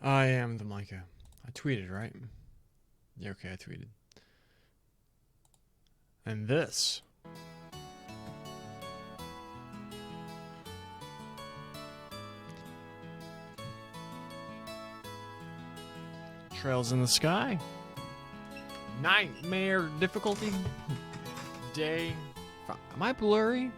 I am the Micah. I tweeted, right? Yeah, okay, I tweeted. And this. Trails in the sky. Nightmare difficulty. Day. Am I blurry?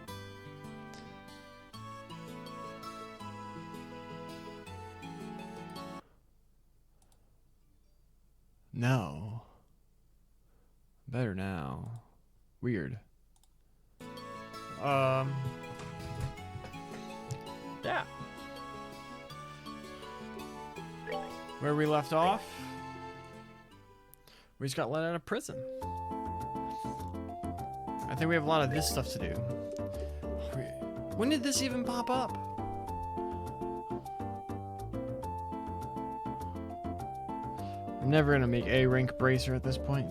No. Better now. Weird. Yeah. Where we left off, we just got let out of prison. I think we have a lot of this stuff to do. When did this even pop up? I'm never gonna make a rank bracer at this point.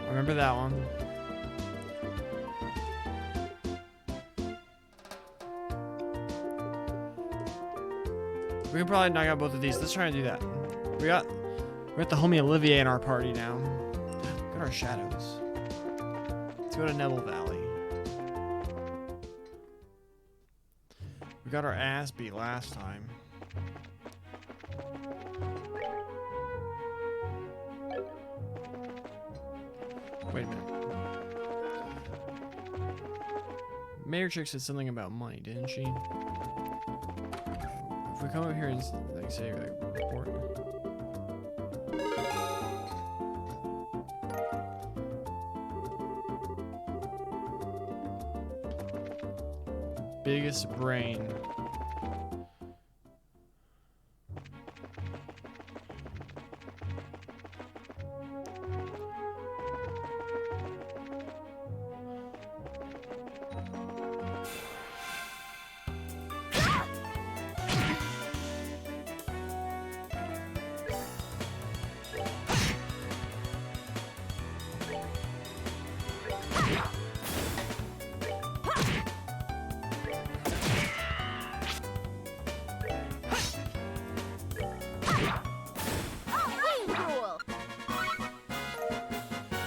Remember that one. We can probably knock out both of these. Let's try and do that. We got the homie Olivier in our party now. Look at our shadows. Let's go to Neville Valley. We got our ass beat last time. Wait a minute. Mayor Chick said something about money, didn't she? If we come over here and like say like report. Biggest brain.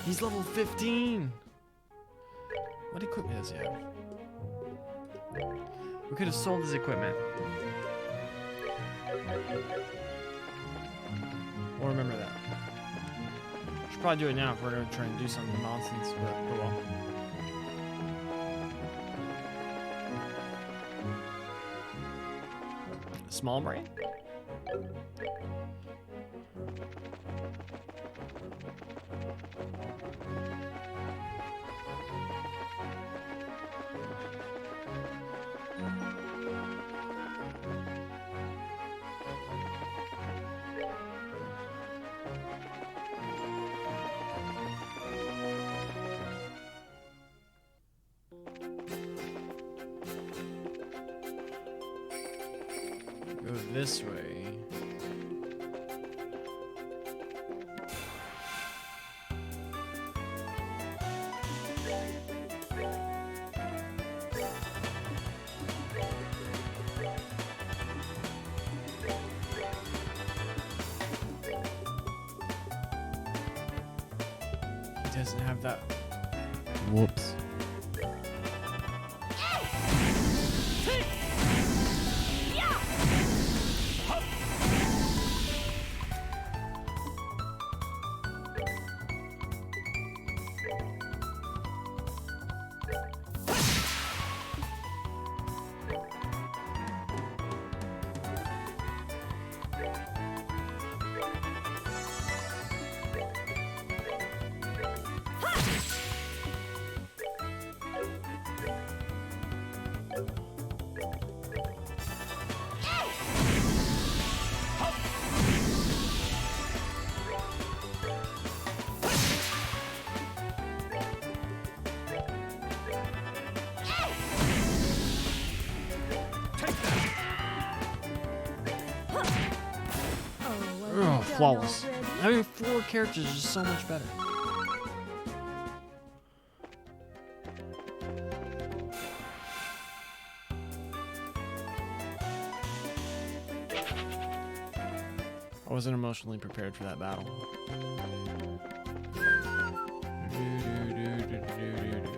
He's level 15. What equipment does he have? We could have sold his equipment. We'll remember that. Should probably do it now if we're gonna try and do some nonsense, but oh well. Small brain? Go this way. He doesn't have that. Whoops. flawless. Having 4 characters is so much better. I wasn't emotionally prepared for that battle.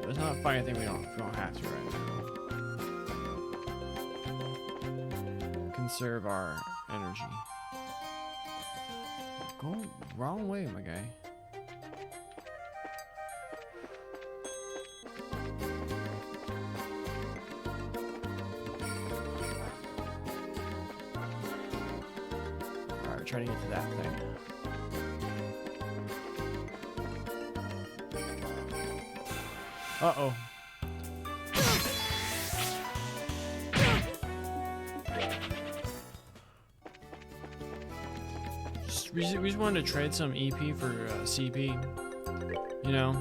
Let's not fight anything we don't have to right now. Conserve our energy. Go wrong way, my guy. Alright, we're trying to get to that thing. Uh-oh. We just wanted to trade some EP for CP, you know?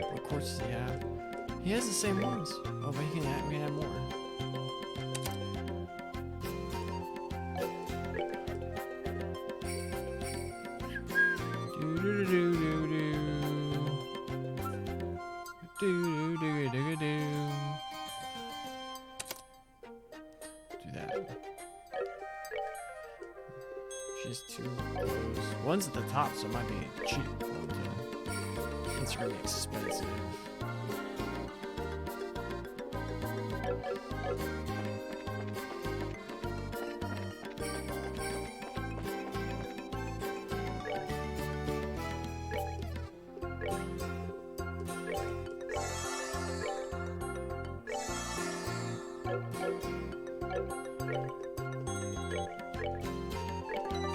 What quartz does he have? He has the same ones. Oh, but we can add more. She's too close. One's at the top, so it might be a cheap one too. It's really expensive.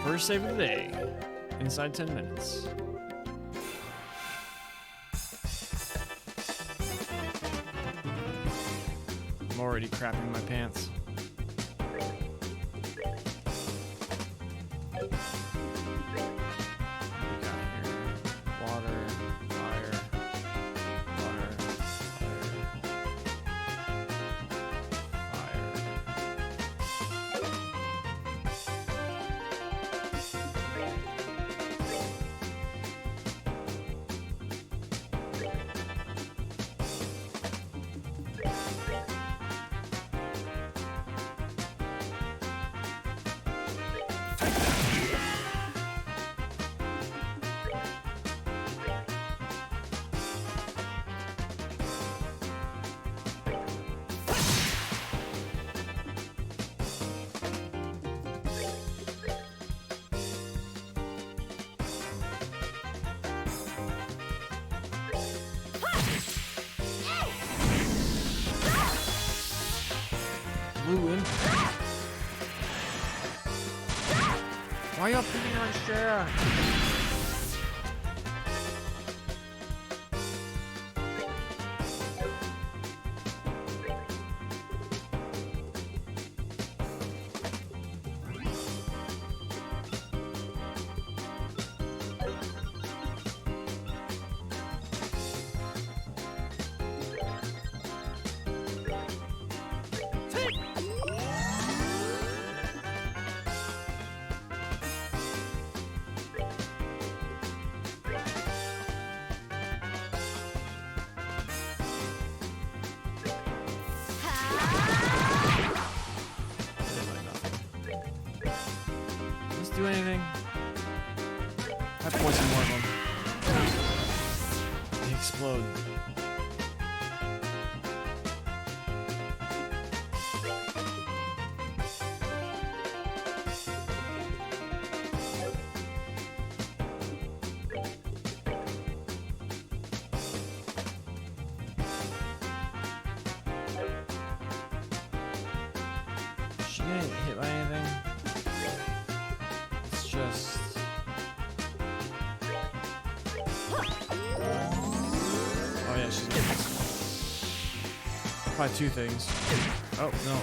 First save of the day. Inside 10 minutes. I'm already crapping my pants. Blue impact. Why are you picking on Shara? Do anything? I poison more of them. They explode. Is she gonna get hit by anything? Just oh yeah, she's gonna probably 2 things. Oh no.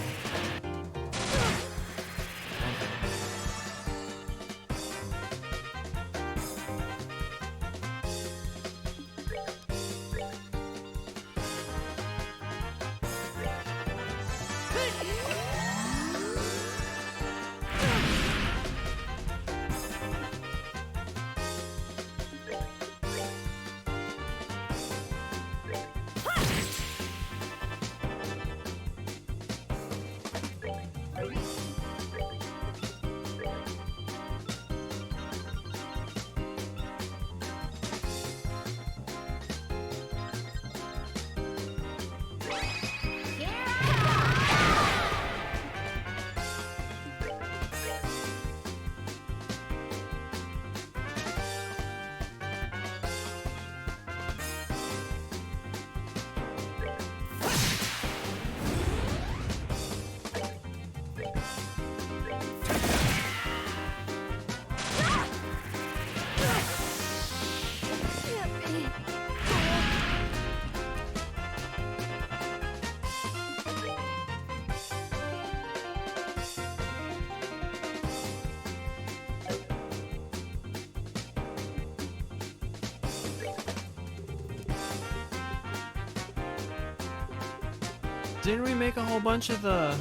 Didn't we make a whole bunch of the...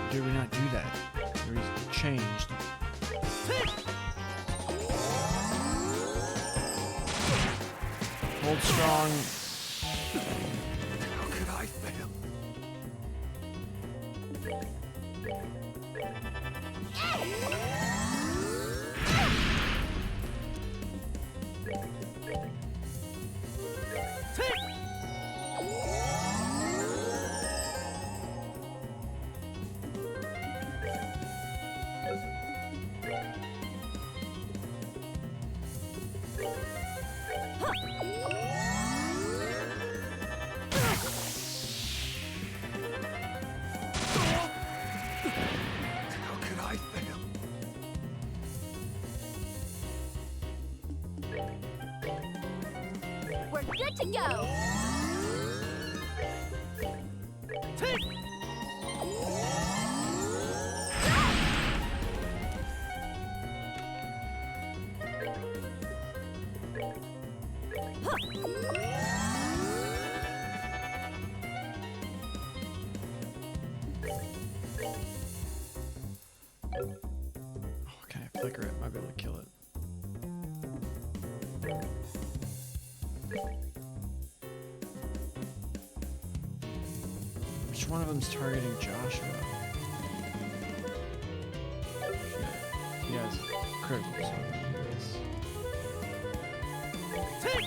Did we not do that? Or we changed? Hold strong. How could I fail? How could I fail? We're good to go. Oh, can I flicker it? Might be able to kill it. Which one of them's targeting Joshua? Shit. He has critical, so I'm gonna do this. I'm sorry.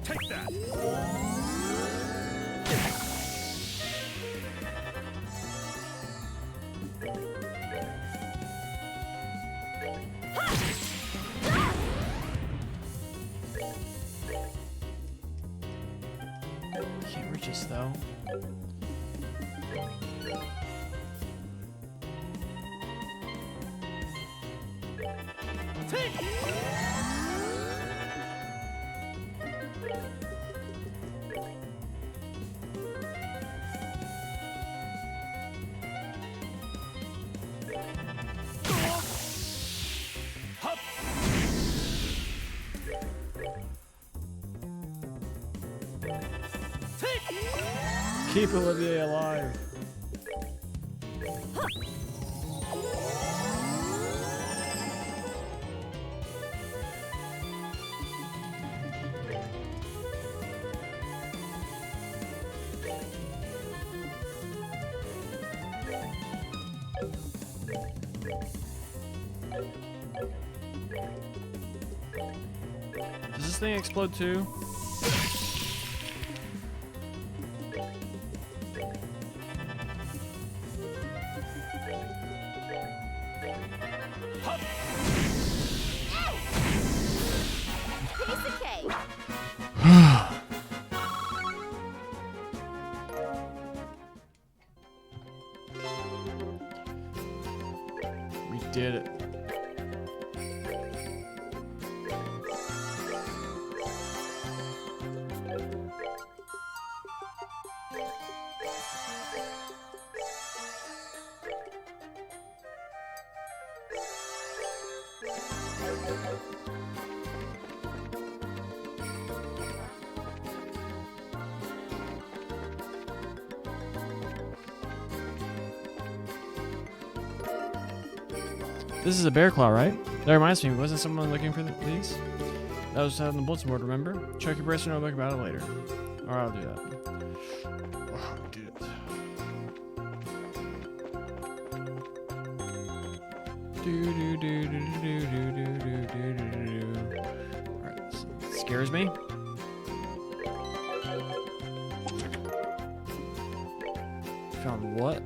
Take that! Can't reach us though. Keep Olivier alive. Does this thing explode too? Piece of cake. We did it. This is a bear claw, right? That reminds me, wasn't someone looking for these? That was on the bulletin board, remember? Check your bracer notebook about it later. Or I'll do that. Oh, do it. Alright, so it scares me. Found what?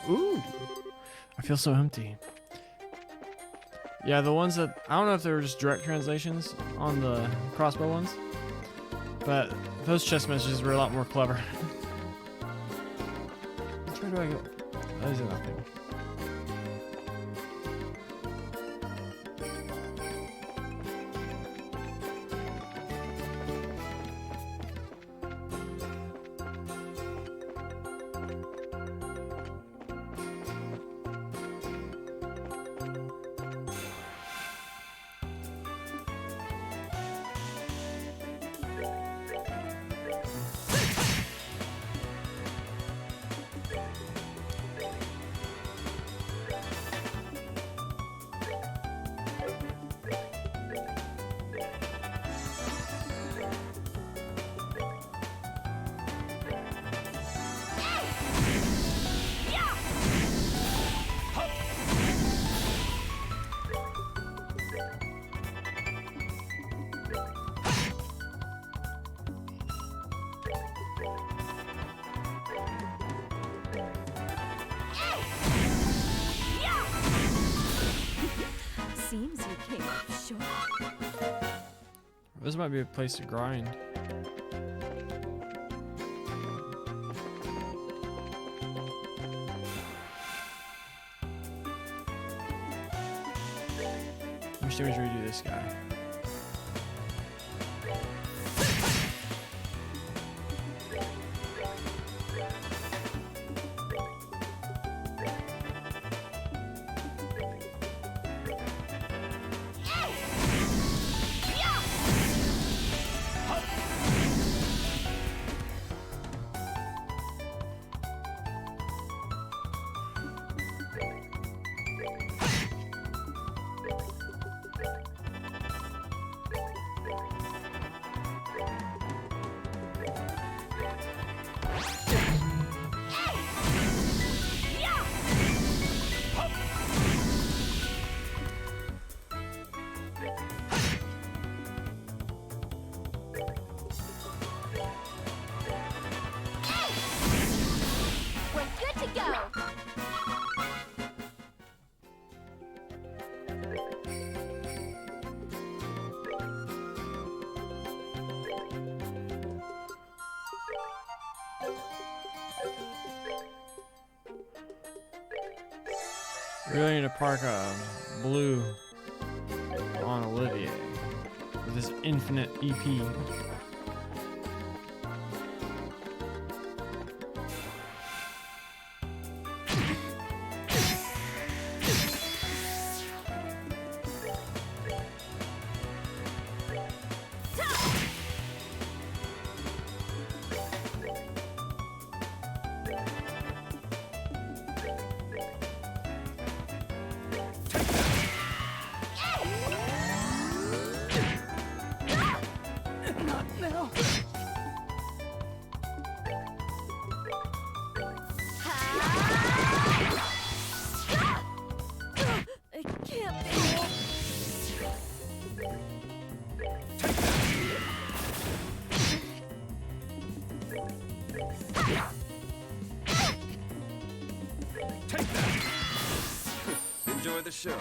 Ooh. I feel so empty. Yeah, the ones that I don't know if they were just direct translations on the crossbow ones, but those chest messages were a lot more clever. Which way do I go? That is nothing. Seems you came up short. This might be a place to grind. How much damage do we do this guy? We're good to go. Really need to park a blue on Olivier with his infinite E EP. Not now. It can't be. Take that. Enjoy the show.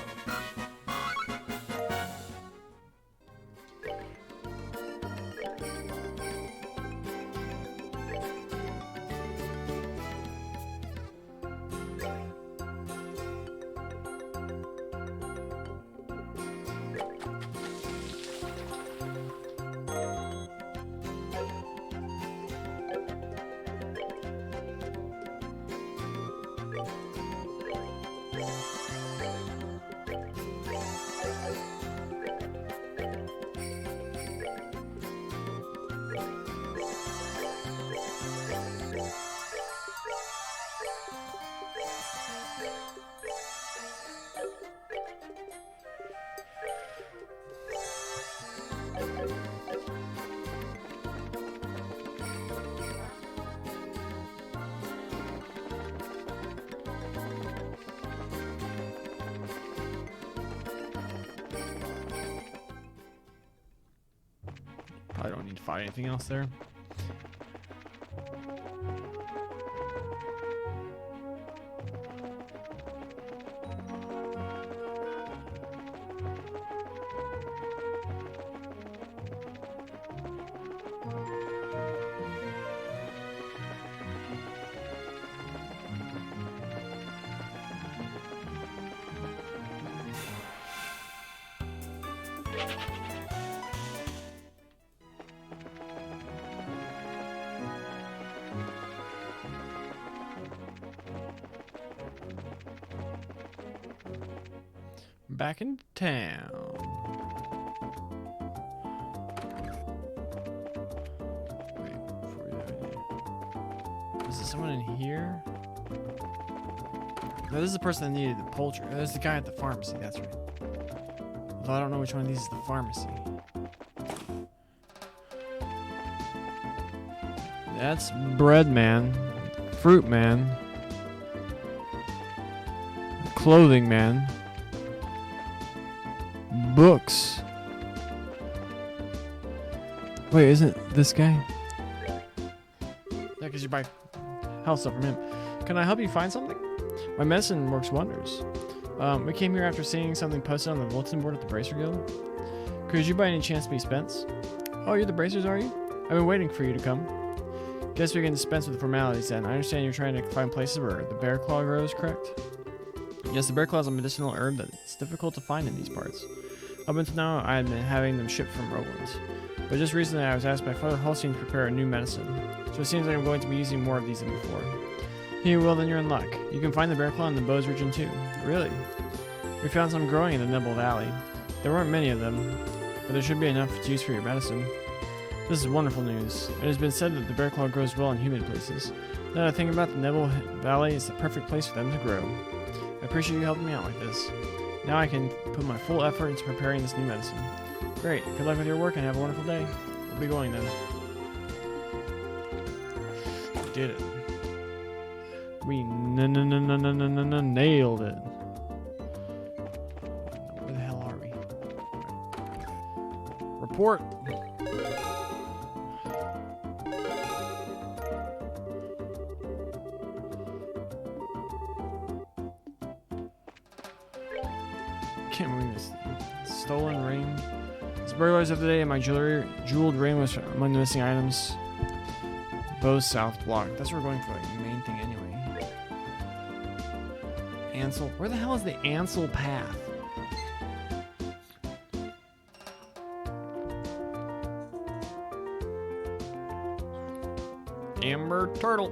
Probably don't need to fight anything else there. Back in town. Wait, before we do anything. Is there someone in here? No, this is the person that needed the poultry. There's the guy at the pharmacy, that's right. Although I don't know which one of these is the pharmacy. That's bread man. Fruit man. Clothing man. Books. Wait, isn't this guy? Yeah, because you buy health stuff from him. Can I help you find something? My medicine works wonders. We came here after seeing something posted on the bulletin board at the Bracer Guild. Could you by any chance be Spence? Oh, you're the Bracers, are you? I've been waiting for you to come. Guess we can dispense with the formalities then. I understand you're trying to find places where the bear claw grows, correct? Yes, the bear claw is a medicinal herb that's difficult to find in these parts. Up until now, I had been having them shipped from Roland. But just recently, I was asked by Father Holstein to prepare a new medicine. So it seems like I'm going to be using more of these than before. Hey, well then you're in luck. You can find the bear claw in the Bose region too. Really? We found some growing in the Nibble Valley. There weren't many of them, but there should be enough to use for your medicine. This is wonderful news. It has been said that the bear claw grows well in humid places. Now that I think about the Nibble Valley is the perfect place for them to grow. I appreciate you helping me out like this. Now I can put my full effort into preparing this new medicine. Great. Good luck with your work and have a wonderful day. We'll be going then. We did it. We nailed it. Where the hell are we? Report. Can't believe this. Stolen ring. It's burglars of the day and my jeweled ring was among the missing items. Bose South Block. That's where we're going for like the main thing anyway. Ansel. Where the hell is the Ansel path? Amber Turtle.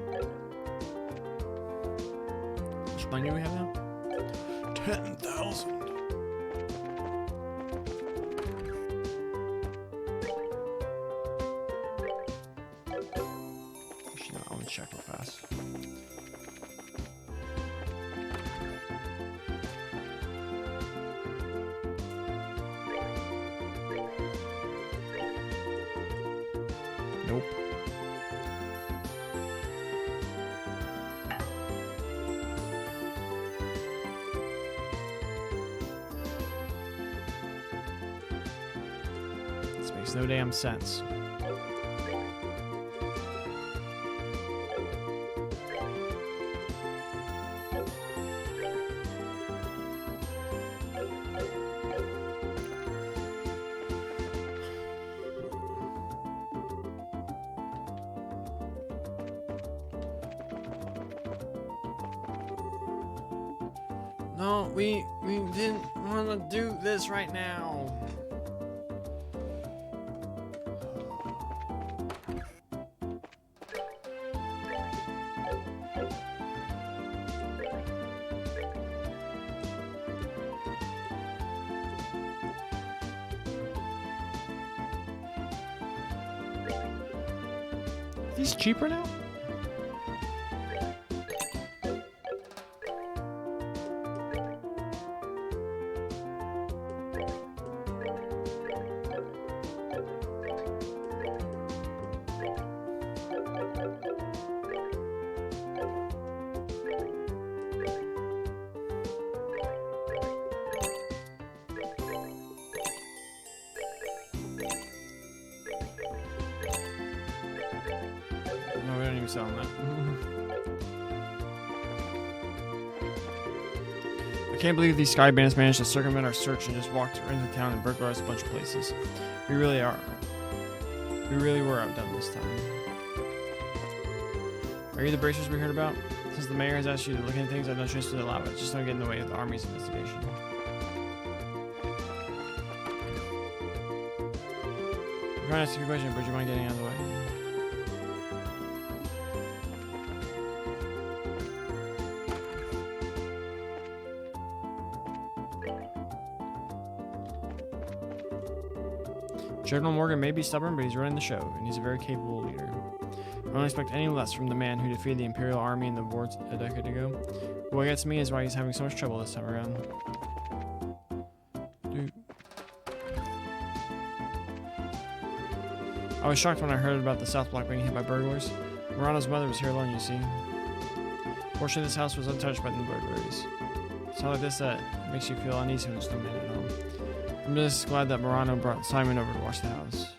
Which money do we have now? 10,000. Actually, no, I'm gonna check real fast. Nope. This makes no damn sense. No, we didn't want to do this right now. Are these cheaper now? No, we don't even sell that. I can't believe these sky bandits managed to circumvent our search and just walked into town and burglarized a bunch of places. We really were outdone this time. Are you the bracers we heard about? Since the mayor has asked you to look into things, I have no choice to allow it. Just don't get in the way of the army's investigation. Can I ask you a question, but would you mind getting out of the way? General Morgan may be stubborn, but he's running the show, and he's a very capable leader. I don't expect any less from the man who defeated the Imperial Army in the war a decade ago. But what gets me is why he's having so much trouble this time around. Dude. I was shocked when I heard about the South Block being hit by burglars. Morano's mother was here alone, you see. Fortunately, this house was untouched by the burglaries. It's not like this that makes you feel uneasy when there's no man at home. I'm just glad that Morano brought Simon over to watch the house.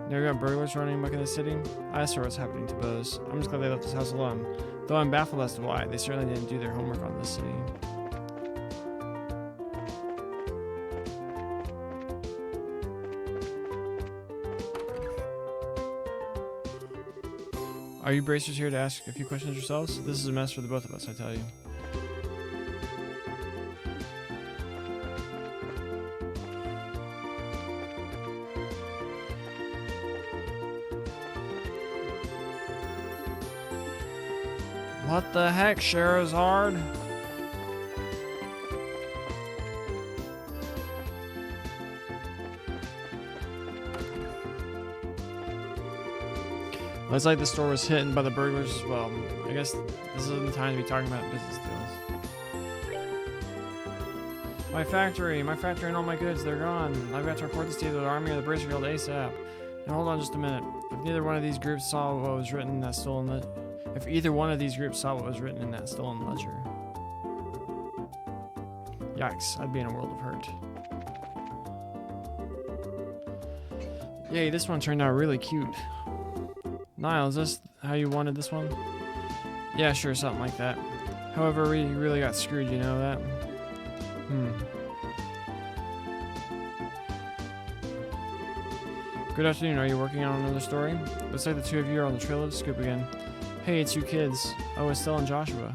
Never got burglars running amok in the city? I saw what's happening to Bose. I'm just glad they left this house alone. Though I'm baffled as to why. They certainly didn't do their homework on this city. Are you bracers here to ask a few questions yourselves? This is a mess for the both of us, I tell you. What the heck, Scheherazade? Looks like the store was hit by the burglars as well. I guess this isn't the time to be talking about business deals. My factory and all my goods, they're gone. I've got to report this to either the Army or the Bracer Guild ASAP. Now hold on just a minute. If neither one of these groups saw what was written in that stolen ledger. If either one of these groups saw what was written in that stolen ledger. Yikes, I'd be in a world of hurt. Yay, this one turned out really cute. Niall, is this how you wanted this one? Yeah, sure, something like that. However, we really got screwed, you know that? Good afternoon, are you working on another story? Looks like the two of you are on the trail of the scoop again. Hey, it's you kids. Oh, Estelle and Joshua.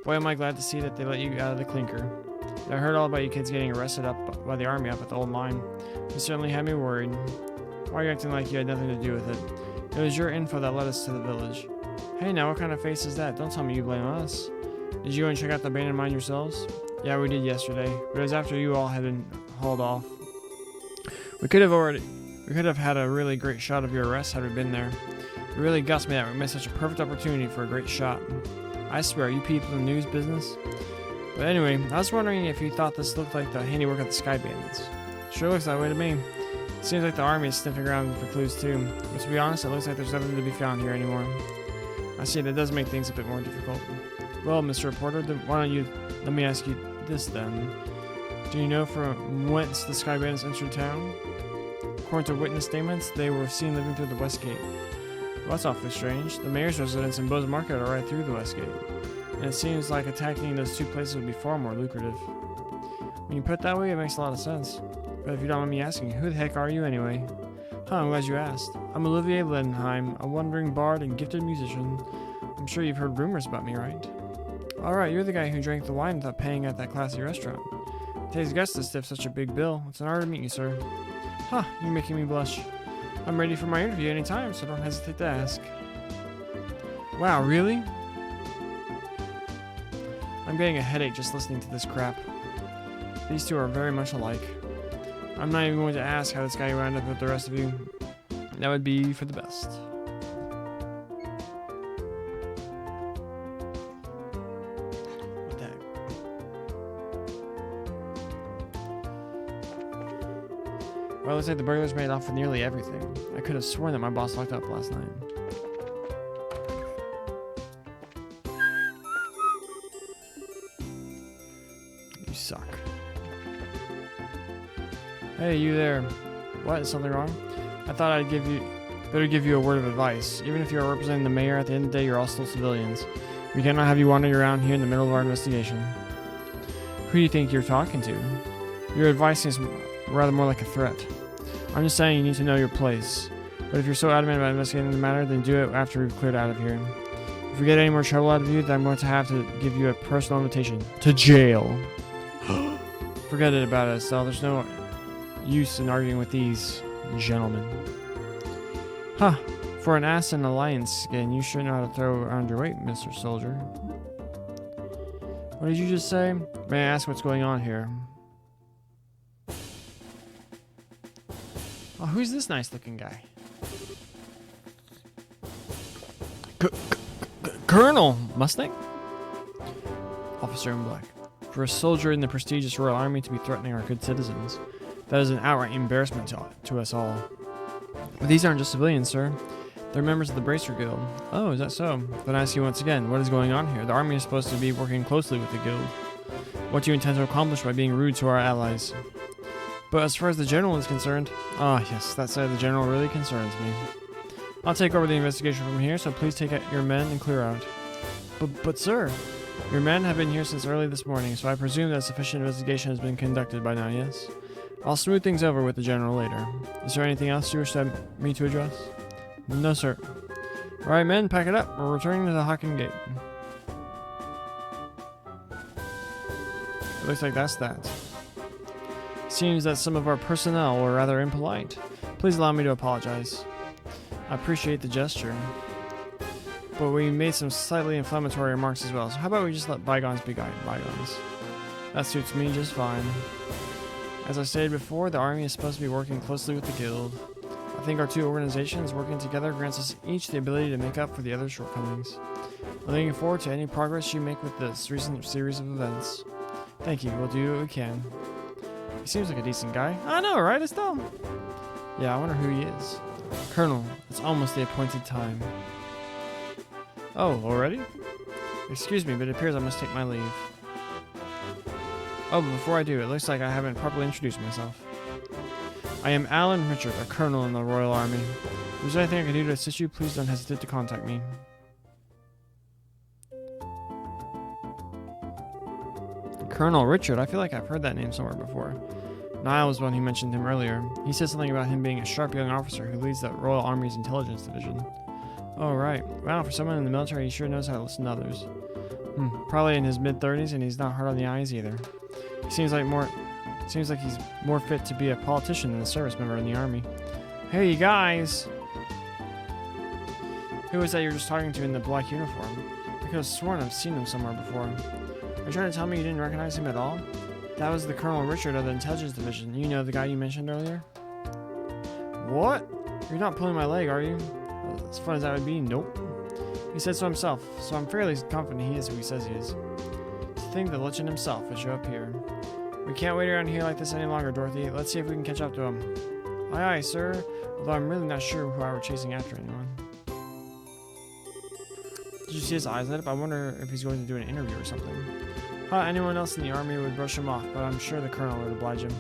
Boy, am I glad to see that they let you out of the clinker. I heard all about you kids getting arrested up by the army up at the old mine. It certainly had me worried. Why are you acting like you had nothing to do with it? It was your info that led us to the village. Hey now, what kind of face is that? Don't tell me you blame us. Did you go and check out the abandoned mine yourselves? Yeah, we did yesterday, but it was after you all had been hauled off. We could have had a really great shot of your arrest had we been there. It really guts me that we missed such a perfect opportunity for a great shot. I swear, you people in the news business? But anyway, I was wondering if you thought this looked like the handiwork of the Sky Bandits. Sure looks that way to me. It seems like the army is sniffing around for clues too, but to be honest, it looks like there's nothing to be found here anymore. I see, that does make things a bit more difficult. Well, Mr. Reporter, why don't you let me ask you this then. Do you know from whence the Sky Bandits entered town? According to witness statements, they were seen living through the West Gate. Well, that's awfully strange. The mayor's residence and Bose Market are right through the West Gate, and it seems like attacking those two places would be far more lucrative. When you put it that way, it makes a lot of sense. But if you don't mind me asking, who the heck are you anyway? I'm glad you asked. I'm Olivier Lenheim, a wandering bard and gifted musician. I'm sure you've heard rumors about me, right? Alright, you're the guy who drank the wine without paying at that classy restaurant. It takes guts to stiff such a big bill. It's an honor to meet you, sir. Huh, you're making me blush. I'm ready for my interview anytime, so don't hesitate to ask. Wow, really? I'm getting a headache just listening to this crap. These two are very much alike. I'm not even going to ask how this guy wound up with the rest of you. That would be for the best. What the heck? Well, it looks like the burglars made off with nearly everything. I could have sworn that my boss locked up last night. You suck. Hey, you there. What? Is something wrong? I thought I'd better give you a word of advice. Even if you are representing the mayor, at the end of the day, you're all still civilians. We cannot have you wandering around here in the middle of our investigation. Who do you think you're talking to? Your advice seems rather more like a threat. I'm just saying you need to know your place. But if you're so adamant about investigating the matter, then do it after we've cleared out of here. If we get any more trouble out of you, then I'm going to have to give you a personal invitation to jail. Forget it about it, Estelle. There's no use in arguing with these gentlemen. Huh. For an ass in a lion's skin, you sure know how to throw around your weight, Mr. Soldier. What did you just say? May I ask what's going on here? Oh, who's this nice-looking guy? Colonel Mustang? Officer in black. For a soldier in the prestigious Royal Army to be threatening our good citizens, that is an outright embarrassment to us all. But these aren't just civilians, sir. They're members of the Bracer Guild. Oh, is that so? Then I ask you once again, what is going on here? The army is supposed to be working closely with the guild. What do you intend to accomplish by being rude to our allies? But as far as the general is concerned, yes, that side of the general really concerns me. I'll take over the investigation from here, so please take out your men and clear out. But sir, your men have been here since early this morning, so I presume that sufficient investigation has been conducted by now, yes? I'll smooth things over with the general later. Is there anything else you wish me to address? No, sir. Alright, men, pack it up. We're returning to the Hawken Gate. It looks like that's that. Seems that some of our personnel were rather impolite. Please allow me to apologize. I appreciate the gesture. But we made some slightly inflammatory remarks as well, so how about we just let bygones be bygones? That suits me just fine. As I stated before, the army is supposed to be working closely with the guild. I think our two organizations working together grants us each the ability to make up for the other's shortcomings. I'm looking forward to any progress you make with this recent series of events. Thank you, we'll do what we can. He seems like a decent guy. I know, right, Estelle? Yeah, I wonder who he is. Colonel, it's almost the appointed time. Oh, already? Excuse me, but it appears I must take my leave. Oh, but before I do, it looks like I haven't properly introduced myself. I am Alan Richard, a colonel in the Royal Army. If there's anything I can do to assist you, please don't hesitate to contact me. Colonel Richard, I feel like I've heard that name somewhere before. Niall was one who mentioned him earlier. He said something about him being a sharp young officer who leads the Royal Army's intelligence division. Oh, right. Wow, for someone in the military, he sure knows how to listen to others. Probably in his mid-30s, and he's not hard on the eyes either. He seems like he's more fit to be a politician than a service member in the army. Hey, you guys! Who was that you were just talking to in the black uniform? I could have sworn I've seen him somewhere before. Are you trying to tell me you didn't recognize him at all? That was the Colonel Richard of the Intelligence Division. You know, the guy you mentioned earlier? What? You're not pulling my leg, are you? As fun as that would be, nope. He said so himself, so I'm fairly confident he is who he says he is. To think that Legend himself would show up here. We can't wait around here like this any longer, Dorothy. Let's see if we can catch up to him. Aye, aye, sir. Although I'm really not sure why we're chasing after anyone. Did you see his eyes light up? I wonder if he's going to do an interview or something. Anyone else in the army would brush him off, but I'm sure the colonel would oblige him.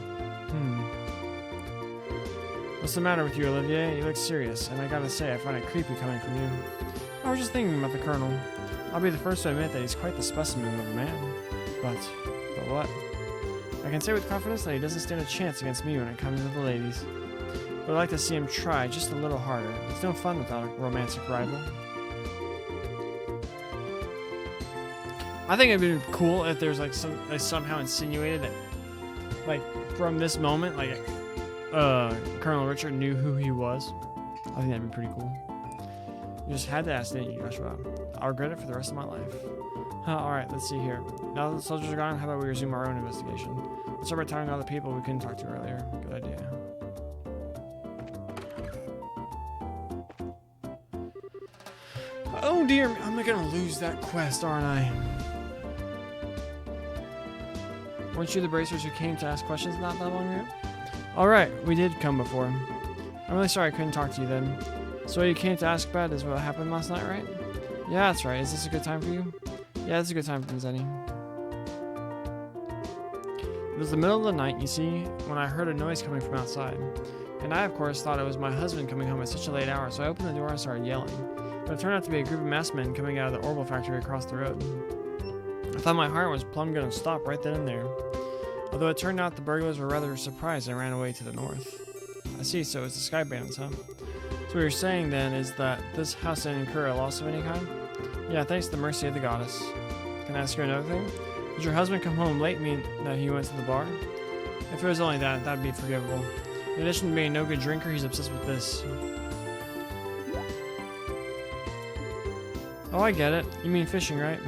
What's the matter with you, Olivier? You look serious, and I gotta say, I find it creepy coming from you. I was just thinking about the colonel. I'll be the first to admit that he's quite the specimen of a man. But what? I can say with confidence that he doesn't stand a chance against me when it comes to the ladies. But I'd like to see him try just a little harder. It's no fun without a romantic rival. I think it'd be cool if there's like they somehow insinuated that, like, from this moment, like, Colonel Richard knew who he was. I think that'd be pretty cool. You just had to ask, didn't you, Joshua? I'll regret it for the rest of my life. Alright, let's see here. Now that the soldiers are gone, how about we resume our own investigation? Let's start by talking to other people we couldn't talk to earlier. Good idea. Oh dear, am I gonna lose that quest, aren't I? Weren't you the bracers who came to ask questions not that long ago? Alright, we did come before. I'm really sorry I couldn't talk to you then. So what you came to ask about is what happened last night, right? Yeah, that's right. Is this a good time for you? Yeah, it's a good time for Zenny. It was the middle of the night, you see, when I heard a noise coming from outside. And I, of course, thought it was my husband coming home at such a late hour, so I opened the door and started yelling. But it turned out to be a group of masked men coming out of the Orbital factory across the road. I thought my heart was plumb gonna stop right then and there. Although it turned out the burglars were rather surprised and ran away to the north. I see, so it's the Sky Bandits, huh? So what you're saying then is that this house didn't incur a loss of any kind? Yeah, thanks to the mercy of the goddess. Can I ask you another thing? Did your husband come home late mean that he went to the bar? If it was only that, that'd be forgivable. In addition to being no good drinker, he's obsessed with this. Oh, I get it. You mean fishing, right?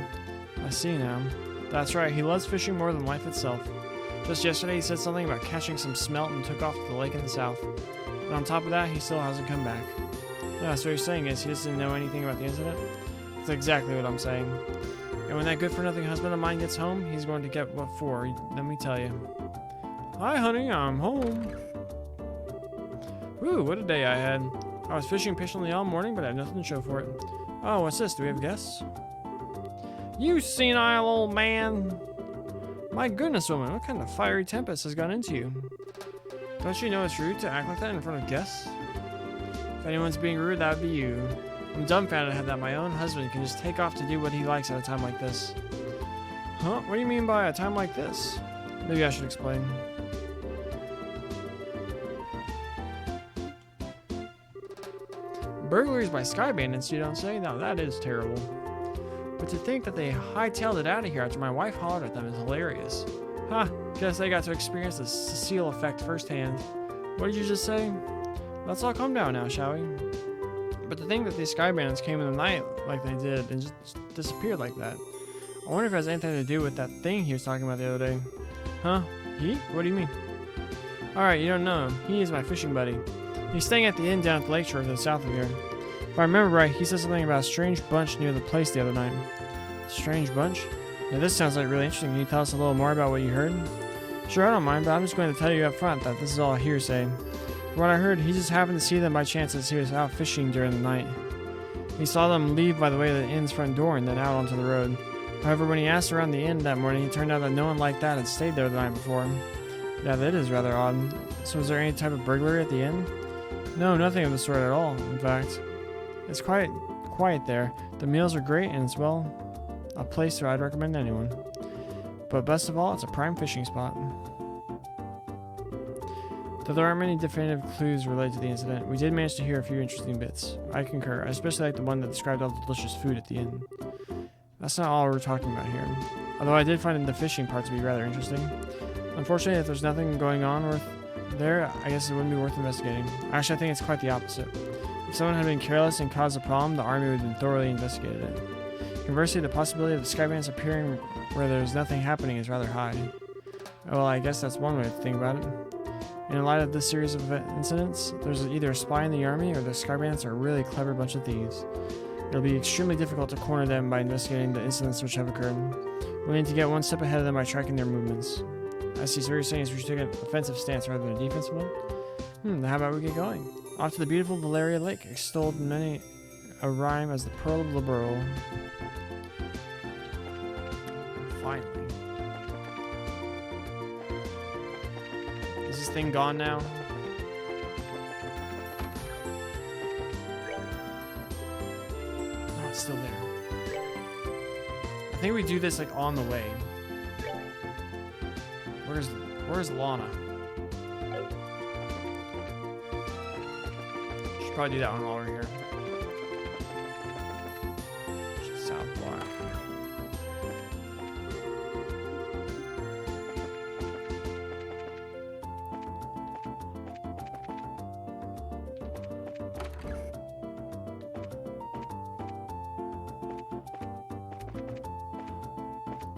I see now. That's right, he loves fishing more than life itself. Just yesterday, he said something about catching some smelt and took off to the lake in the south. And on top of that, he still hasn't come back. Yeah, so what you're saying is he doesn't know anything about the incident? That's exactly what I'm saying. And when that good-for-nothing husband of mine gets home, he's going to get what for, let me tell you. Hi, honey, I'm home. Ooh, what a day I had. I was fishing patiently all morning, but I had nothing to show for it. Oh, what's this? Do we have guests? You senile old man! My goodness, woman, what kind of fiery tempest has got into you? Don't you know it's rude to act like that in front of guests? If anyone's being rude, that would be you. I'm dumbfounded that my own husband can just take off to do what he likes at a time like this. Huh? What do you mean by a time like this? Maybe I should explain. Burglaries by sky bandits, you don't say? Now that is terrible. But to think that they hightailed it out of here after my wife hollered at them is hilarious. Huh, guess they got to experience the Cecile effect firsthand. What did you just say? Let's all calm down now, shall we? But to think that these sky bandits came in the night like they did and just disappeared like that. I wonder if it has anything to do with that thing he was talking about the other day. Huh? He? What do you mean? Alright, you don't know him. He is my fishing buddy. He's staying at the inn down at the lakeshore to the south of here. If I remember right, he said something about a strange bunch near the place the other night. Strange bunch? Yeah, this sounds like really interesting. Can you tell us a little more about what you heard? Sure, I don't mind, but I'm just going to tell you up front that this is all hearsay. From what I heard, he just happened to see them by chance as he was out fishing during the night. He saw them leave by the way of the inn's front door and then out onto the road. However, when he asked around the inn that morning, it turned out that no one like that had stayed there the night before. Yeah, that is rather odd. So was there any type of burglary at the inn? No, nothing of the sort at all, in fact. It's quite quiet there. The meals are great and it's, well, a place that I'd recommend to anyone. But best of all, it's a prime fishing spot. Though there aren't many definitive clues related to the incident, we did manage to hear a few interesting bits. I concur. I especially like the one that described all the delicious food at the inn. That's not all we're talking about here. Although I did find the fishing part to be rather interesting. Unfortunately, if there's nothing going on worth there, I guess it wouldn't be worth investigating. Actually, I think it's quite the opposite. If someone had been careless and caused a problem, the army would have been thoroughly investigated it. Conversely, the possibility of the sky bandits appearing where there's nothing happening is rather high. Well, I guess that's one way to think about it. And in light of this series of incidents, there's either a spy in the army or the sky bandits are a really clever bunch of thieves. It'll be extremely difficult to corner them by investigating the incidents which have occurred. We need to get one step ahead of them by tracking their movements. I see, so what you're saying is we should take an offensive stance rather than a defensive one? Then how about we get going? Off to the beautiful Valeria Lake, extolled in many a rhyme as the Pearl of Liberal. Finally. Is this thing gone now? No, it's still there. I think we do this like on the way. Where's Lana? Should probably do that one while we're here. South Block.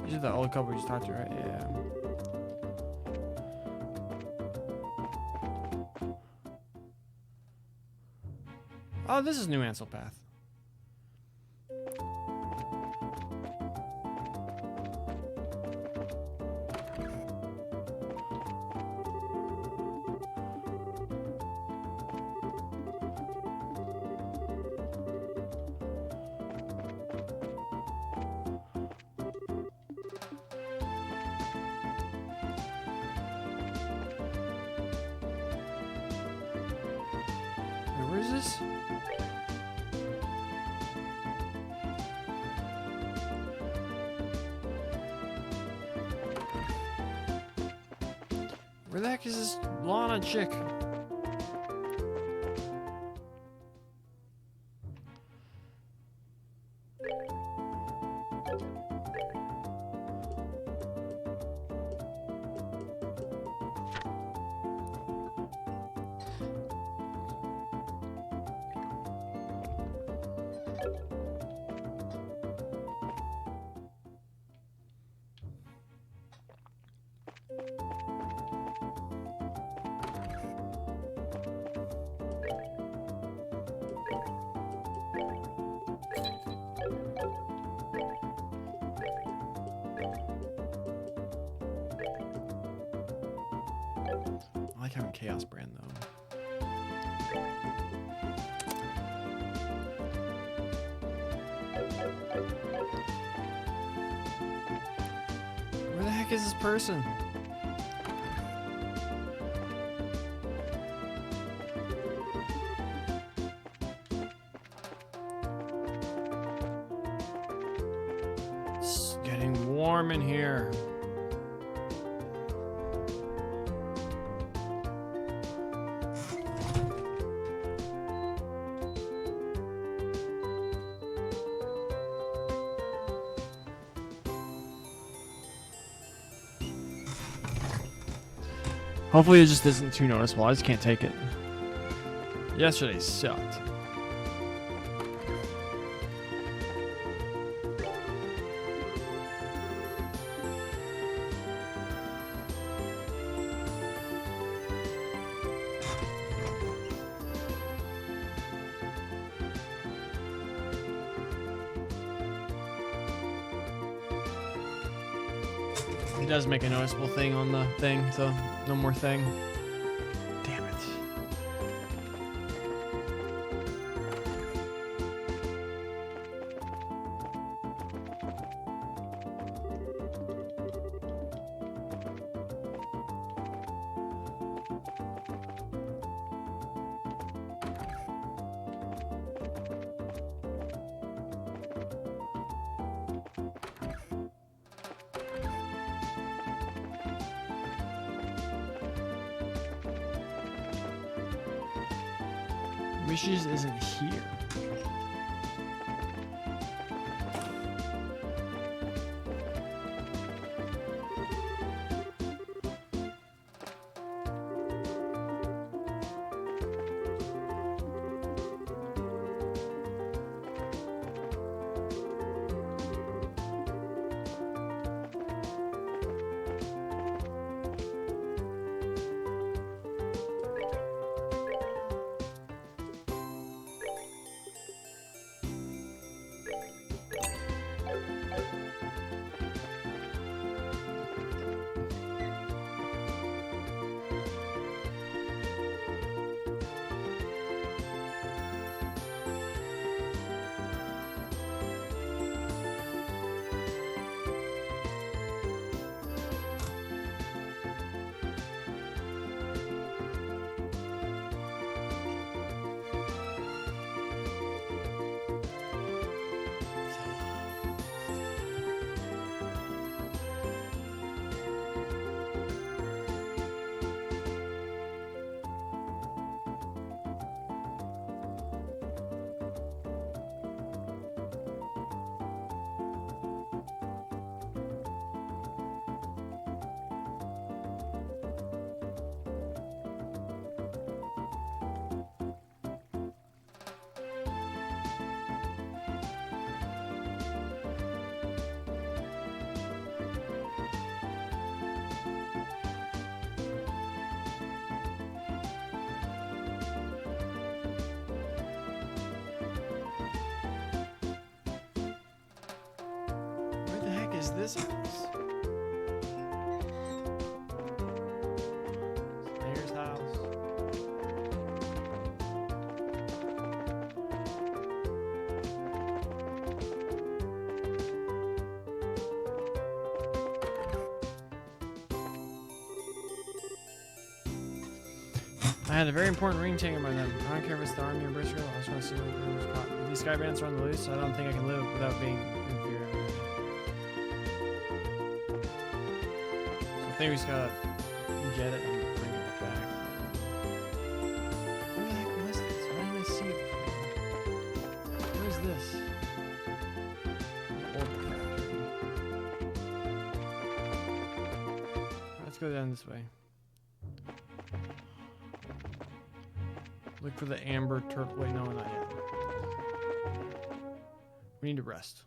These are the old couple we just talked to, right? Yeah. Oh, this is New Ansel Path. Wait, where is this? Where the heck is this Lana chick? having Chaos Brand though. Where the heck is this person? It's getting warm in here. Hopefully it just isn't too noticeable. I just can't take it. Yesterday sucked. It does make a noticeable thing on the thing, so no more thing. Damn it. Wishes isn't here. Is this house? Mayor's house. I had a very important ring taken by them. I don't care if it's the army or British Girl. I just want to see what was caught. These sky bandits are on the loose, so I don't think I can live without being inferior. I think we just gotta get it and bring it back. Where the heck was this? Why didn't I see it before? Where's this? Old factory. Let's go down this way. Look for the amber turtle. Wait, no, not yet. We need to rest.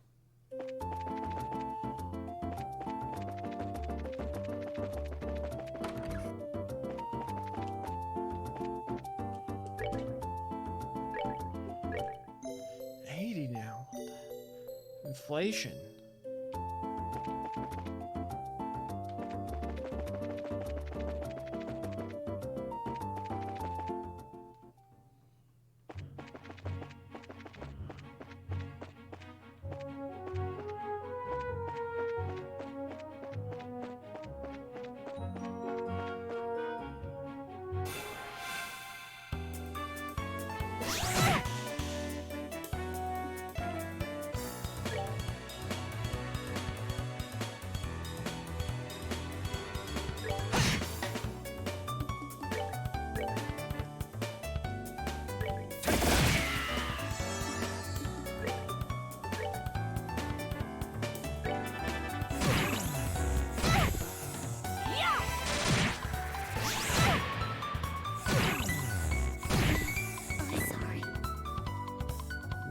80 now. Inflation.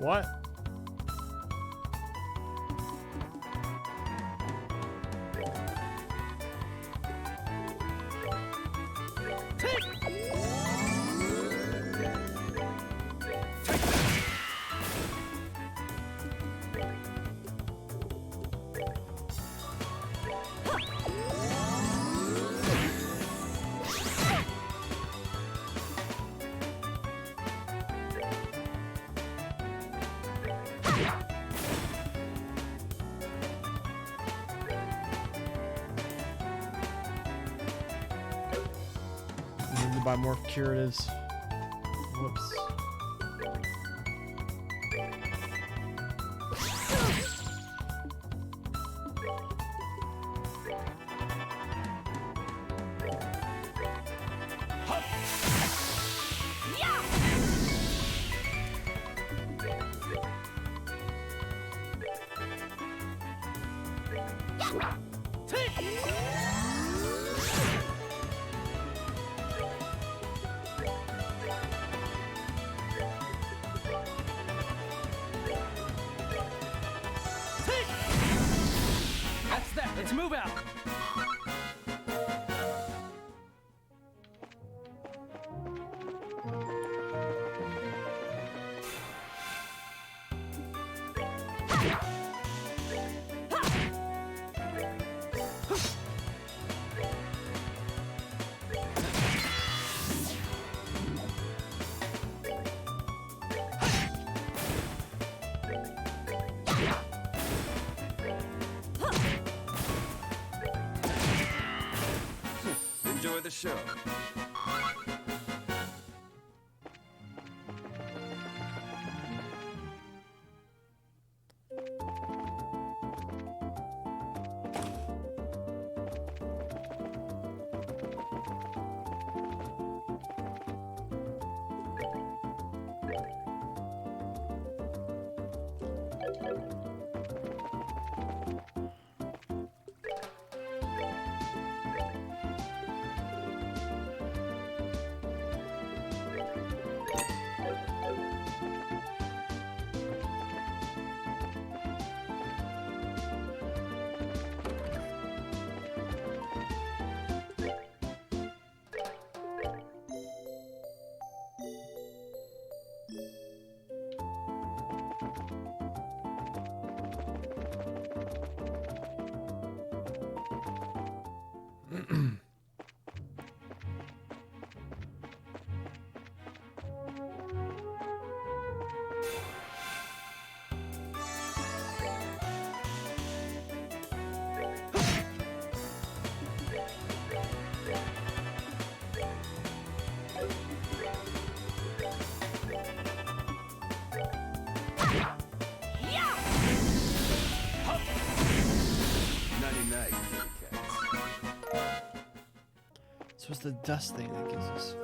What? Need to buy more curatives. Whoops. That's that. Let's move out. Enjoy the show. Night, kitty cats. So it's the dust thing that gives us fire.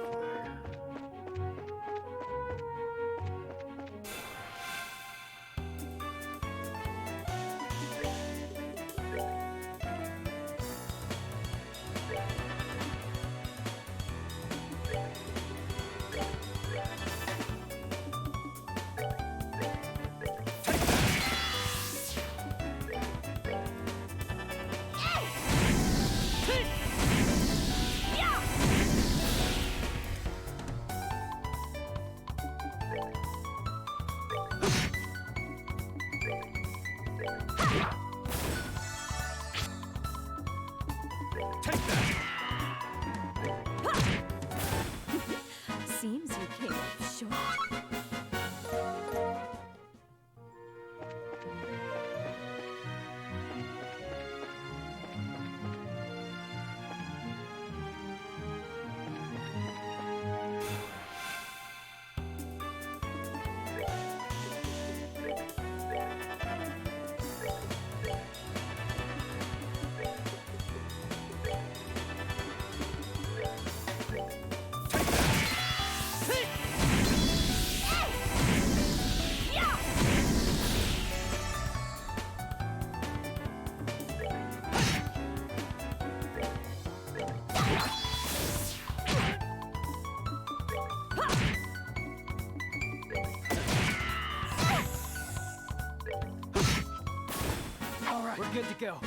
right, we're good to go.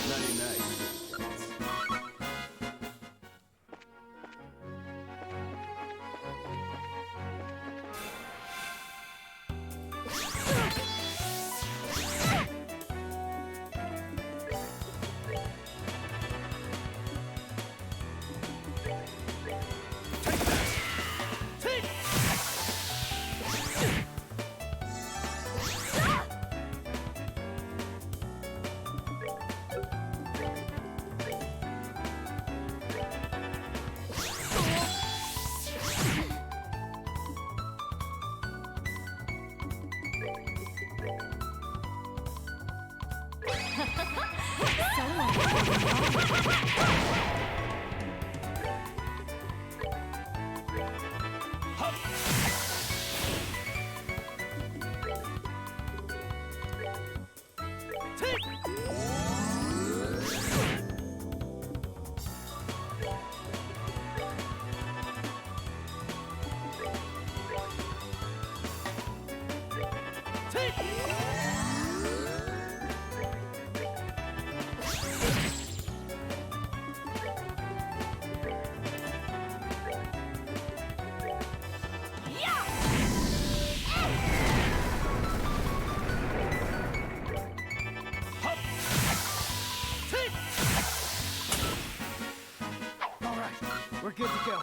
Nighty night. All right, we're good to go.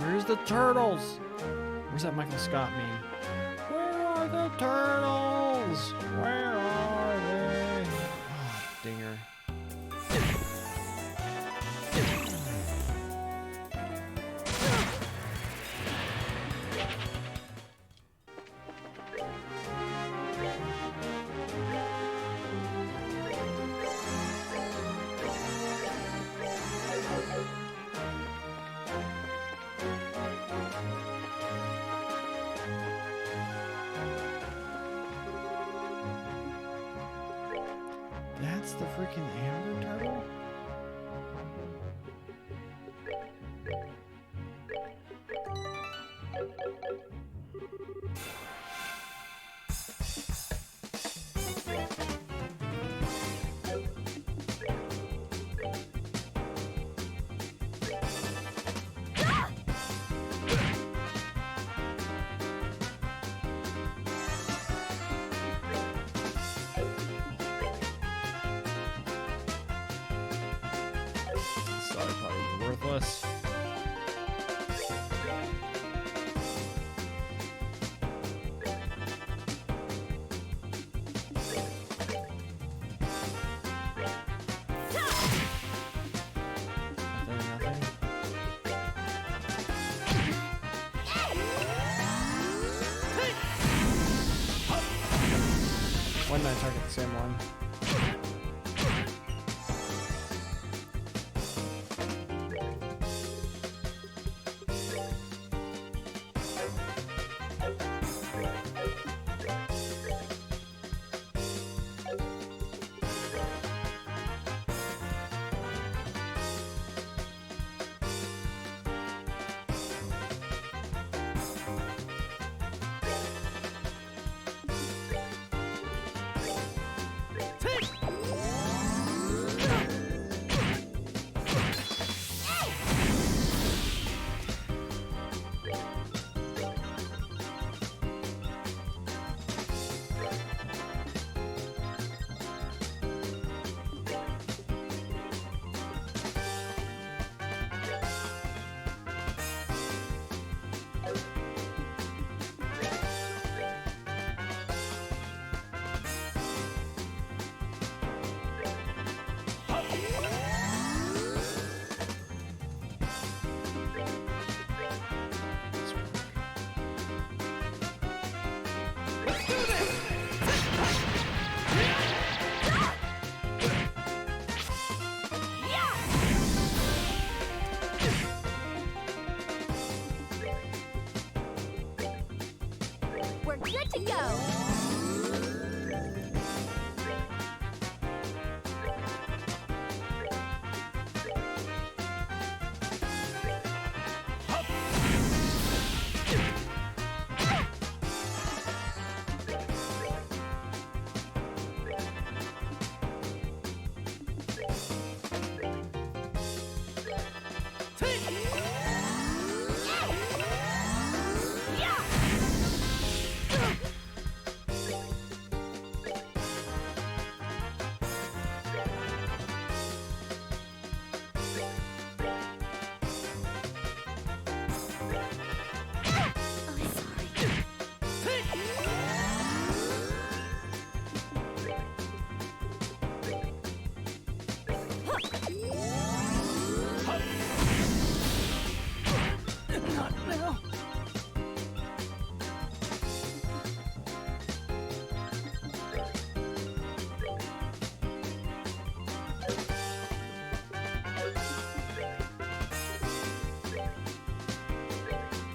Where's the turtles? Where's that Michael Scott meme? Where are the turtles? Where are they? Oh, dinger. That's the freaking Amber Turtle? Sorry, probably worthless. Nothing. Why didn't I target the same one? We're good to go.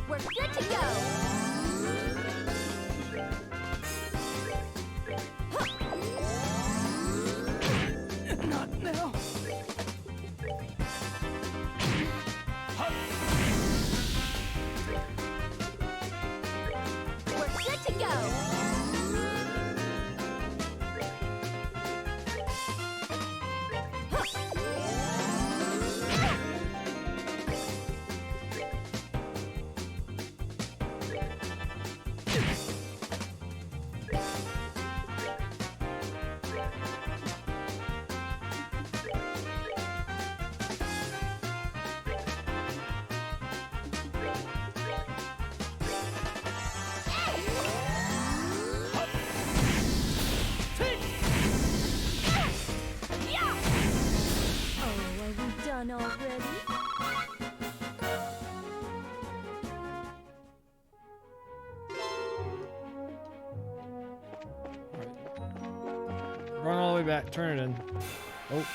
We're good to go. Not now. We're good to go. Oh, are we done already? Run all the way back. Turn it in. Oh.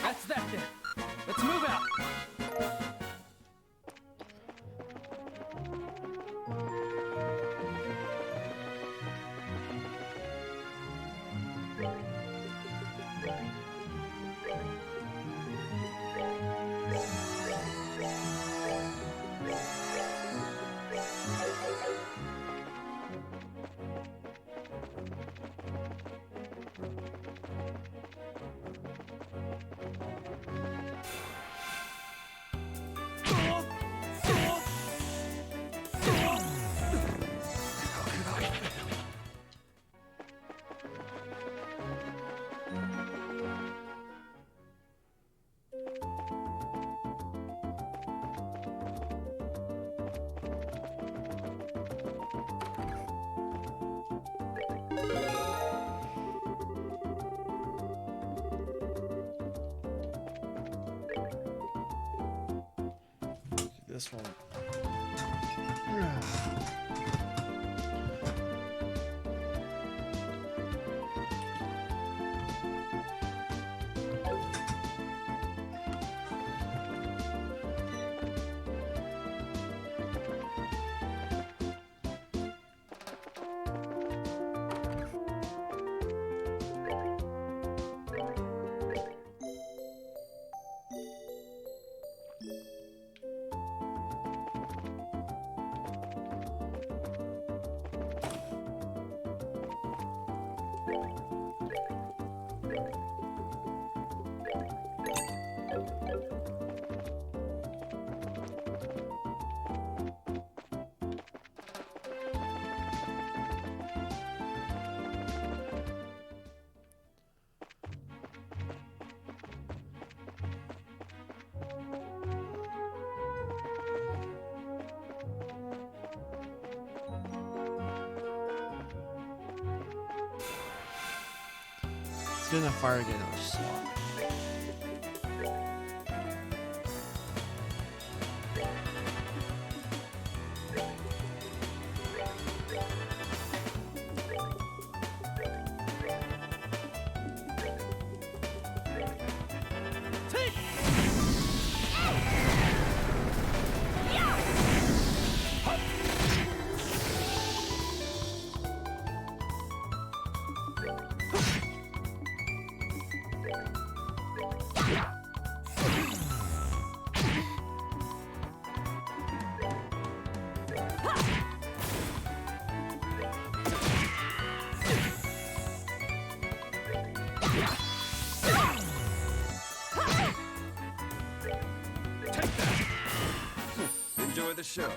That's that then. Let's move out. This one. Let's get in the fire again. I'll slot. Enjoy the show.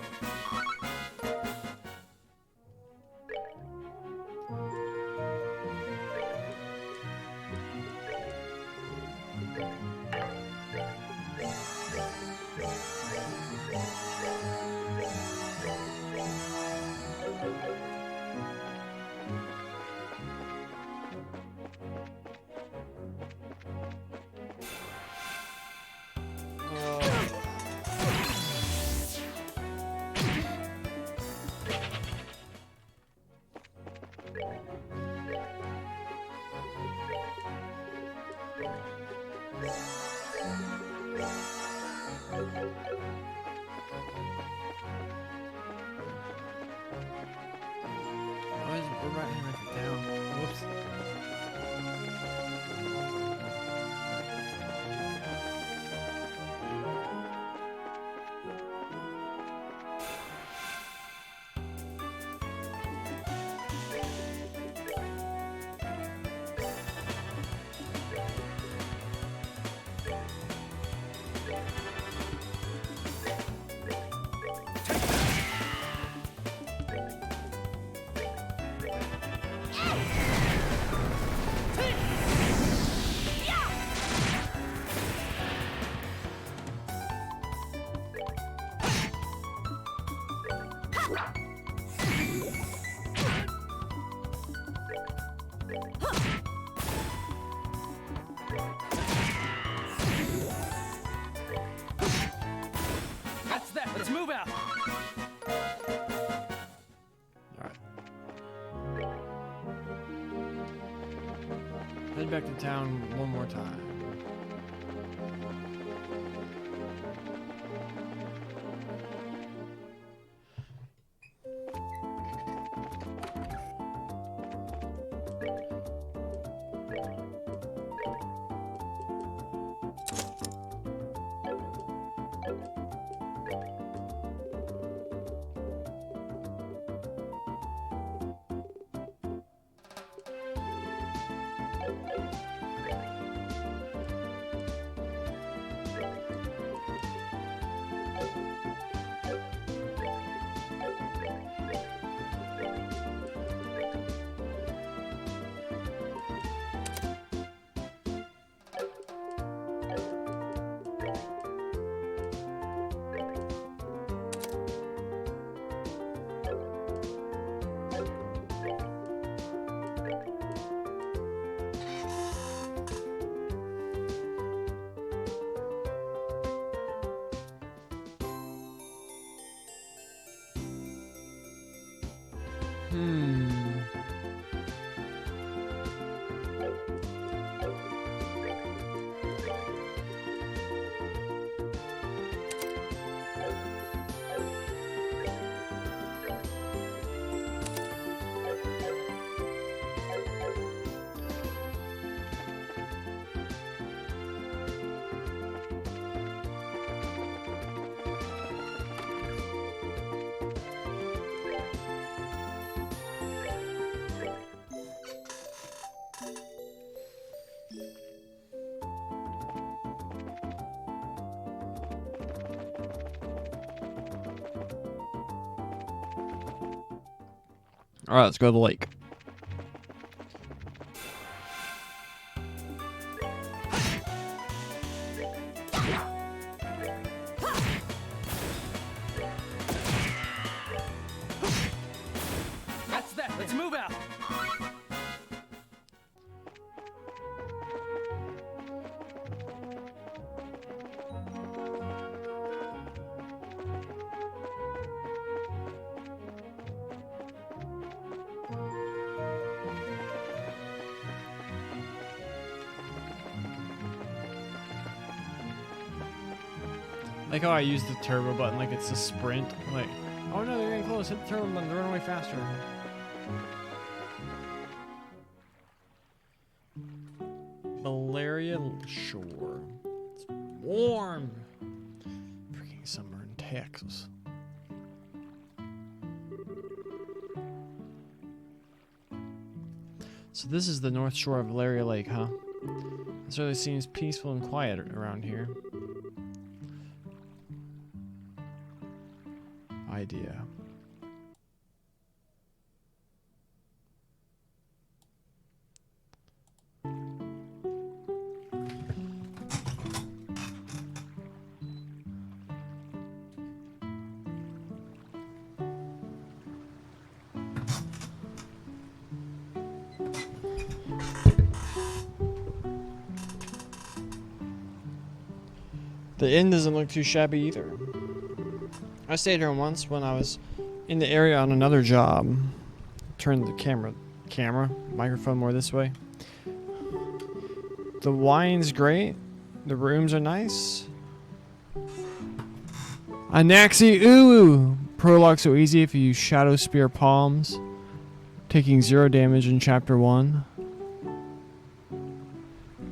Why is it right hand it down? Whoops. That's that. Let's move out. Alright. Head back to town one more time. Alright, let's go to the lake. That's that. Let's move out. Like how I use the turbo button like it's a sprint. Like, oh no, they're getting close. Hit the turbo button to run away faster. Malaria Shore. It's warm. Freaking summer in Texas. So this is the north shore of Valeria Lake, huh? It really seems peaceful and quiet around here. Idea. The inn doesn't look too shabby either. I stayed here once when I was in the area on another job. Turn the microphone more this way. The wine's great. The rooms are nice. Anaxi Uwu! Prologue so easy if you use Shadow Spear Palms. Taking 0 damage in Chapter 1.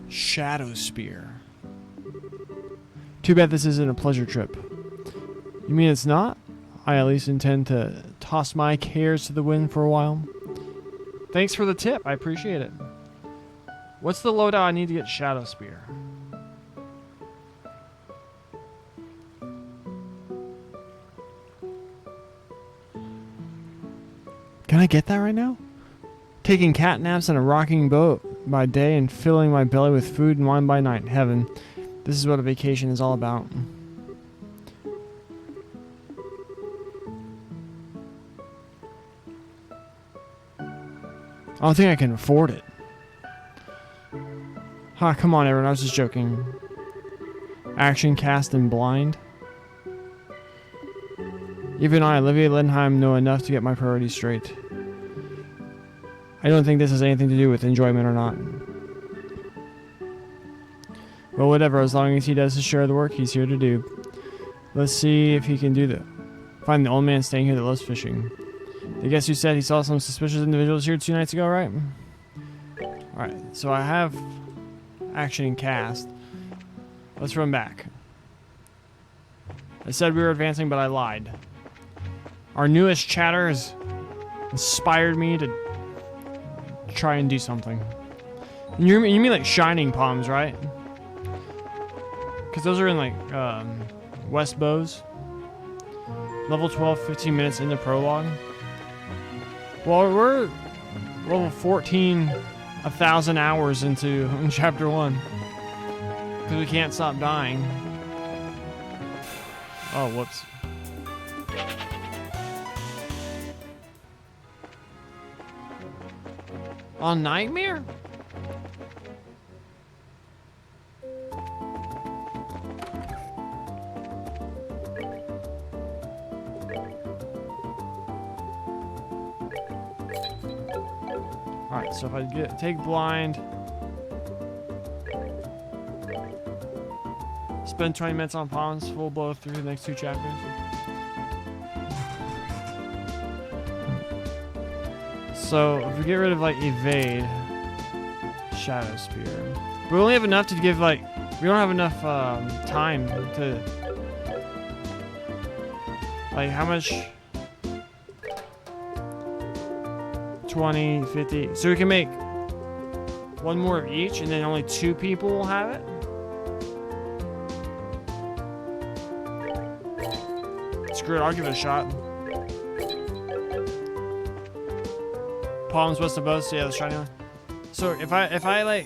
Shadow Spear. Too bad this isn't a pleasure trip. You mean it's not? I at least intend to toss my cares to the wind for a while. Thanks for the tip. I appreciate it. What's the loadout I need to get Shadow Spear? Can I get that right now? Taking cat naps on a rocking boat by day and filling my belly with food and wine by night. Heaven. This is what a vacation is all about. I don't think I can afford it. Ha, come on everyone, I was just joking. Action cast and blind. Even I, Olivia Lindheim, know enough to get my priorities straight. I don't think this has anything to do with enjoyment or not. Well, whatever, as long as he does his share of the work he's here to do. Let's see if he can do that. Find the old man staying here that loves fishing. The guest who said he saw some suspicious individuals here 2 nights ago, right? Alright, so I have action and cast. Let's run back. I said we were advancing, but I lied. Our newest chatter has inspired me to try and do something. And you mean like Shining Palms, right? Because those are in like West Bows. Level 12, 15 minutes into prologue. Well, we're level 14, 1,000 hours into chapter 1. Because we can't stop dying. Oh, whoops. On Nightmare? Alright, so if I take blind, spend 20 minutes on Palms, full blow through the next 2 chapters. So if we get rid of like evade, Shadow Spear, we only have enough to give like, we don't have enough time to, like how much? 20, 50. So we can make 1 more of each and then only 2 people will have it. Screw it, I'll give it a shot. Palms West of Boats, yeah, the shiny one. So if I like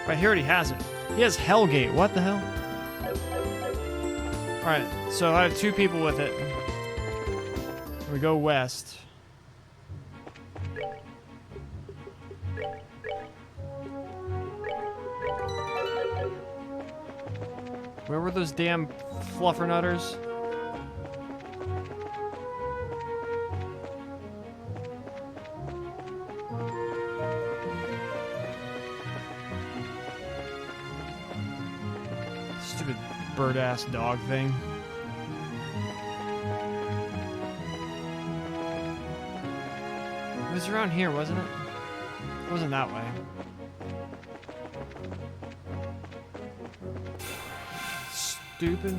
right, he already has it. He has Hellgate. What the hell? Alright, so I have 2 people with it. We go west. Where were those damn fluffernutters? Stupid bird-ass dog thing. It was around here, wasn't it? It wasn't that way. Stupid.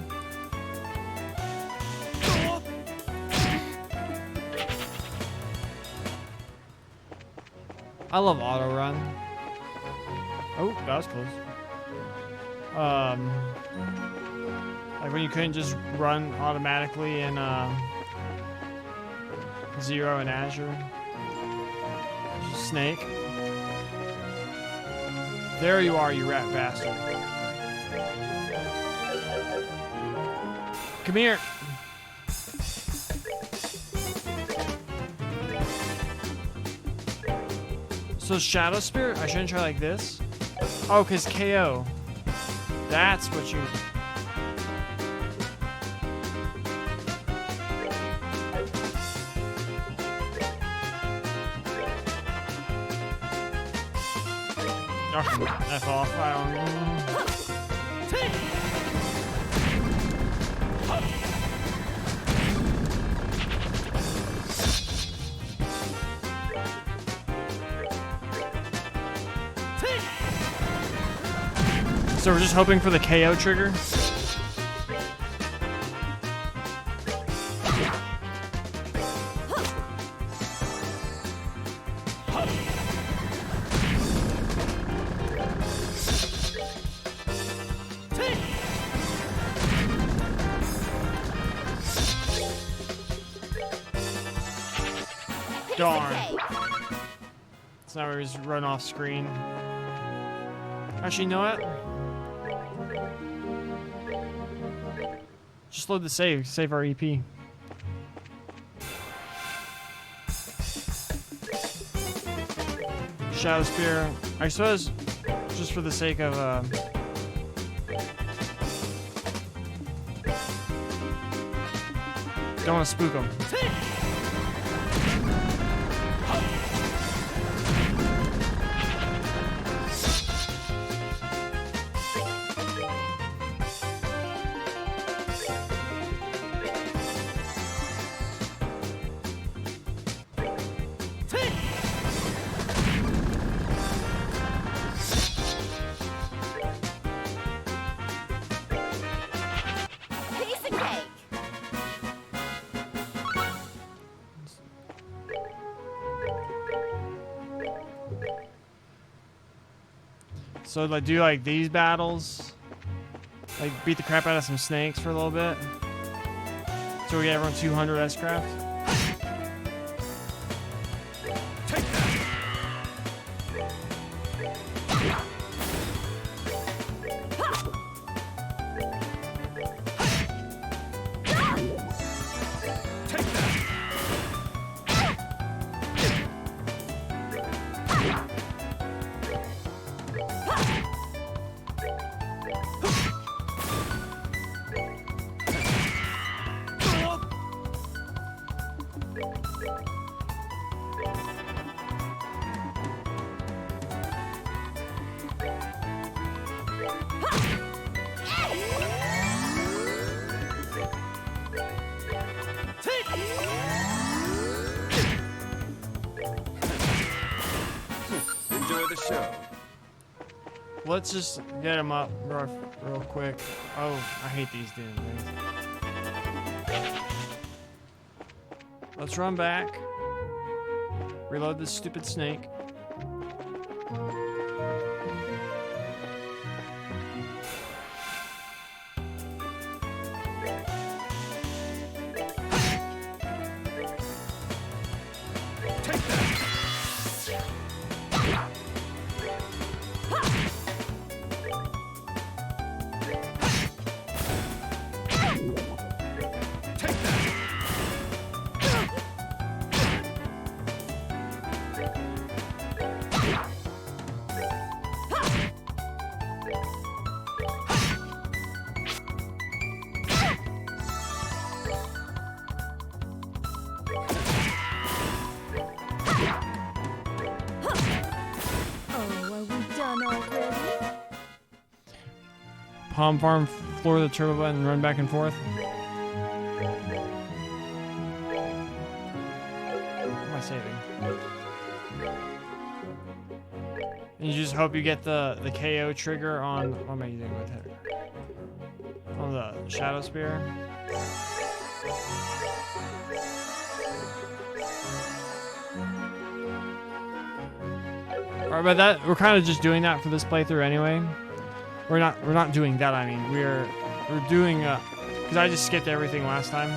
I love auto run. Oh, that was close. Like when you couldn't just run automatically in Zero and Azure. Snake. There you are, you rat bastard. Come here. So Shadow Spear? I shouldn't try like this? Oh, because KO. That's what you... F off. I don't... So we're just hoping for the KO trigger? Darn. So now we just run off screen. Actually, you know what? Just load the save. Save our EP. Shadow Spear. I suppose, just for the sake of don't want to spook them. Piece of cake. So like do like these battles, like beat the crap out of some snakes for a little bit, so we get everyone 200 S-craft. Enjoy the show. Let's just get him up real quick. Oh, I hate these damn things. Let's run back. Reload this stupid snake. Oh, are we done already? Palm farm, floor the turbo button, and run back and forth. What am I saving? And you just hope you get the KO trigger on. What am I using with it? On the Shadow Spear. Alright, but that we're kind of just doing that for this playthrough anyway. We're not doing that. I mean, we're doing because I just skipped everything last time.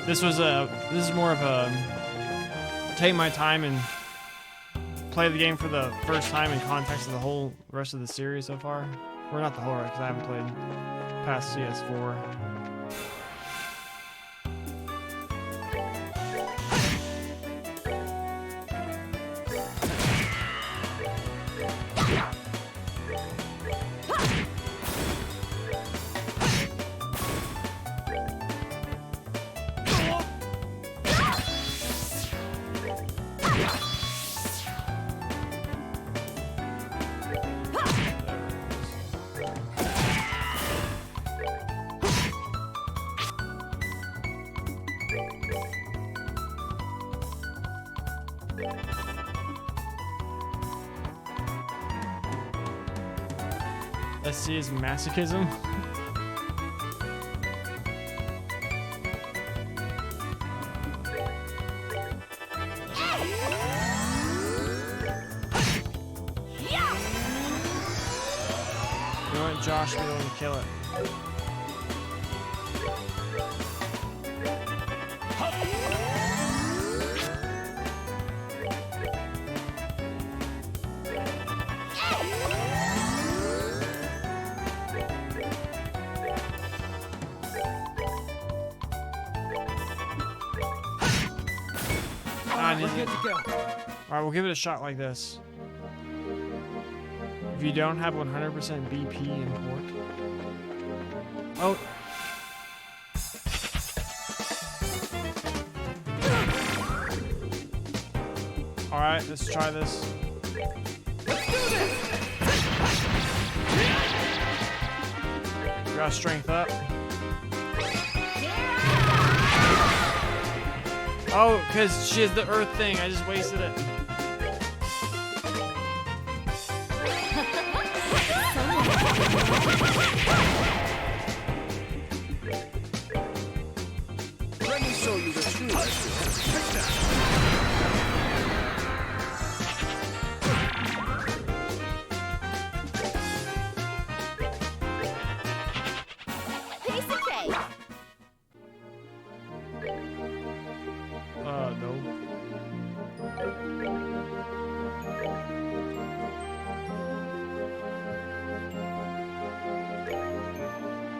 This is more of a take my time and play the game for the first time in context of the whole rest of the series so far. Or not the whole rest, because I haven't played past CS4. Let's see his masochism. You know what, Josh, we're going to kill it. We're good to go. Alright, we'll give it a shot like this. If you don't have 100% BP import. Oh. Alright, let's try this. Let's do this. We got strength up. Oh, because she has the earth thing. I just wasted it. Let me show you the truth. Take that. Piece of cake. No.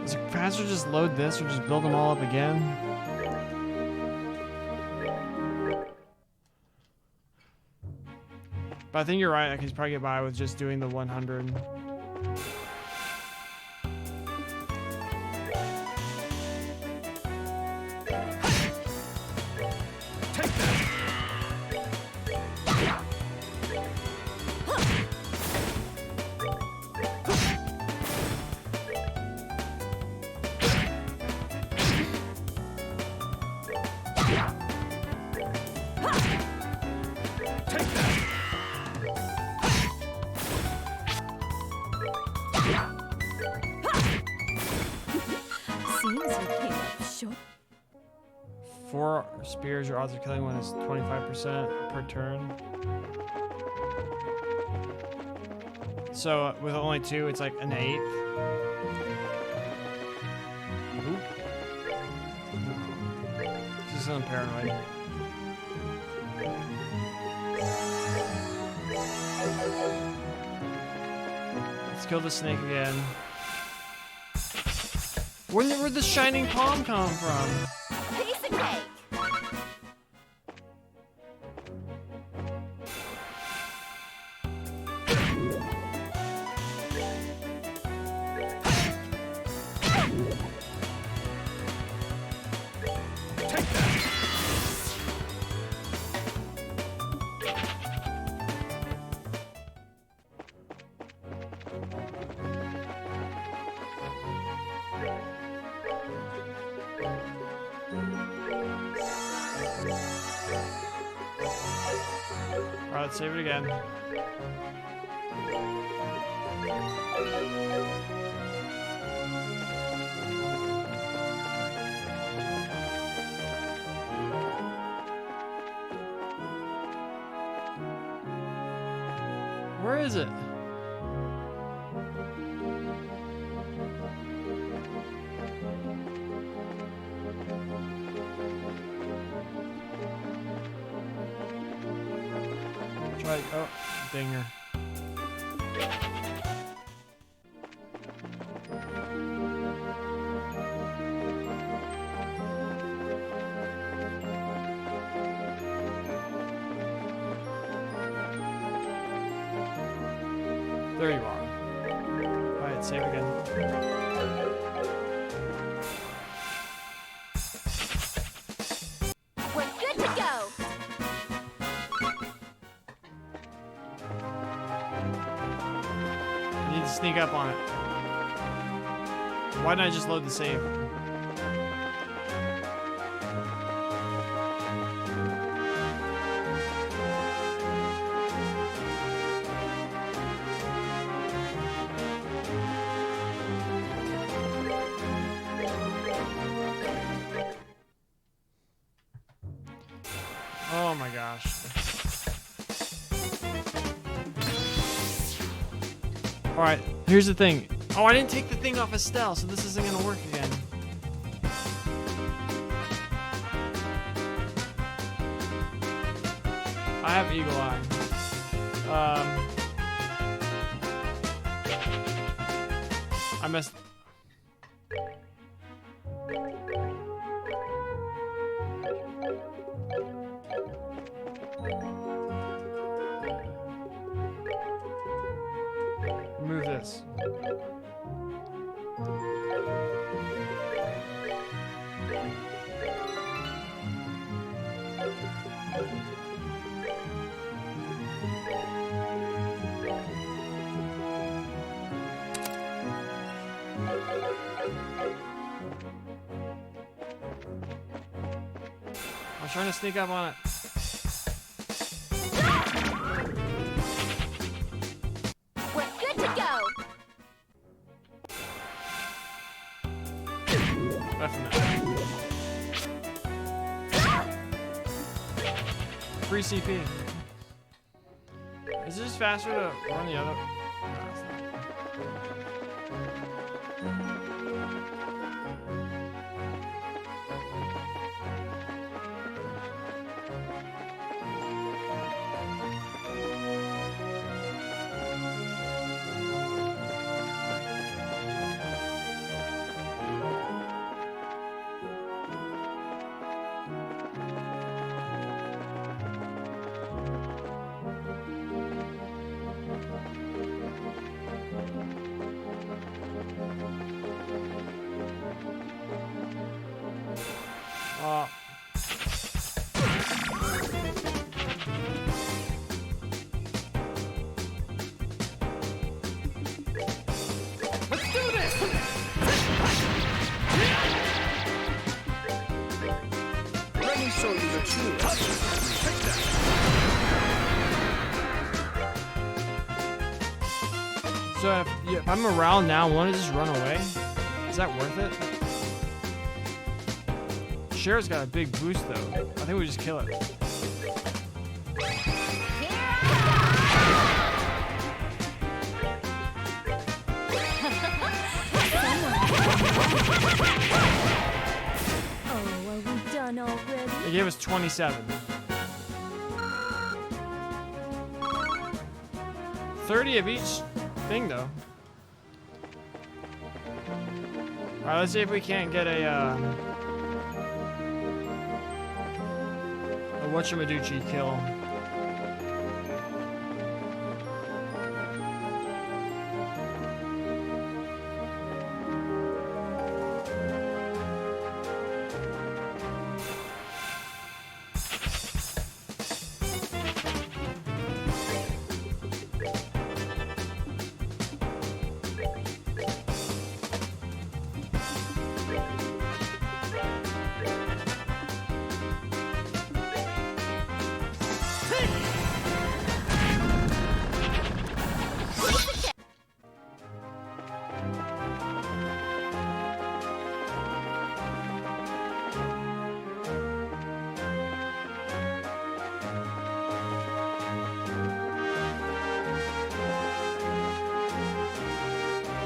Is it faster to just load this or just build them all up again? But I think you're right. I can probably get by with just doing the 100. Seems you came up short. 4 spears, your odds of killing one is 25% per turn. So with only 2, it's like an 1/8. Oop. This is paranoid. Let's kill the snake again. Where'd the shining palm come from? Piece of cake. Alright, let's save it again. Where is it? Try. Oh, dinger. There you are. Alright, save again. We're good to go. I need to sneak up on it. Why didn't I just load the save? Oh my gosh. Alright, here's the thing. Oh, I didn't take the thing off Estelle, so this isn't gonna work again. I have Eagle Eye. I messed. Remove this. I'm trying to sneak up on it. We're good to go. Definitely. Free CP. Is this faster to run the other? No, it's not. Let's do this! Let me show you the truth. Take that. So if I'm around now, want to just run away? Is that worth it? Cher's got a big boost though. I think we just kill it. Oh, are we done already? They gave us 27. 30 of each thing though. Alright, let's see if we can't get a whatchamaduchi kill.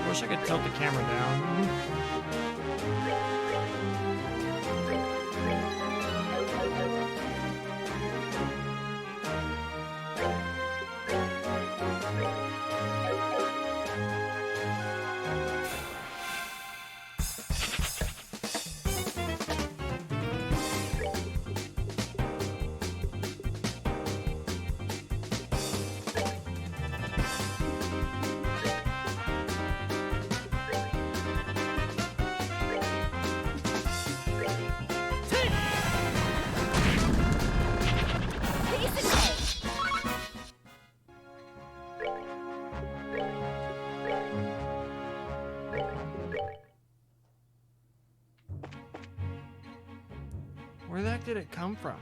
Wish I could tilt the camera down. Piece of cake. Where the heck did it come from?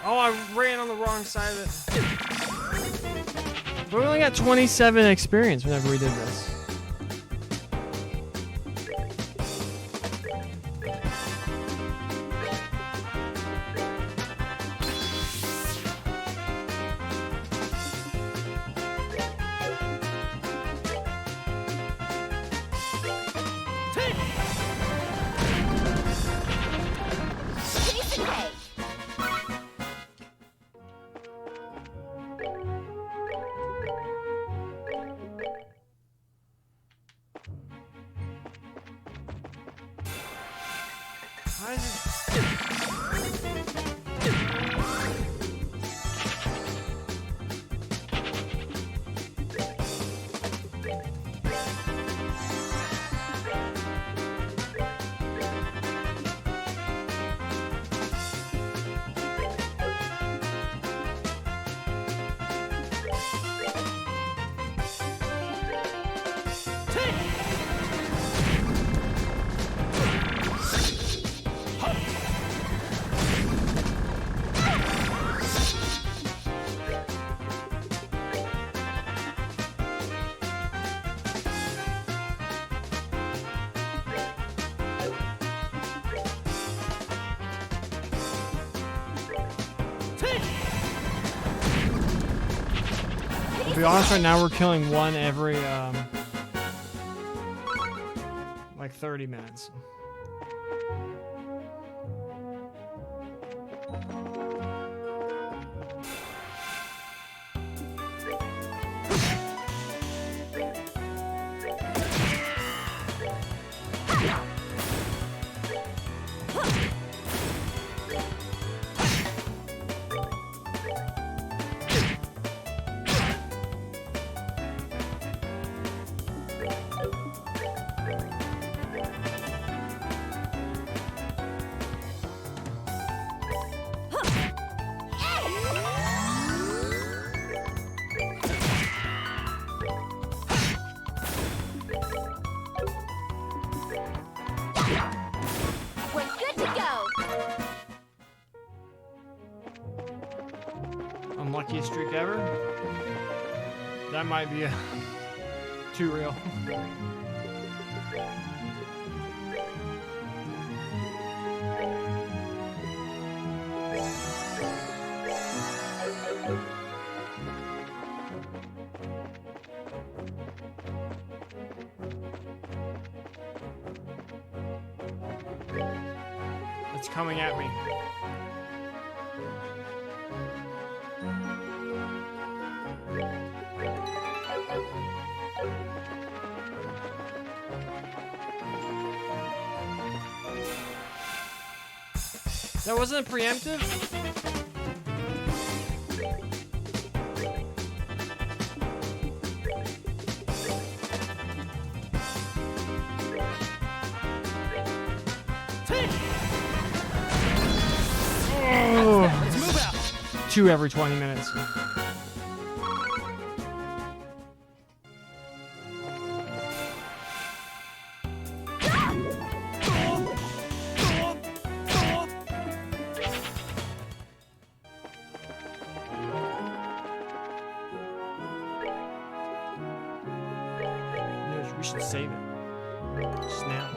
Oh, I ran on the wrong side of it. But we only got 27 experience whenever we did this. Piece of cake. Why is it... To be honest, right now we're killing one every like 30 minutes. We're good to go. Unluckiest streak ever. That might be too real. It's coming at me. That wasn't preemptive? Oh, Let's move out. 2 every 20 minutes. We should save it. Just now.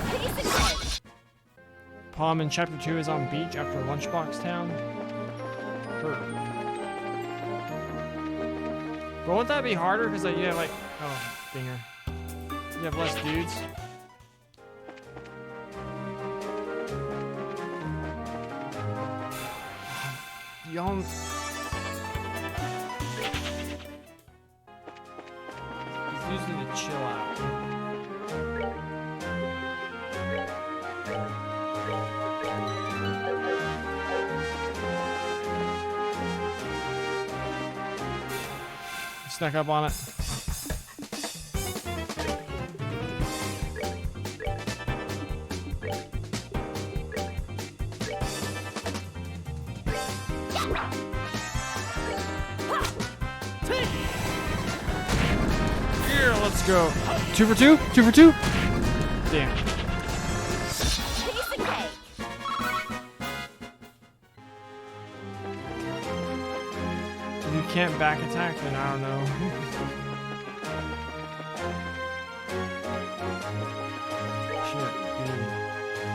Piece of cake. Palm in Chapter 2 is on beach after Lunchbox Town. Heard. But won't that be harder? Because like, you have like... Oh, dinger. You have less dudes. Y'all... These dudes need to chill out. Snuck up on it. Here, let's go. 2 for 2? 2 for 2? Damn. Piece of cake. If you can't back attack, then I don't know. Shit, dude.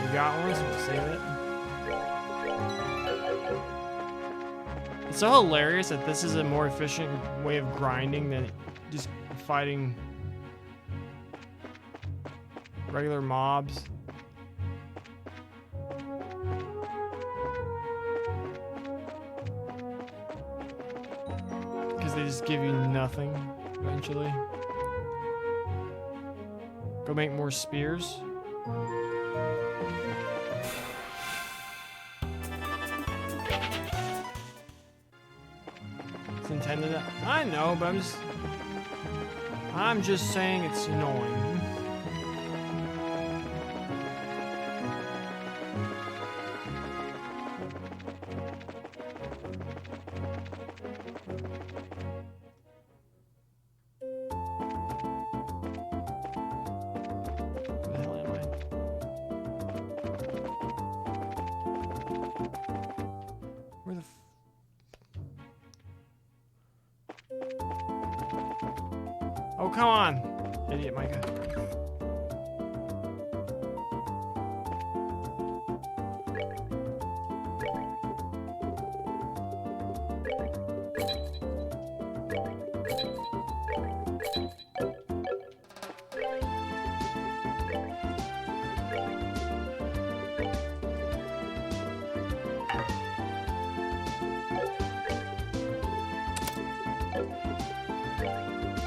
You got one, so we'll save it. It's so hilarious that this is a more efficient way of grinding than just fighting regular mobs. Because they just give you nothing eventually. Go make more spears. It's intended. I know, but I'm just saying it's annoying. Where the hell am I? Where the Oh, come on! Idiot Micah.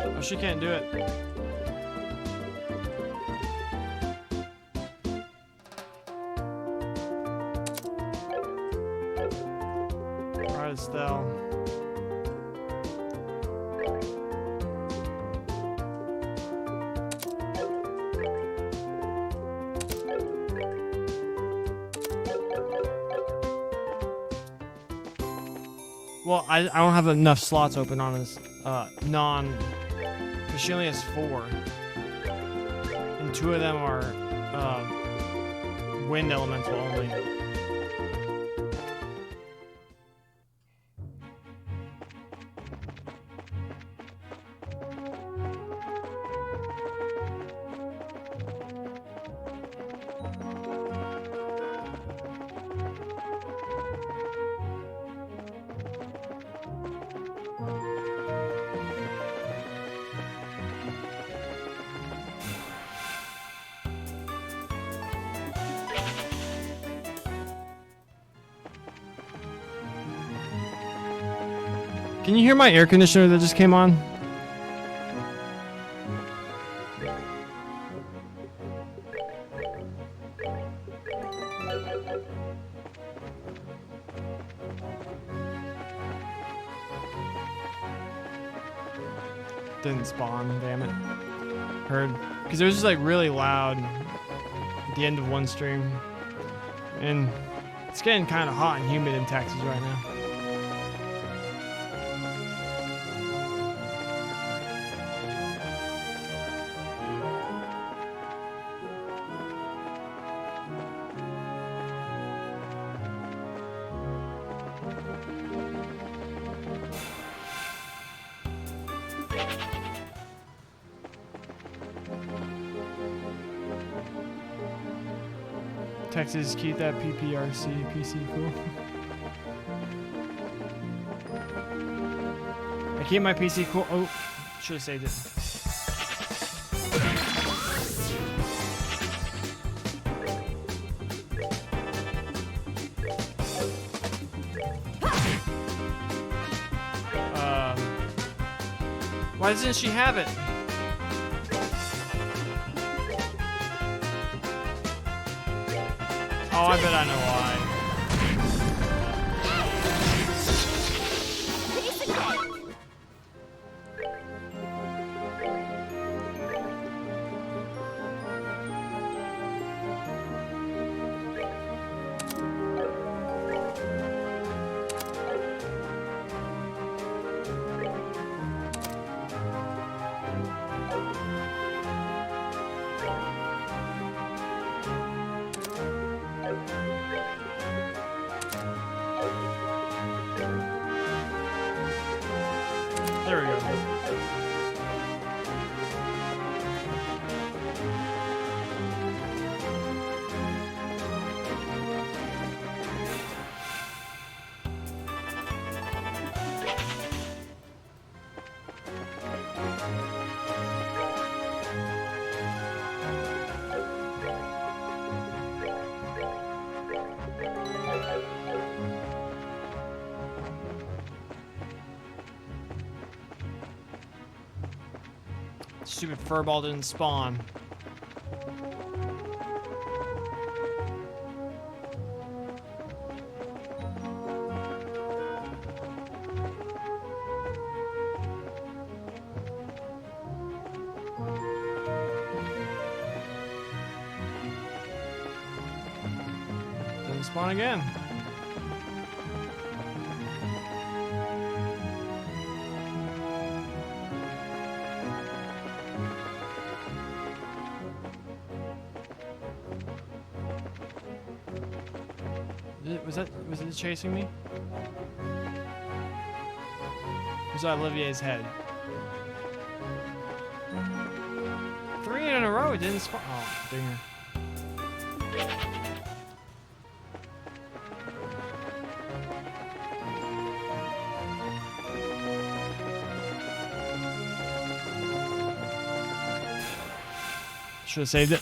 Oh, she can't do it. Alright, Estelle. Well, I don't have enough slots open on this because she only has 4. And 2 of them are wind elemental only. Can you hear my air conditioner that just came on? Didn't spawn, damn it. Heard. Because it was just like really loud at the end of one stream. And it's getting kind of hot and humid in Texas right now. Texas, keep that PPRC PC cool. I keep my PC cool. Oh, should have saved it. Why doesn't she have it? Oh, I bet I know why. Piece of cake. There we go. Stupid furball didn't spawn. Didn't spawn again. Was it chasing me? Was that Olivier's head? 3 in a row, it didn't spawn. Oh, dinger. Should have saved it.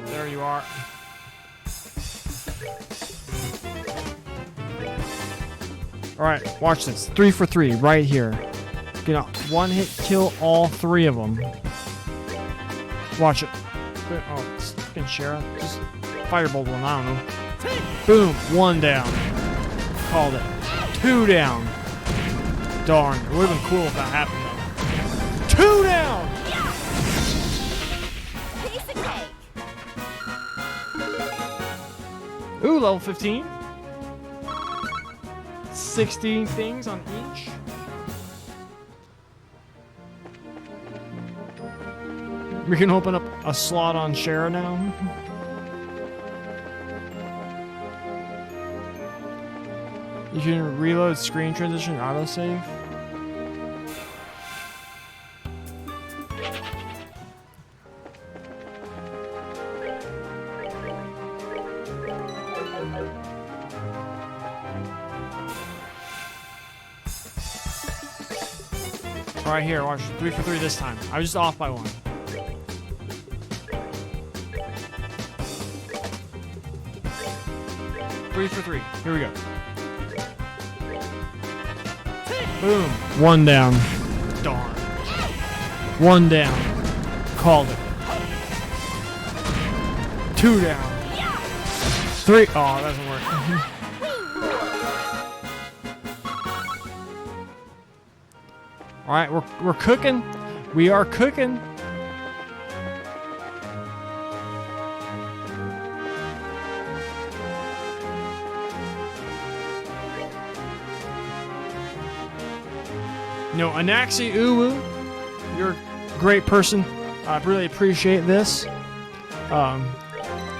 There you are. Alright, watch this. 3 for 3 right here. Gonna one hit kill all 3 of them. Watch it. Oh, it's fucking Sheriff. Just firebolt one, I don't know. Boom, 1 down. Called it. 2 down. Darn, it would have been cool if that happened though. 2 down! Piece of cake. Ooh, level 15. 16 things on each. We can open up a slot on Shara now. You can reload screen transition autosave. Right here, watch 3 for 3 this time. I was just off by 1. Three for 3. Here we go. Boom. 1 down. Darn. 1 down. Called it. 2 down. 3. Oh, that doesn't work. All right, we're cooking. We are cooking. No, Anaxi Uwu, you're a great person. I really appreciate this. I'd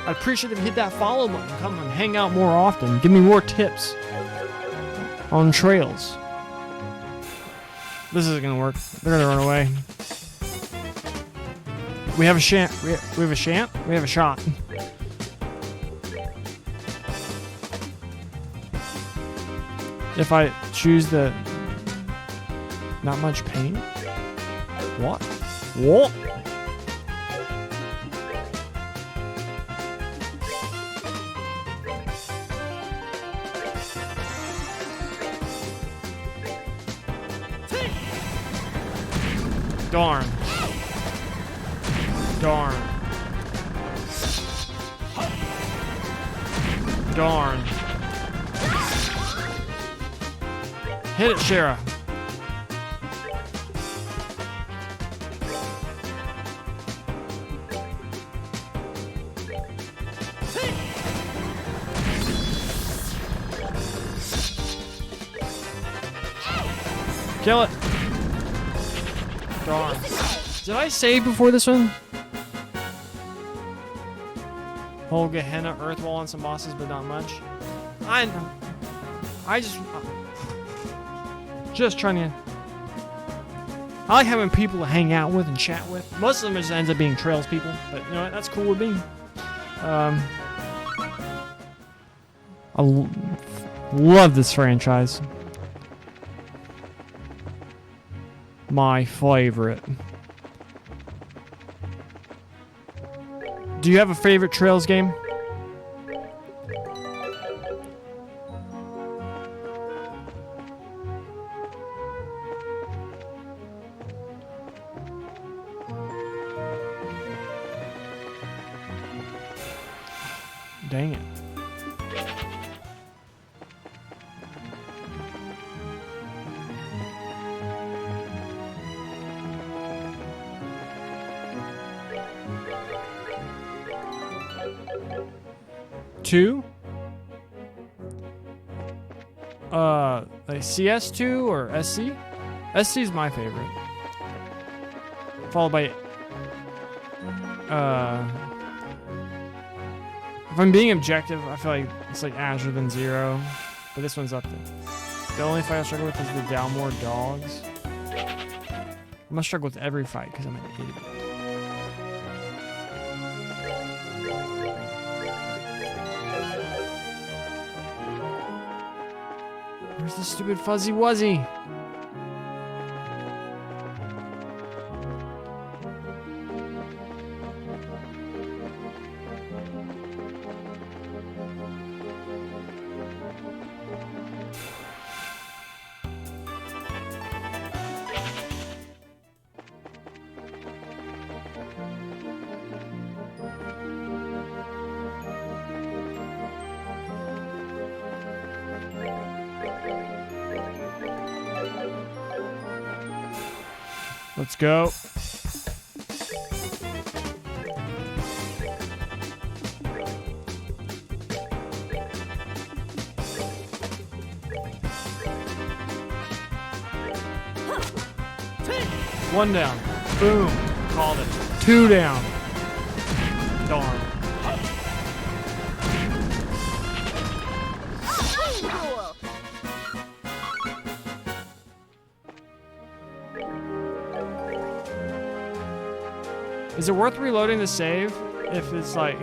appreciate if you hit that follow button. Come and hang out more often. Give me more tips on trails. This isn't gonna work. They're gonna run away. We have a shant. We have a shant. We have a shot. If I choose the not much pain. What? What? Darn. Darn. Darn. Hit it, Shara. Kill it. Darn. Did I save before this one? Whole Gehenna, Earthwall, and some bosses, but not much. I just trying to. I like having people to hang out with and chat with. Most of them just ends up being Trails people, but you know what? That's cool with me. I love this franchise. My favorite. Do you have a favorite Trails game? Dang it. Two? Like CS2 or SC? SC is my favorite. Followed by, if I'm being objective, I feel like it's like Azure than Zero, but this one's up there. The only fight I struggle with is the Dalmore Dogs. I'm gonna struggle with every fight because I'm an idiot. Where's the stupid Fuzzy Wuzzy? Let's go. One down. Boom. Called it. 2 down. Darn. Cool. Is it worth reloading the save if it's like...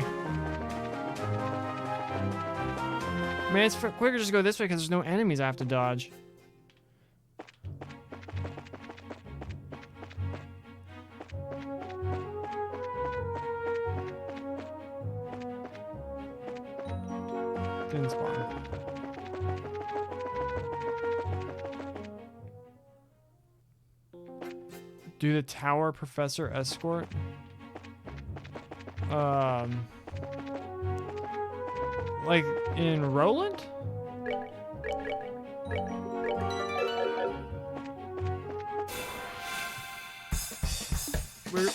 Man, it's quicker just to go this way because there's no enemies I have to dodge. Didn't spawn. Do the tower professor escort? Like in Roland?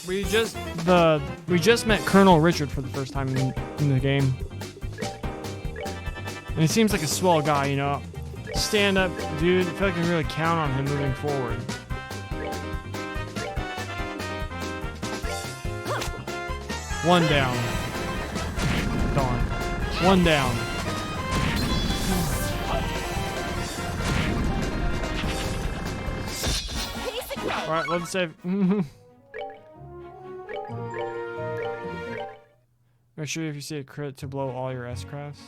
We just met Colonel Richard for the first time in the game. And he seems like a swell guy, you know. Stand up, dude. I feel like I can really count on him moving forward. One down. Darn. One down. Alright, let's save. Make sure if you see a crit to blow all your S-crafts.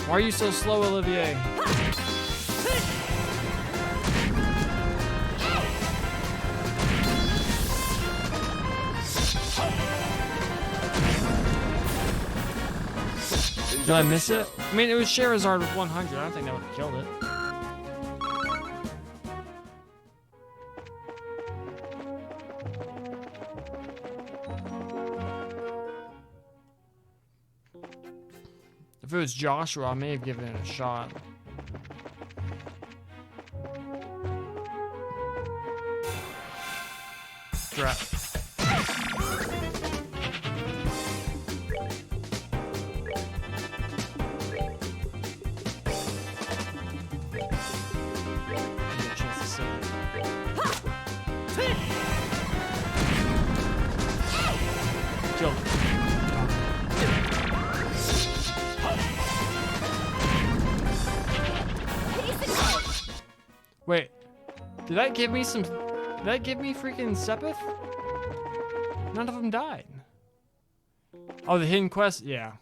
Why are you so slow, Olivier? Did I miss it? I mean, it was Sherazard with 100. I don't think that would have killed it. If it was Joshua, I may have given it a shot. Crap. Killed it. Wait, did that give me some? Did that give me freaking Sepith? None of them died. Oh, the hidden quest? Yeah.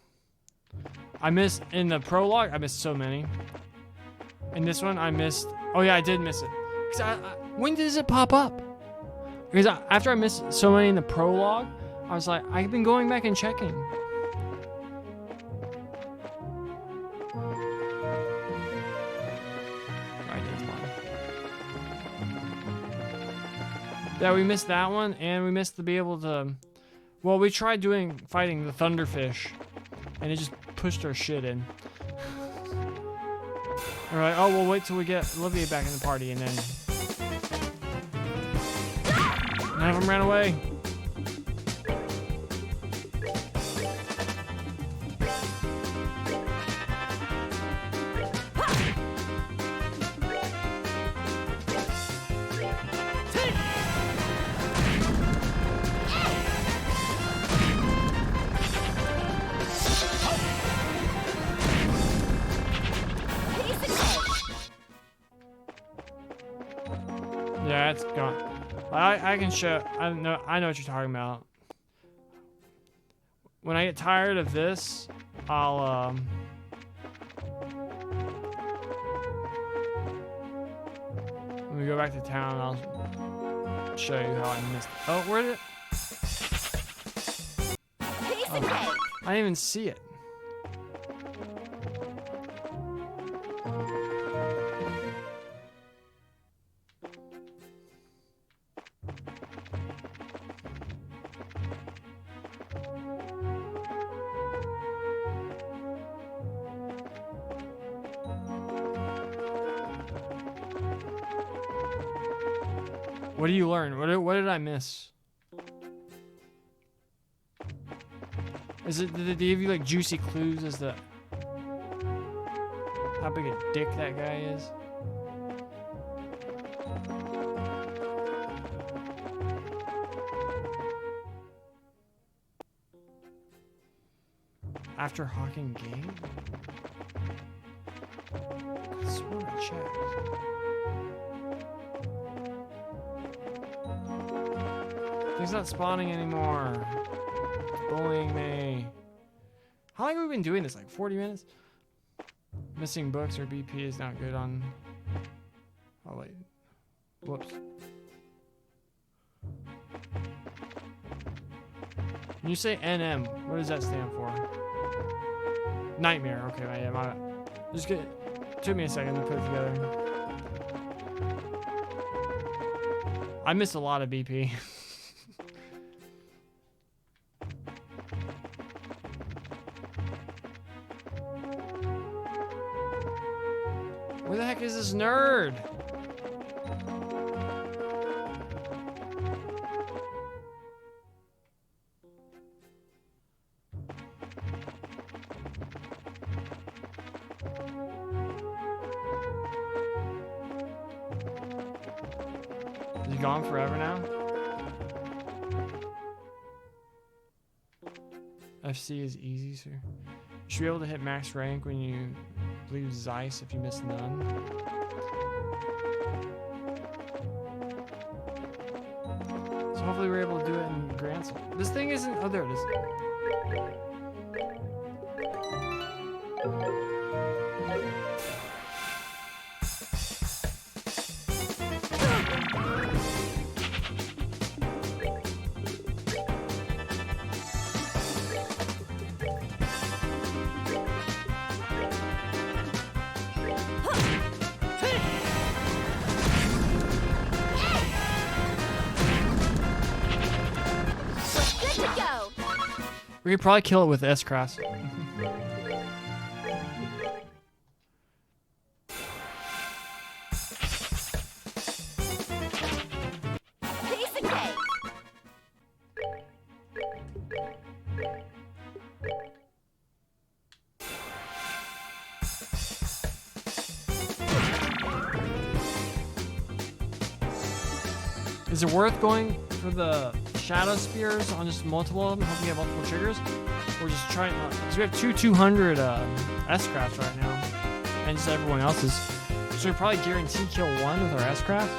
I missed in the prologue. I missed so many. In this one, I missed. Oh yeah, I did miss it. When does it pop up? Because after I missed so many in the prologue, I was like, I've been going back and checking. Yeah, we missed that one, and we missed to be able to... Well, we tried fighting the Thunderfish, and it just pushed our shit in. We're like, oh, we'll wait till we get Olivia back in the party, and then... None of them ran away. Yeah, it's gone. I can show. I know what you're talking about. When I get tired of this, I'll when we go back to town, I'll show you how I missed. Oh, where did it? Oh, I didn't even see it. What do you learn? What did I miss? Is it? Did they give you like juicy clues as to how big a dick that guy is? After Hawking game? I swear I checked. He's not spawning anymore. It's bullying me. How long have we been doing this? Like 40 minutes? Missing books or BP is not good on... Oh wait. Whoops. When you say NM, what does that stand for? Nightmare. Okay, yeah, my... Just get... Took me a second to put it together. I missed a lot of BP. Where the heck is this nerd? Is he gone forever now? FC is easy, sir. You should be able to hit max rank when you leave Zeiss if you miss none. So hopefully we're able to do it in Grants. This thing isn't... Oh, there it is. We could probably kill it with S-Cross. Piece of cake. Is it worth going for the Shadow Spears on just multiple of them? Hoping you have multiple triggers? Or just trying... Because we have 200 S-Crafts right now. And just everyone else's. So we probably guarantee kill one with our S-Craft.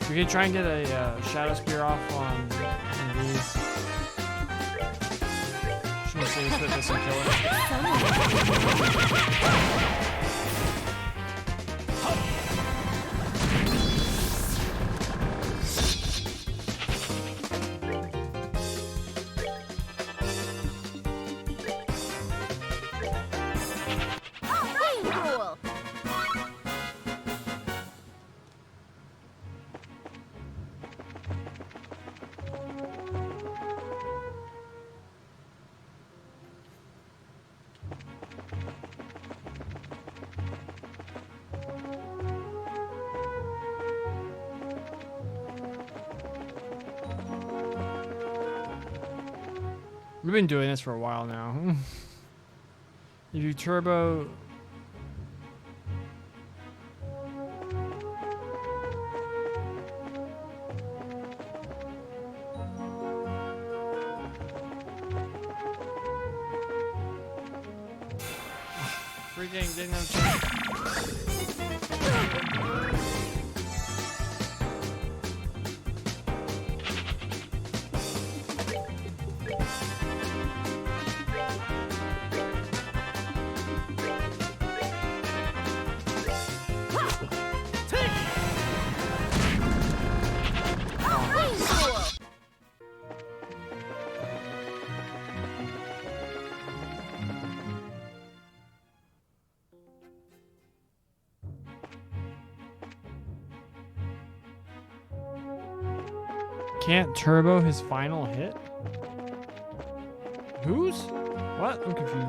We could try and get a Shadow Spear off on these. Just gonna say split this and kill it. Alright, cool. We've been doing this for a while now. You do turbo. Freaking didn't have Alright, cool. Can't turbo his final hit? Whose? What? I'm confused.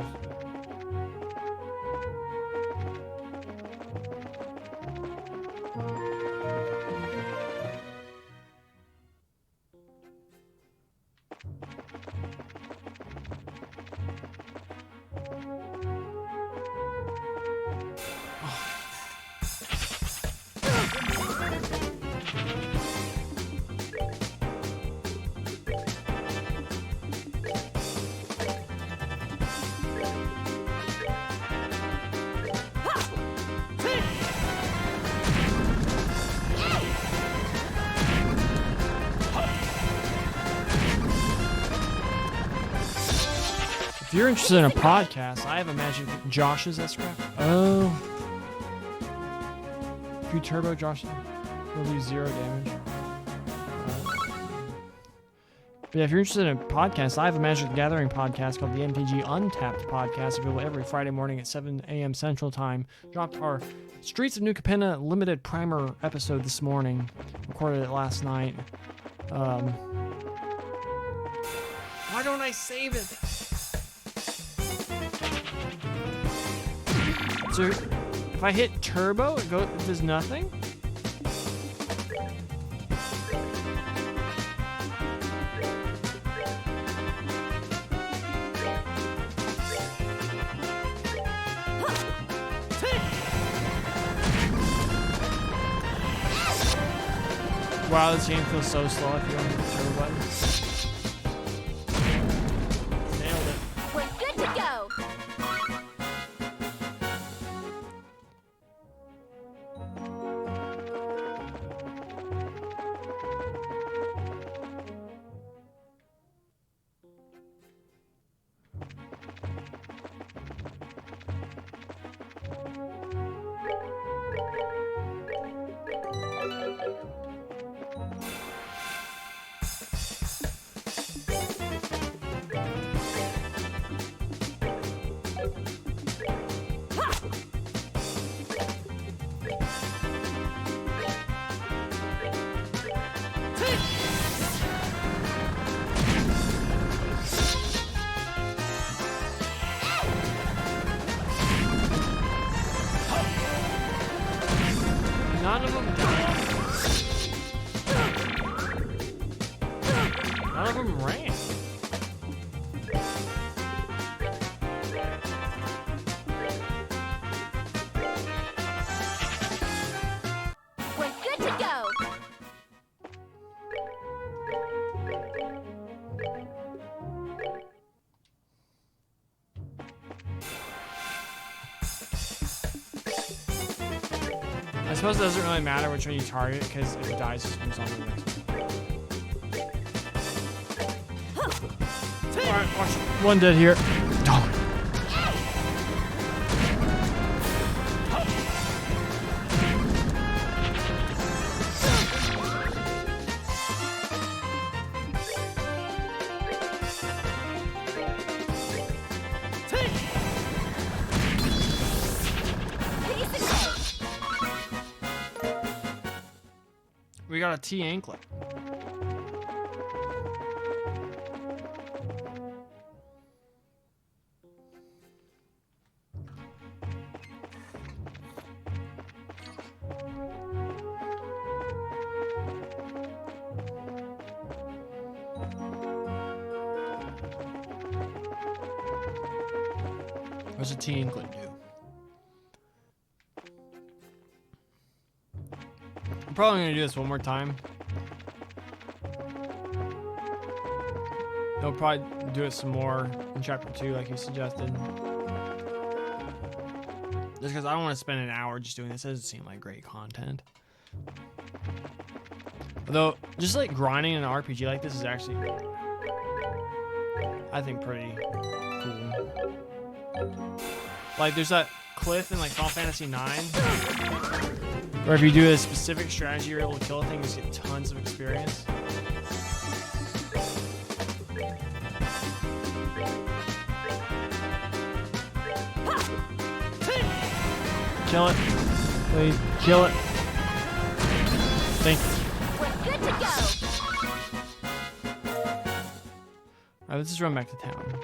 If you're interested in a podcast, I have a magic. Josh, is that scrap? Oh. If you turbo Josh, he'll do 0 damage. But yeah, if you're interested in a podcast, I have a Magic the Gathering podcast called the MTG Untapped Podcast, available every Friday morning at 7 a.m. Central Time. Dropped our Streets of New Capenna limited primer episode this morning. Recorded it last night. Why don't I save it? So if I hit turbo, it does nothing? Wow, this game feels so slow if you don't hit the turbo button. Nailed it. We're good to go. None of them died. None of them ran. We're good to go. I suppose it doesn't really matter which one you target, because if it dies, it moves on to the next one. Alright, watch. One dead here. Oh. We got a T anklet. What's a T anklet do? I'm probably gonna do this one more time. They'll probably do it some more in chapter 2, like you suggested. Just because I don't want to spend an hour just doing this. It doesn't seem like great content. Although, just like grinding in an RPG like this is actually, I think, pretty cool. Like, there's that cliff in like Final Fantasy IX, where if you do a specific strategy, you're able to kill a thing, you just get tons of experience. Kill it. Please, kill it. Thank you. We're good to go. Alright, let's just run back to town.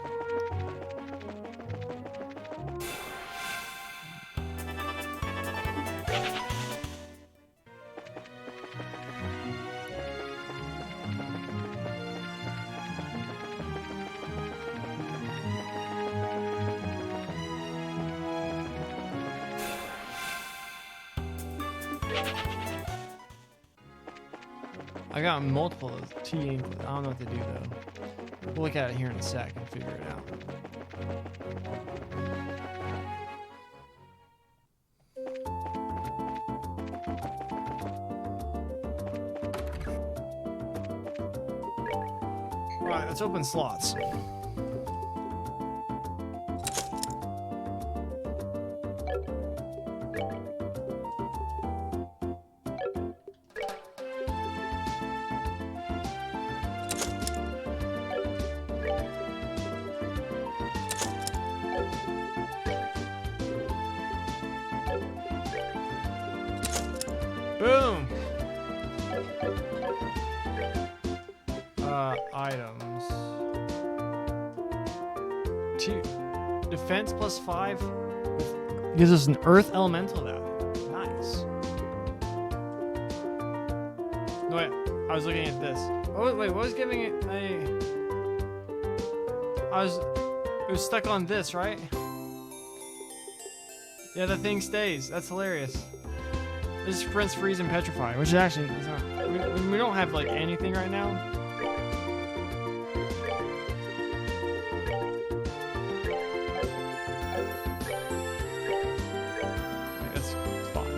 I got multiple of T ink. I don't know what to do though. We'll look at it here in a sec and figure it out. Right, let's open slots. Boom! Items. Defense plus 5 gives us an earth elemental value. Nice. No, wait, I was looking at this. Oh, wait, what was giving it a... It was stuck on this, right? Yeah, that thing stays. That's hilarious. This is Prince Freeze and Petrify, which is actually it's not, we don't have like anything right now. That's fine.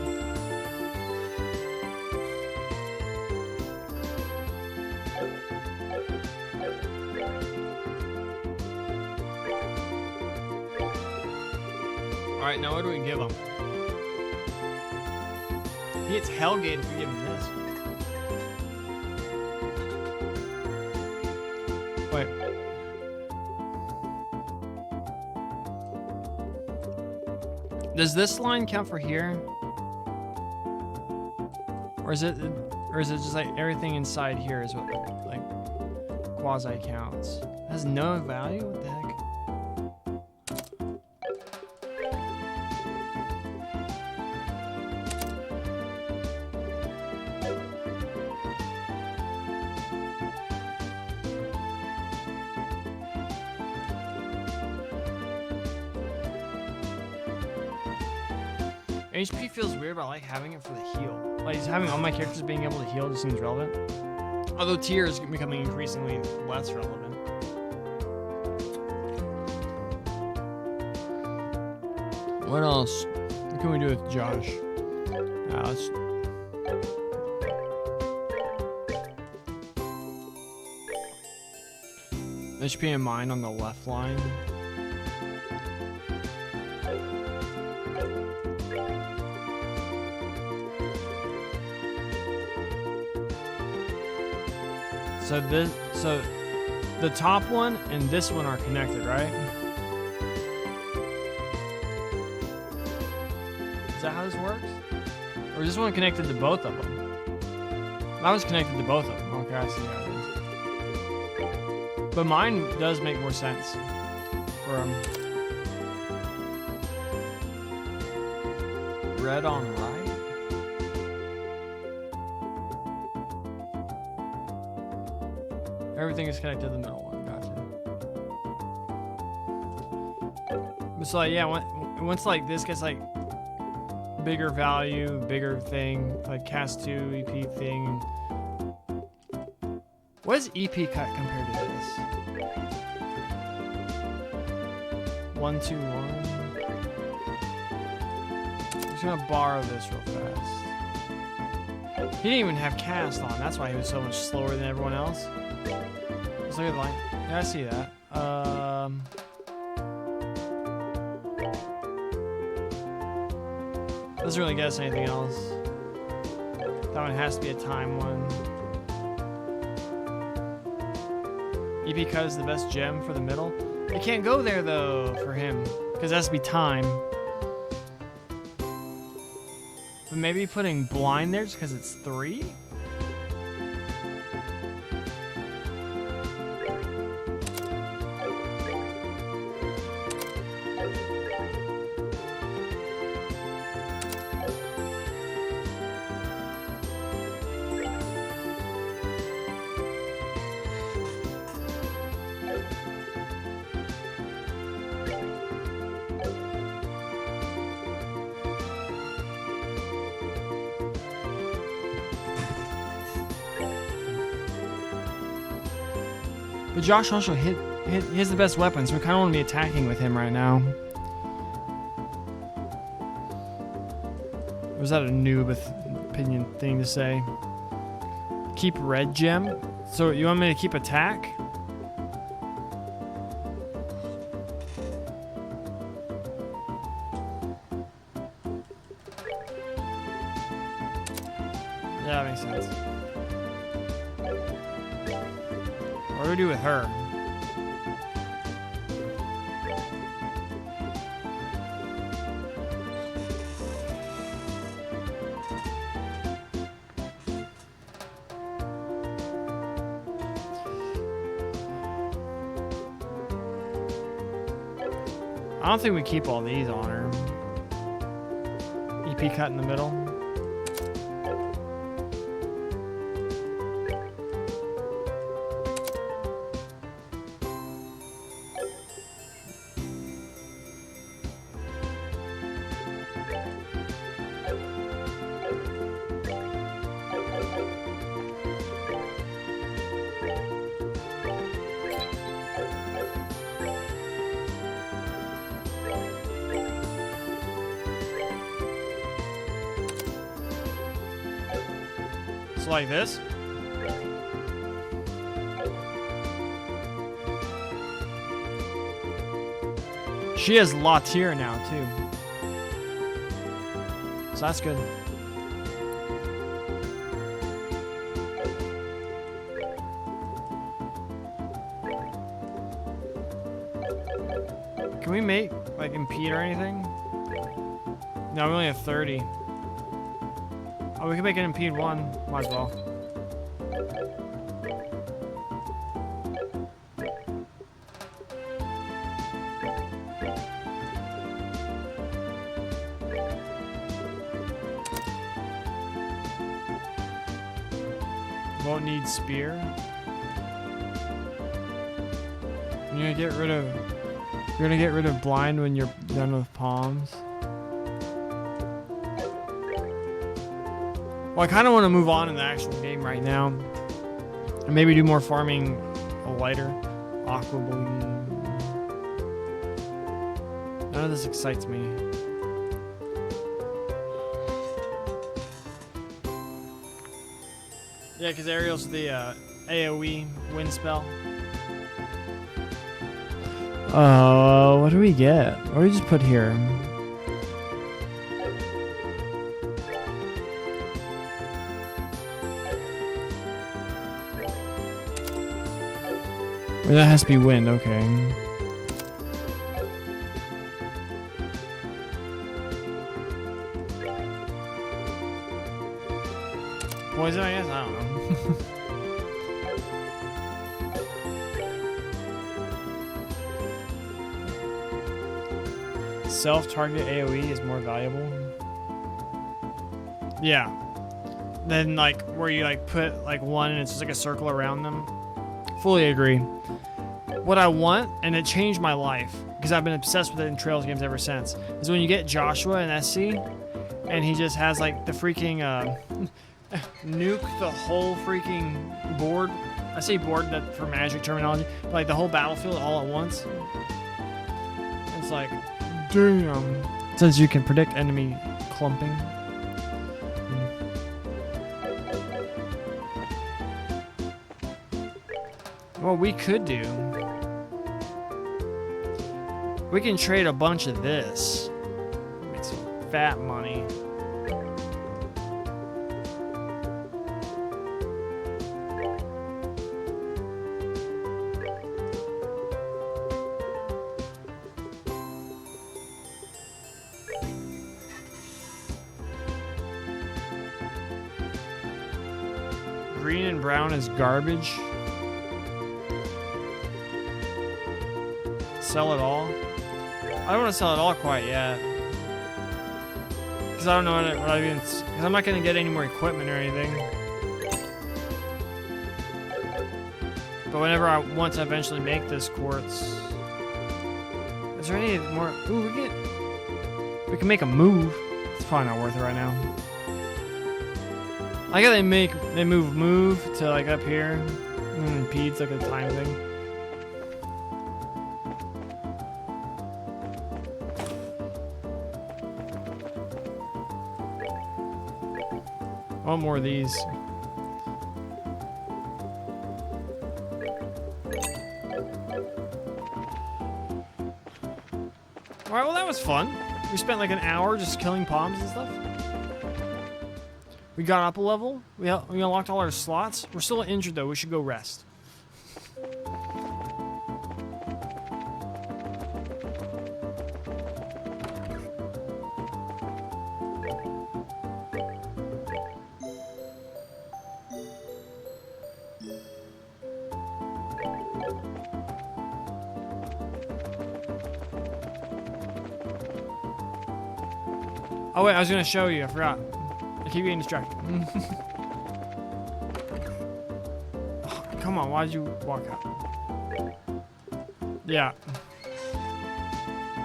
All right, now what do we give him? He gets Hellgate if we give him this. Wait. Does this line count for here? Or is it just like everything inside here is what like quasi counts? It has no value? What the heck? HP feels weird, but I like having it for the heal. Like, having all my characters being able to heal just seems relevant. Although tier is becoming increasingly less relevant. What else? What can we do with Josh? Let's... HP and mine on the left line. So the top one and this one are connected, right? Is that how this works? Or is this one connected to both of them? That was connected to both of them. Okay, I see how it is. But mine does make more sense for red on right. Everything is connected to the middle one. Gotcha. So like, yeah, once like this gets like bigger value, bigger thing, like cast 2 EP thing. What is EP cut compared to this? 1, 2, 1. I'm just gonna borrow this real fast. He didn't even have cast on. That's why he was so much slower than everyone else. Let's look at the line. Yeah, I see that. Doesn't really get us anything else. That one has to be a time one. EP cut is the best gem for the middle. It can't go there though for him because it has to be time. But maybe putting blind there just because it's 3? But Josh also he has the best weapon, so we kind of want to be attacking with him right now. Was that a noob opinion thing to say? Keep red gem? So you want me to keep attack? Yeah, that makes sense. What do we do with her? I don't think we keep all these on her. EP cut in the middle. So like this. She has Latir now too. So that's good. Can we make like impede or anything? No, we only have 30. Oh, we can make an impede 1. Might as well. Won't need spear. You're gonna get rid of blind when you're done with palms. Well, I kind of want to move on in the actual game right now. And maybe do more farming a lighter. Aqua Balloon. None of this excites me. Yeah, because Ariel's the AoE wind spell. What do we get? What do we just put here? Or that has to be wind, okay. Poison, I guess? I don't know. Self-target AoE is more valuable. Yeah. Then like where you like put like one and it's just like a circle around them. Fully agree. What I want, and it changed my life because I've been obsessed with it in Trails games ever since, is when you get Joshua in SC and he just has like the freaking nuke the whole freaking board. I say board that for magic terminology, but like the whole battlefield all at once. It's like, damn. Since you can predict enemy clumping. What we could do, we can trade a bunch of this. Make some fat money. Green and brown is garbage. Sell it all? I don't want to sell it all quite yet. Because I don't know what I even... Because I'm not going to get any more equipment or anything. But whenever once I eventually make this quartz... Is there any more... Ooh, we can make a move. It's probably not worth it right now. I got they move to like up here. And impedes like a time thing. I want more of these. Alright, well that was fun. We spent like an hour just killing palms and stuff. We got up a level. We unlocked all our slots. We're still injured though. We should go rest. Oh wait, I was gonna show you. I forgot. I keep getting distracted. Oh, come on, why did you walk out? Yeah.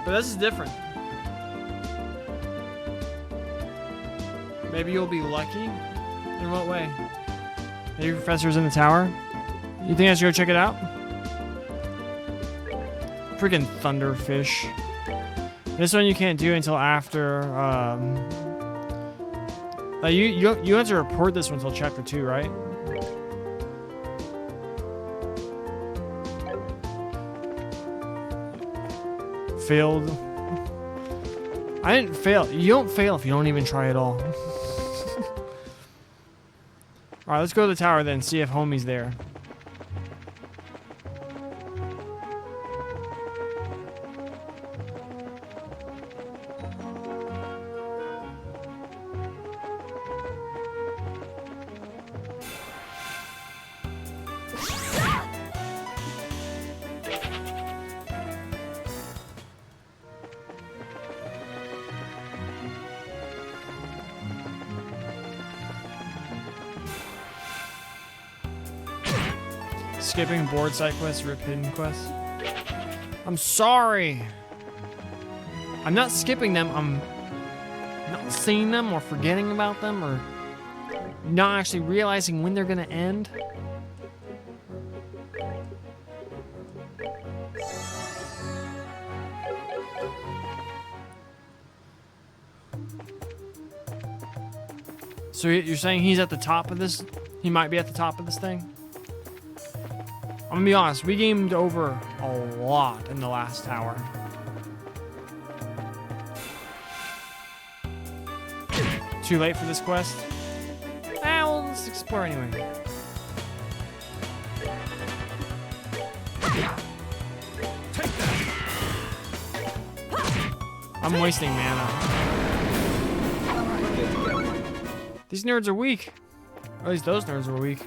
But this is different. Maybe you'll be lucky? In what way? Maybe Professor's in the tower? You think I should go check it out? Freaking Thunderfish. This one you can't do until after, you have to report this one until chapter 2, right? Failed. I didn't fail. You don't fail if you don't even try at all. Alright, let's go to the tower then, see if homie's there. Skipping board side quests, rip hidden quests. I'm sorry. I'm not skipping them. I'm not seeing them or forgetting about them or not actually realizing when they're gonna end. So you're saying he's at the top of this? He might be at the top of this thing? I'm gonna be honest, we gamed over a lot in the last hour. Too late for this quest? Well, let's explore anyway. I'm wasting mana. These nerds are weak. Or at least those nerds were weak.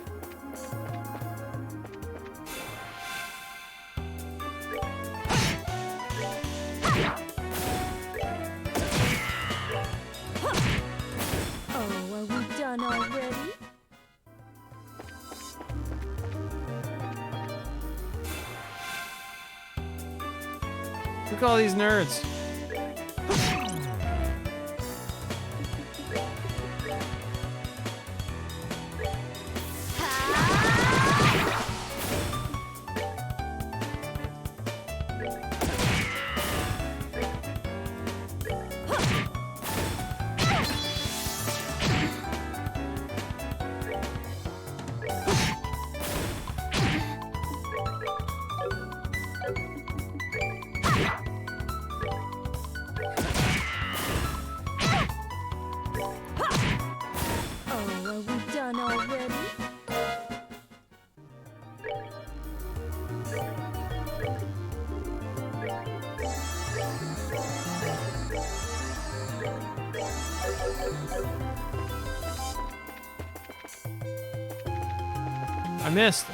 Look at all these nerds. I missed.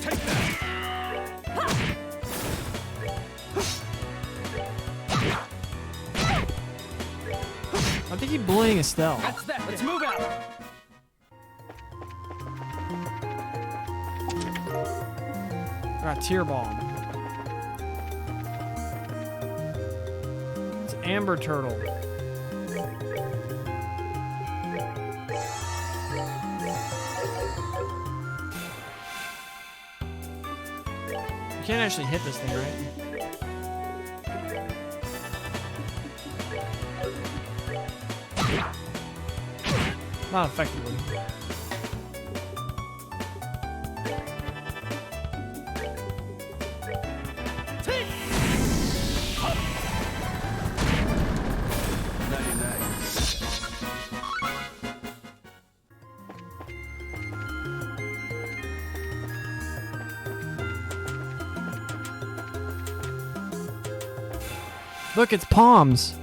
Take that. I think he's bullying Estelle. That's that. Let's move out. Got Tear Bomb. It's Amber Turtle. You can't actually hit this thing, right? Not effectively. Take. 99. Look, it's palms.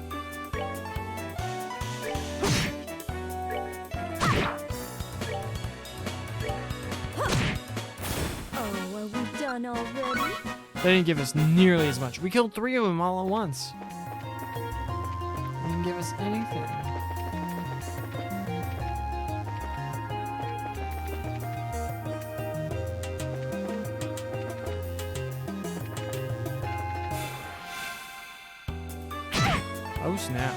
Oh, are we done already? They didn't give us nearly as much. We killed 3 of them all at once. They didn't give us anything. Oh snap.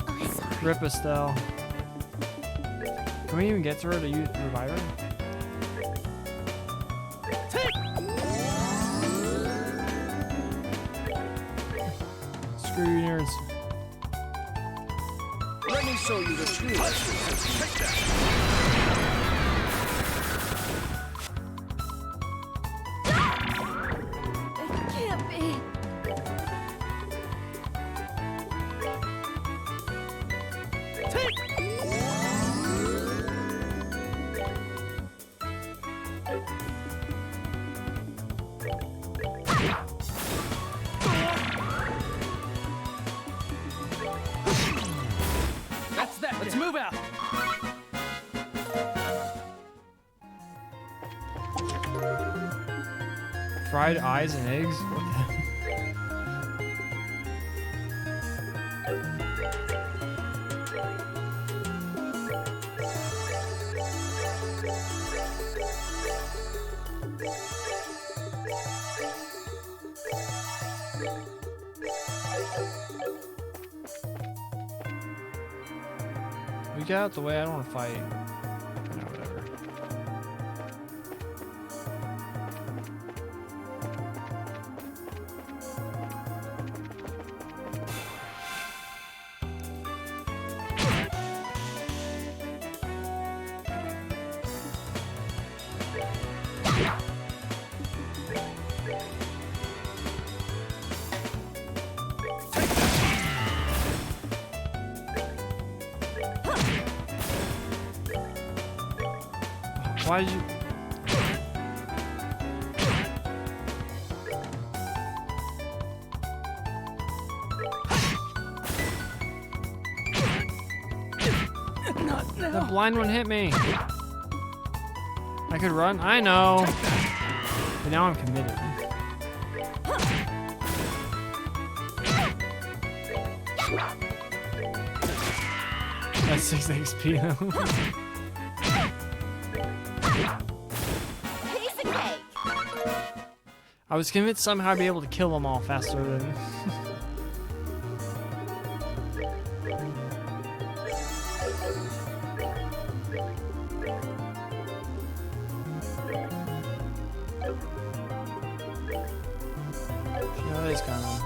I'm sorry. Rip Estelle. Can we even get to her to use revive her? Take. Screw you nerds. Let me show you the true lesson. Take that. It can't be. Take. That's that. Let's move out. Fried eyes and eggs? What the hell? We get out the way, I don't want to fight. No, whatever. Why did you... Not now. The blind one hit me. I could run? I know. But now I'm committed. That's 6 XP though. Piece of cake. I was convinced somehow I'd be able to kill them all faster than... No, that is kind of...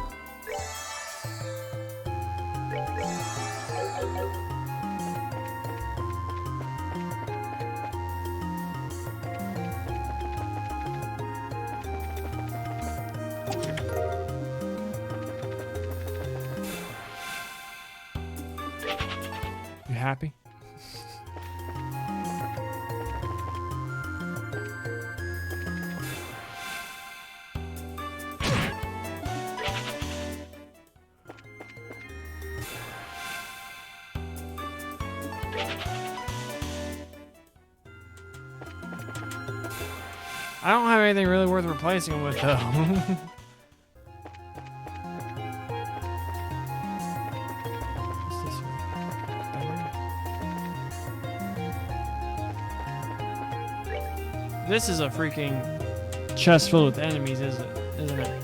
You happy? I don't have anything really worth replacing them with though. What's this one? This is a freaking chest filled with enemies, isn't it?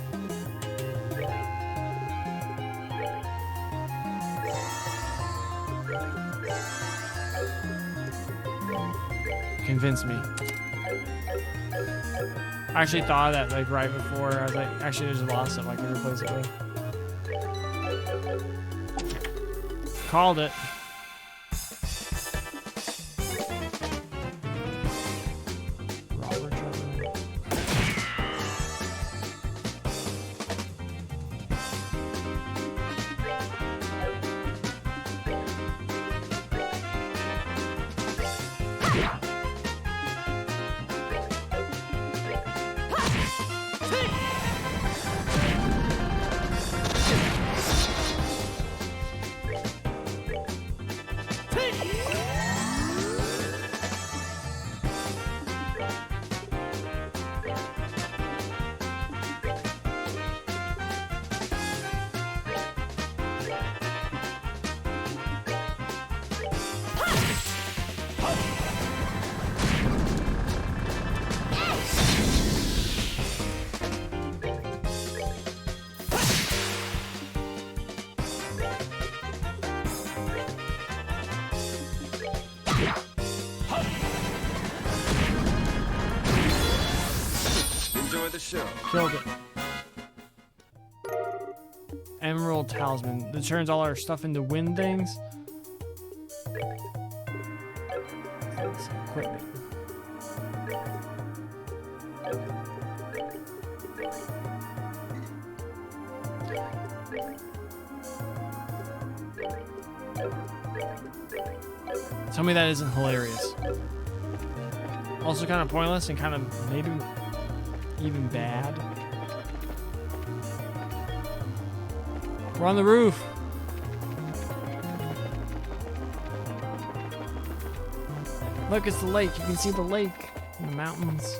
Convince me. I actually thought of that like right before. I was like, actually, there's a lot of stuff I can replace it with. Called it. Robert Trevor. Enjoy the show. Killed it. Emerald Talisman. That turns all our stuff into wind things. That's equipment. Tell me that isn't hilarious. Also kind of pointless and kind of maybe even bad. We're on the roof. Look, it's the lake. You can see the lake and the mountains.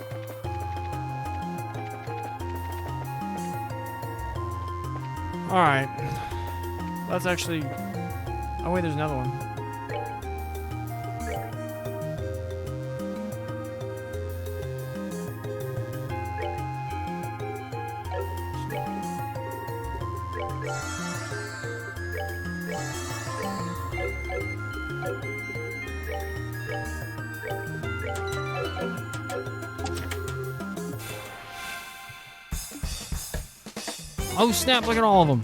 All right. That's actually... Oh, wait, there's another one. Oh snap, look at all of them.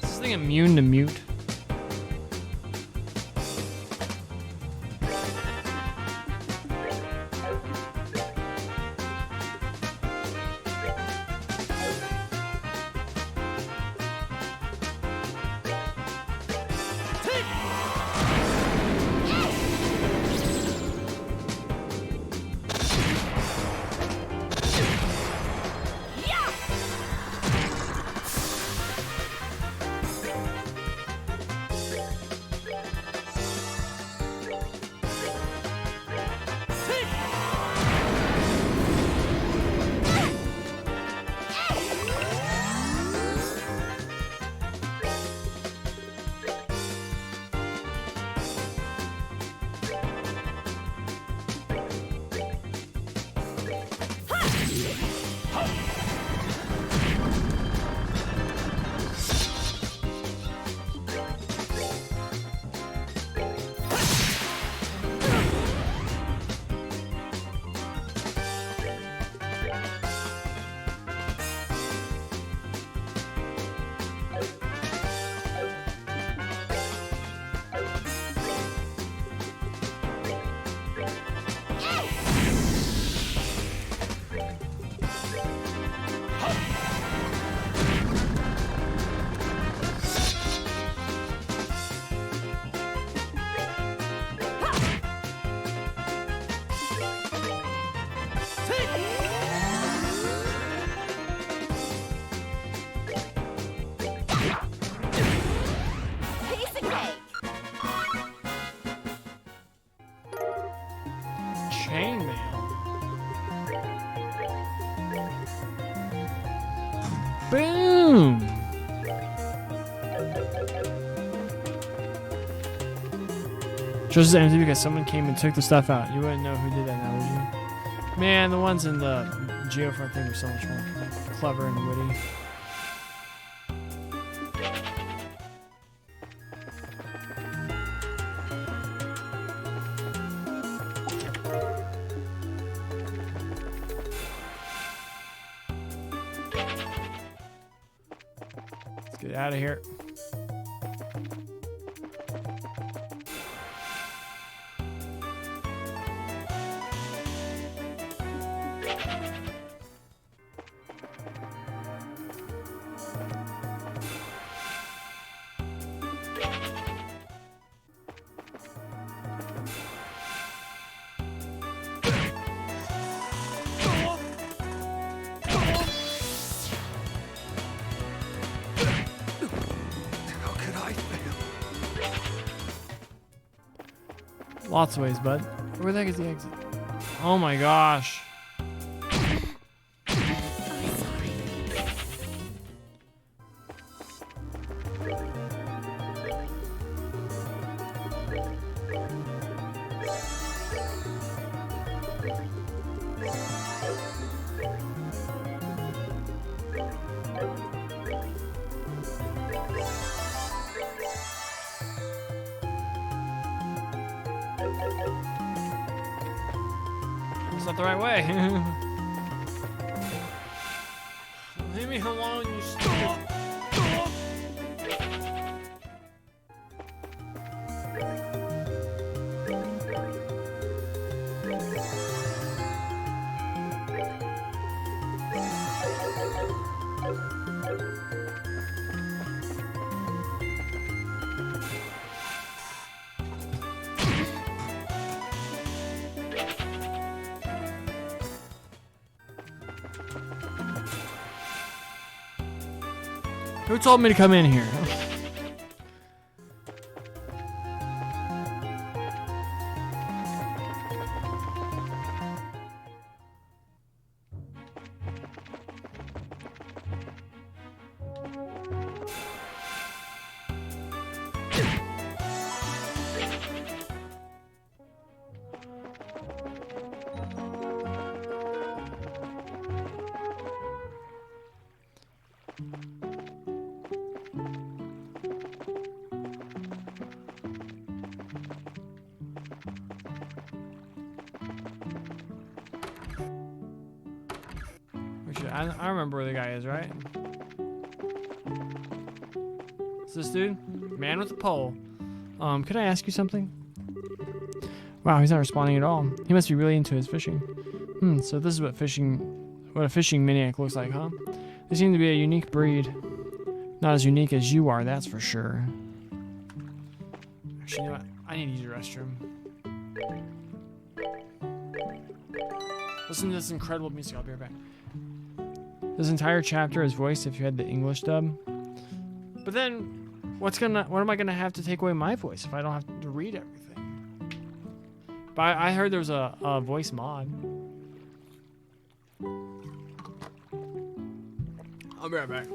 Is this thing immune to mute? Boom! Just as empty because someone came and took the stuff out. You wouldn't know who did that now, would you? Man, the ones in the geofront thing were so much more clever and witty. Let's get out of here. How could I fail? Lots of ways, bud. Where the heck is the exit? Oh my gosh. I'm sorry. It's not the right way. Leave me alone, you stupid. Who told me to come in here? I remember where the guy is, right? Is this dude? Man with a pole. Could I ask you something? Wow, he's not responding at all. He must be really into his fishing. So this is what a fishing maniac looks like, huh? They seem to be a unique breed. Not as unique as you are, that's for sure. Actually, you know what? I need to use your restroom. Listen to this incredible music. I'll be right back. This entire chapter is voiced if you had the English dub. But then, what am I gonna have to take away my voice if I don't have to read everything? But I heard there was a voice mod. I'll be right back.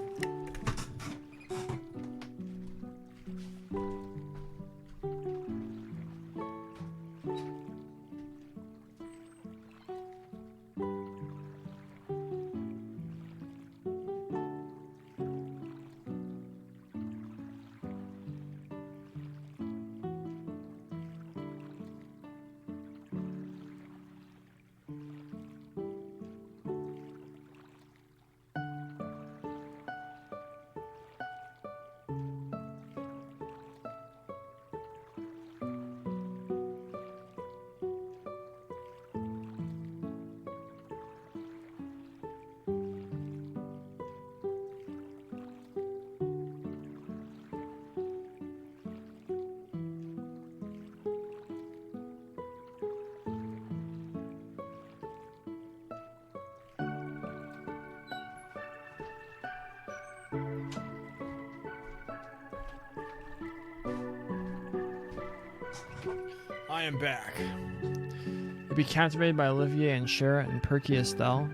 I am back. You'll be captivated by Olivier and Shara and Perky Estelle.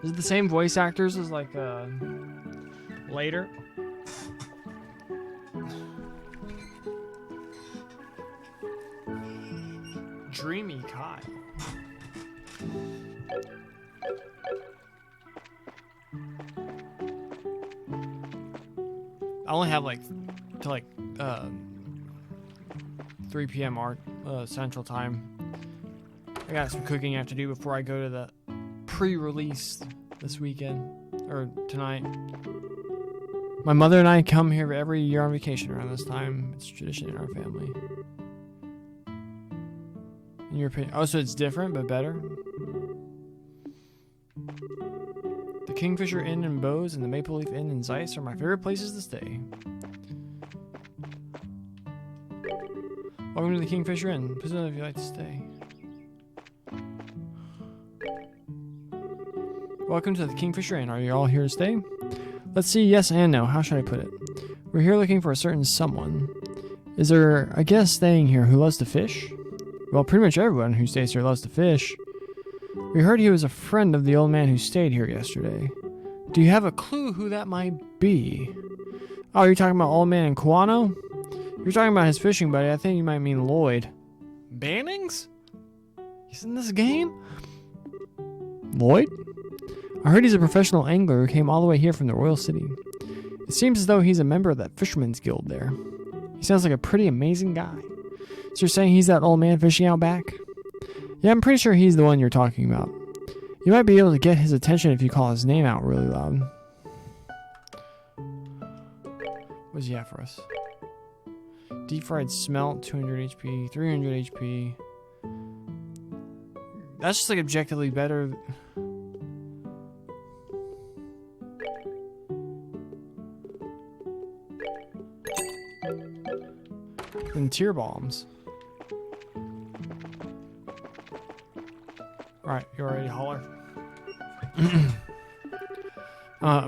Is it the same voice actors as like later? Dreamy Kyle. I only have like till like 3 p.m. Central Time. I got some cooking I have to do before I go to the pre-release this weekend or tonight. My mother and I come here every year on vacation around this time. It's tradition in our family. In your opinion, oh, so it's different but better. The Kingfisher Inn in Bose and the Maple Leaf Inn in Zeiss are my favorite places to stay. Welcome to the Kingfisher Inn. Please know if you'd like to stay. Welcome to the Kingfisher Inn. Are you all here to stay? Let's see, yes and no. How should I put it? We're here looking for a certain someone. Is there a guest staying here who loves to fish? Well, pretty much everyone who stays here loves to fish. We heard he was a friend of the old man who stayed here yesterday. Do you have a clue who that might be? Oh, you're talking about old man in Kawano? You're talking about his fishing buddy. I think you might mean Lloyd. Bannings? He's in this game? Lloyd? I heard he's a professional angler who came all the way here from the Royal City. It seems as though he's a member of that fisherman's guild there. He sounds like a pretty amazing guy. So you're saying he's that old man fishing out back? Yeah, I'm pretty sure he's the one you're talking about. You might be able to get his attention if you call his name out really loud. What does he have for us? Deep fried smelt, 200 HP, 300 HP. That's just like objectively better. Than tear bombs. Alright, you already holler.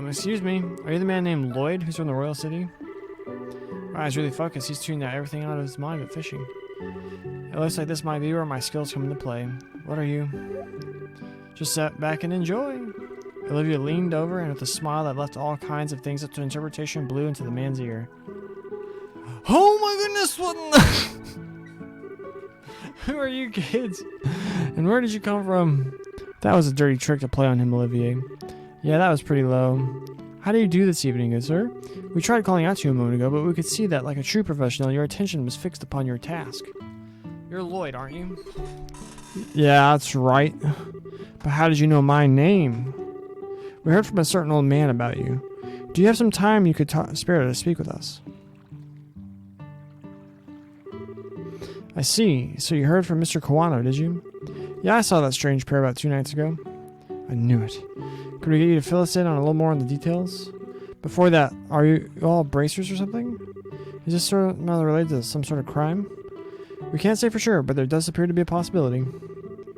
Excuse me. Are you the man named Lloyd who's from the Royal City? Wow, he's really focused. He's tuned everything out of his mind but fishing. It looks like this might be where my skills come into play. What are you? Just sit back and enjoy. Olivia leaned over and with a smile that left all kinds of things up to interpretation blew into the man's ear. Oh my goodness, what in the... Who are you kids? And where did you come from? That was a dirty trick to play on him, Olivier. Yeah, that was pretty low. How do you do this evening, good sir? We tried calling out to you a moment ago, but we could see that, like a true professional, your attention was fixed upon your task. You're Lloyd, aren't you? Yeah, that's right. But how did you know my name? We heard from a certain old man about you. Do you have some time you could spare to speak with us? I see. So you heard from Mr. Kawano, did you? Yeah, I saw that strange pair about 2 nights ago. I knew it. Could we get you to fill us in on a little more on the details? Before that, are you all bracers or something? Is this sort of related to some sort of crime? We can't say for sure, but there does appear to be a possibility.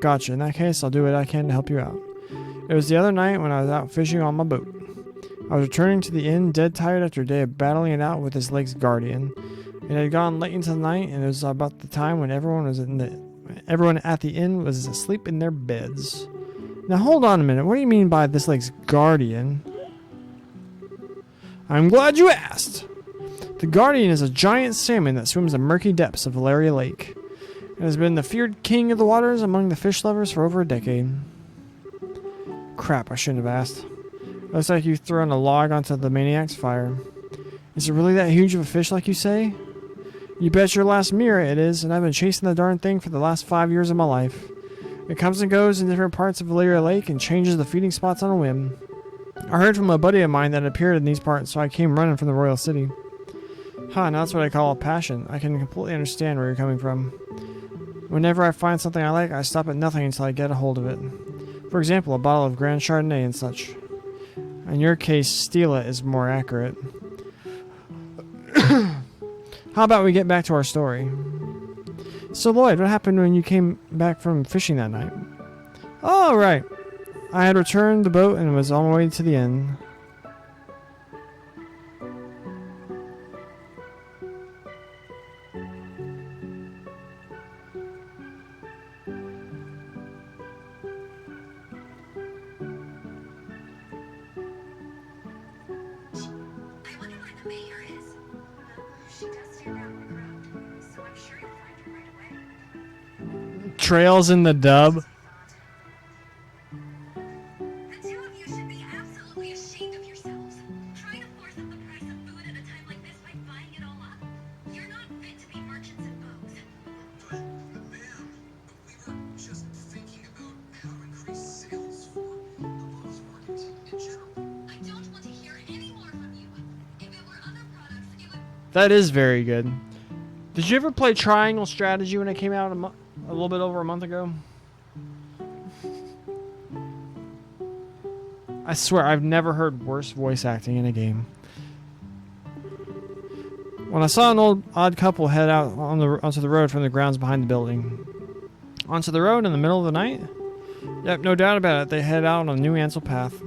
Gotcha. In that case, I'll do what I can to help you out. It was the other night when I was out fishing on my boat. I was returning to the inn dead tired after a day of battling it out with this lake's guardian. It had gone late into the night, and it was about the time when everyone at the inn was asleep in their beds. Now hold on a minute. What do you mean by this lake's guardian? I'm glad you asked. The guardian is a giant salmon that swims the murky depths of Valeria Lake. It has been the feared king of the waters among the fish lovers for over a decade. Crap, I shouldn't have asked. Looks like you've thrown a log onto the maniac's fire. Is it really that huge of a fish like you say? You bet your last mirror it is, and I've been chasing the darn thing for the last 5 years of my life. It comes and goes in different parts of Valeria Lake and changes the feeding spots on a whim. I heard from a buddy of mine that it appeared in these parts, so I came running from the Royal City. Huh, now that's what I call a passion. I can completely understand where you're coming from. Whenever I find something I like, I stop at nothing until I get a hold of it. For example, a bottle of Grand Chardonnay and such. In your case, steal it is more accurate. How about we get back to our story? So Lloyd, what happened when you came back from fishing that night? Oh, right. I had returned the boat and was on my way to the inn. Trails in the dub. The two of you should be absolutely ashamed of yourselves. Trying to force up the price of food at a time like this by buying it all up. You're not fit to be merchants of bows. But ma'am, we were just thinking about how to increase sales for the Bose market in general. I don't want to hear any more from you. If it were other products, it would. That is very good. Did you ever play Triangle Strategy when it came out a little bit over a month ago? I swear I've never heard worse voice acting in a game. When I saw an old odd couple head out onto the road from the grounds behind the building. Onto the road in the middle of the night? Yep, no doubt about it. They head out on a new Ansel path.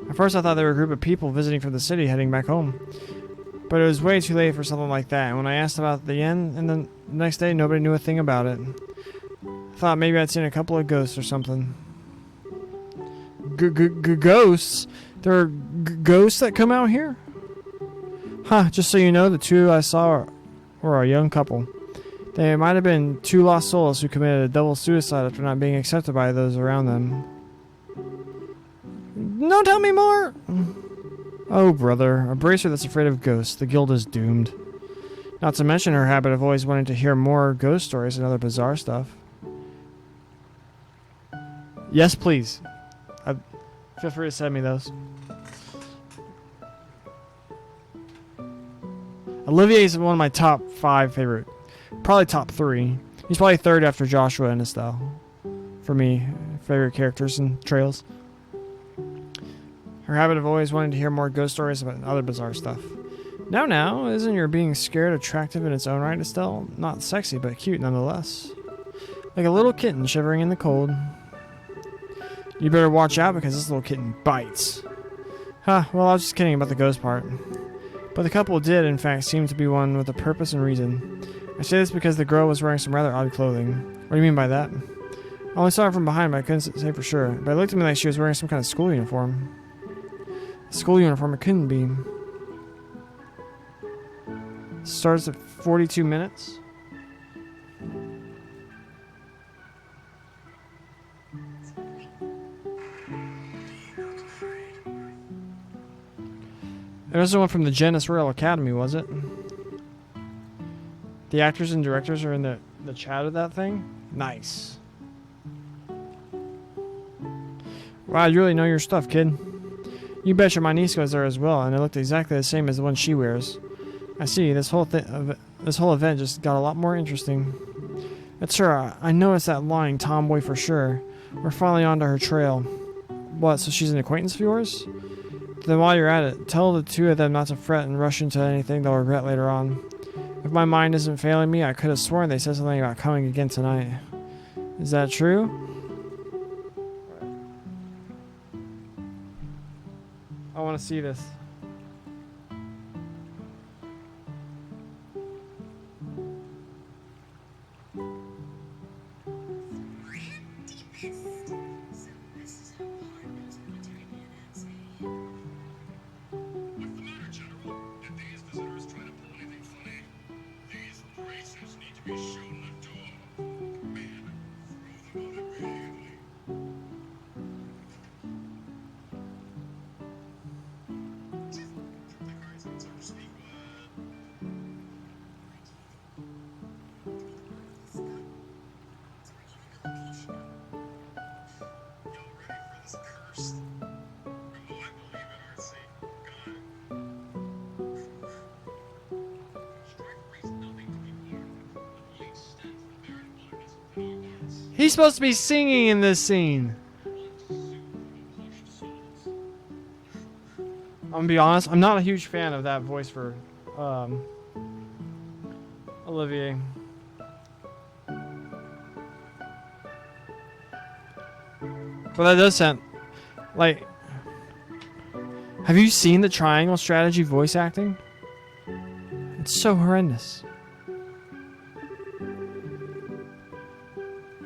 At first I thought they were a group of people visiting from the city heading back home. But it was way too late for something like that. And when I asked about the inn, and then the next day nobody knew a thing about it. I thought maybe I'd seen a couple of ghosts or something. Ghosts? There are ghosts that come out here? Huh, just so you know, the two I saw were a young couple. They might have been two lost souls who committed a double suicide after not being accepted by those around them. No, tell me more! Oh, brother, a bracer that's afraid of ghosts. The guild is doomed. Not to mention her habit of always wanting to hear more ghost stories and other bizarre stuff. Yes, please. Feel free to send me those. Olivier is one of my top 5 favorite. Probably top 3. He's probably 3rd after Joshua and Estelle. For me, favorite characters in Trails. Her habit of always wanting to hear more ghost stories about other bizarre stuff. Now, isn't your being scared attractive in its own right, Estelle? Not sexy, but cute nonetheless. Like a little kitten shivering in the cold. You better watch out because this little kitten bites. Huh, well, I was just kidding about the ghost part. But the couple did, in fact, seem to be one with a purpose and reason. I say this because the girl was wearing some rather odd clothing. What do you mean by that? I only saw her from behind, but I couldn't say for sure. But it looked to me like she was wearing some kind of school uniform. A school uniform, it couldn't be. Starts at 42 minutes. It was the one from the Genis Royal Academy, was it? The actors and directors are in the chat of that thing? Nice. Wow, you really know your stuff, kid. You betcha my niece goes there as well, and it looked exactly the same as the one she wears. I see, this whole event just got a lot more interesting. It's her. I know it's that lying tomboy for sure. We're finally onto her trail. What, so she's an acquaintance of yours? Then while you're at it, tell the two of them not to fret and rush into anything they'll regret later on. If my mind isn't failing me, I could have sworn they said something about coming again tonight. Is that true? I want to see this. What's the matter, General? If these visitors try to pull anything funny, these bracers need to be shown the door. Man, throw them out immediately. The guards are so sneaky. Y'all ready for this curse? Oh, I believe it, RC. Got it. Strike brings nothing to be learned, but the extent of their involvement in our hearts. He's supposed to be singing in this scene. I'm gonna be honest, I'm not a huge fan of that voice for Olivier. But that does sound like. Have you seen the Triangle Strategy voice acting? It's so horrendous.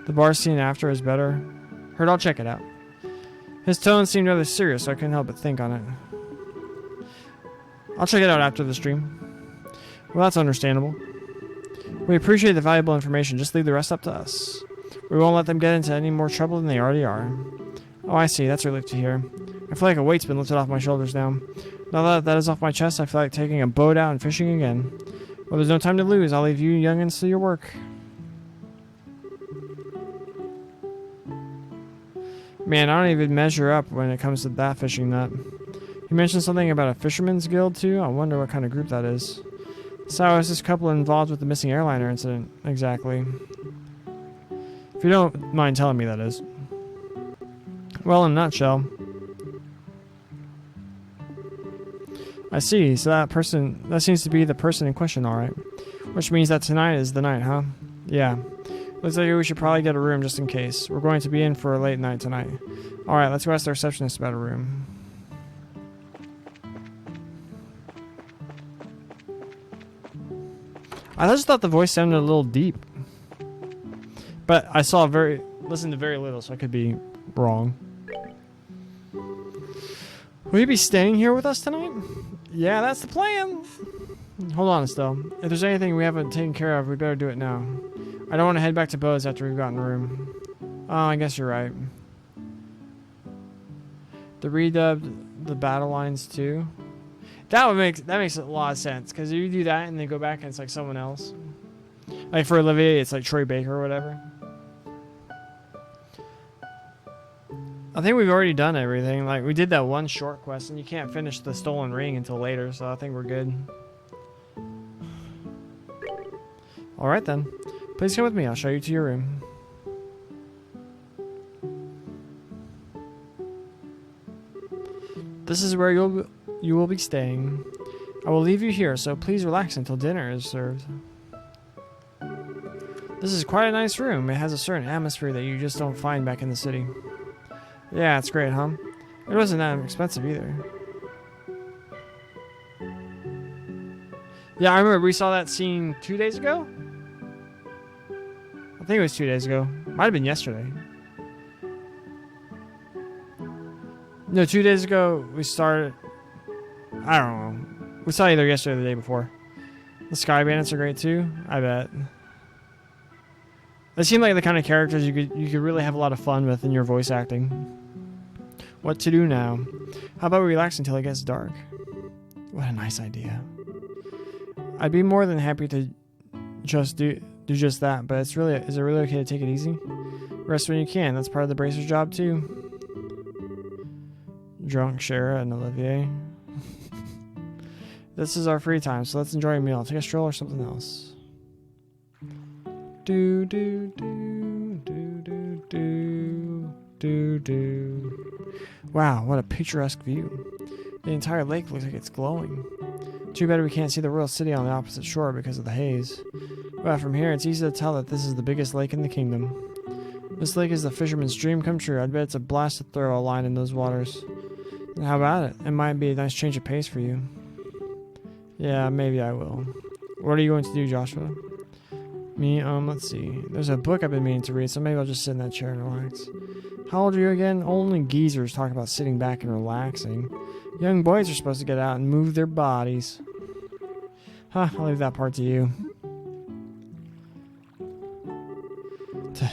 The bar scene after is better. Heard I'll check it out. His tone seemed rather serious, so I couldn't help but think on it. I'll check it out after the stream. Well, that's understandable. We appreciate the valuable information. Just leave the rest up to us. We won't let them get into any more trouble than they already are. Oh, I see. That's relief to hear. I feel like a weight's been lifted off my shoulders now. Now that that is off my chest, I feel like taking a boat out and fishing again. Well, there's no time to lose. I'll leave you youngins to your work. Man, I don't even measure up when it comes to that fishing nut. You mentioned something about a fisherman's guild, too? I wonder what kind of group that is. So how is this couple involved with the missing airliner incident, exactly? If you don't mind telling me, that is. Well, in a nutshell. I see, so that seems to be the person in question, alright. Which means that tonight is the night, huh? Yeah. Looks like we should probably get a room just in case. We're going to be in for a late night tonight. Alright, let's go ask the receptionist about a room. I just thought the voice sounded a little deep. But I listened to very little, so I could be wrong. Will you be staying here with us tonight? Yeah, that's the plan. Hold on, Estelle. If there's anything we haven't taken care of, we better do it now. I don't want to head back to Bo's after we've gotten a room. Oh, I guess you're right. The redubbed the battle lines too. That makes a lot of sense, because if you do that and then go back and it's like someone else. Like for Olivier, it's like Troy Baker or whatever. I think we've already done everything. Like we did that one short quest, and you can't finish the stolen ring until later, so I think we're good. All right then. Please come with me. I'll show you to your room. This is where you will be staying. I will leave you here, so please relax until dinner is served. This is quite a nice room. It has a certain atmosphere that you just don't find back in the city. Yeah, it's great, huh? It wasn't that expensive either. Yeah, I remember we saw that scene 2 days ago? I think it was 2 days ago. Might have been yesterday. No, 2 days ago we started... I don't know. We saw either yesterday or the day before. The Sky Bandits are great too, I bet. They seem like the kind of characters you could really have a lot of fun with in your voice acting. What to do now? How about we relax until it gets dark? What a nice idea. I'd be more than happy to just do just that, but is it really okay to take it easy? Rest when you can. That's part of the bracer's job too. Drunk Shara and Olivier. This is our free time, so let's enjoy a meal. Take a stroll or something else. Do do do do do do do do. Wow, what a picturesque view. The entire lake looks like it's glowing. Too bad we can't see the royal city on the opposite shore because of the haze. But from here, it's easy to tell that this is the biggest lake in the kingdom. This lake is the fisherman's dream come true. I'd bet it's a blast to throw a line in those waters. And how about it? It might be a nice change of pace for you. Yeah, maybe I will. What are you going to do, Joshua? Me, let's see. There's a book I've been meaning to read, so maybe I'll just sit in that chair and relax. How old are you again? Only geezers talk about sitting back and relaxing. Young boys are supposed to get out and move their bodies. Huh, I'll leave that part to you.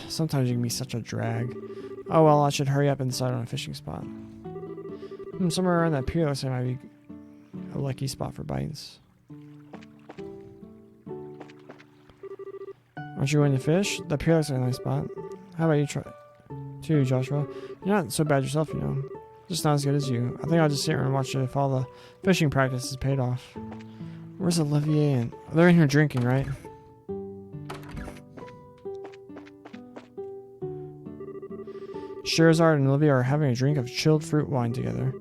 Sometimes you can be such a drag. Oh well, I should hurry up and decide on a fishing spot. Somewhere around that pier looks like it might be a lucky spot for bites. Aren't you going to fish? That pier looks like a nice spot. How about you try too, Joshua? You're not so bad yourself, you know. Just not as good as you. I think I'll just sit here and watch it if all the fishing practice is paid off. Where's Olivier and... They're in here drinking, right? Scheherazade and Olivia are having a drink of chilled fruit wine together.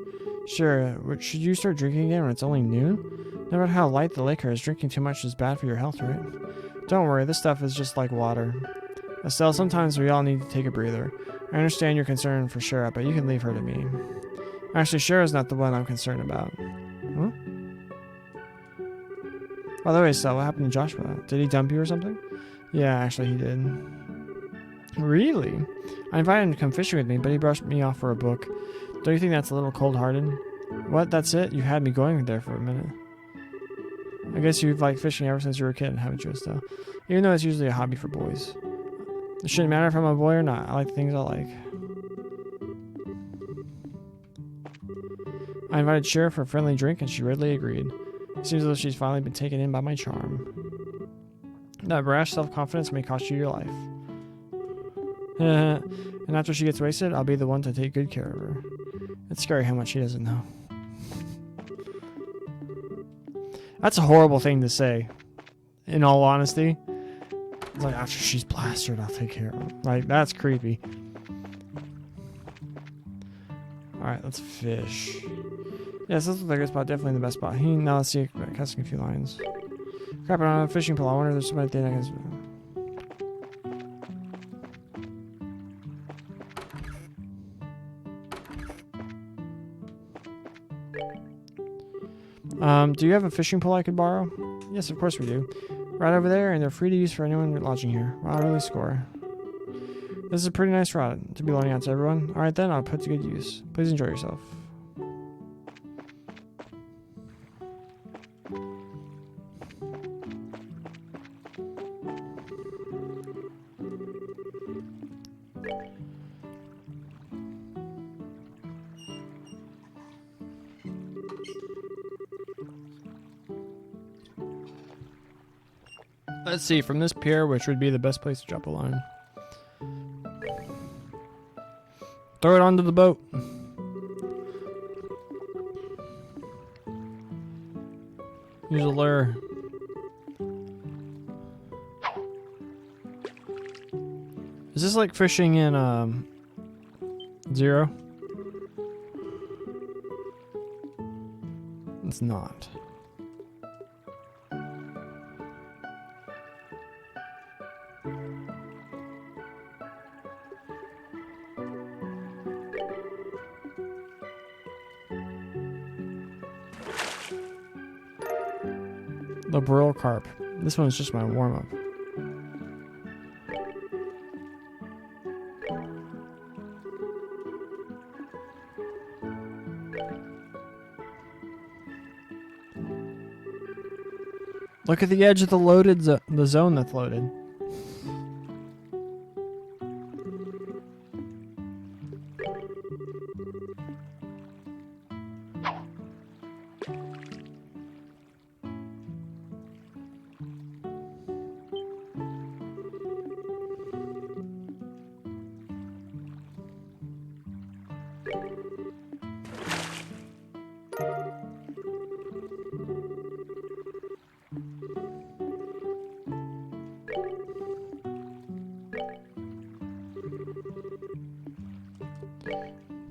Sure, should you start drinking again when it's only noon? No matter how light the liquor is, drinking too much is bad for your health, right? Don't worry, this stuff is just like water. Estelle, sometimes we all need to take a breather. I understand your concern for Shara, but you can leave her to me. Actually, Shara's not the one I'm concerned about. Huh? By the way, Estelle, what happened to Joshua? Did he dump you or something? Yeah, actually he did. Really? I invited him to come fishing with me, but he brushed me off for a book. Don't you think that's a little cold-hearted? What? That's it? You had me going there for a minute. I guess you've liked fishing ever since you were a kid, haven't you, Estelle? Even though it's usually a hobby for boys. It shouldn't matter if I'm a boy or not. I like the things I like. I invited Sheriff for a friendly drink and she readily agreed. It seems as though she's finally been taken in by my charm. That brash self-confidence may cost you your life. And after she gets wasted, I'll be the one to take good care of her. It's scary how much she doesn't know. That's a horrible thing to say. In all honesty. It's like, after she's plastered, I'll take care of her. Like, that's creepy. Alright, let's fish. Yes, this looks like a good spot. Definitely the best spot. Now let's see. Casting a few lines. Crap, on a fishing pole. I wonder if there's somebody thing I can... do you have a fishing pole I could borrow? Yes, of course we do. Right over there, and they're free to use for anyone lodging here. Wow, I really score. This is a pretty nice rod to be loaning out to everyone. Alright then, I'll put to good use. Please enjoy yourself. Let's see, from this pier, which would be the best place to drop a line. Throw it onto the boat. Use a lure. Is this like fishing in Zero? It's not. The Burl Carp. This one's just my warm-up. Look at the edge of the loaded the zone that's loaded.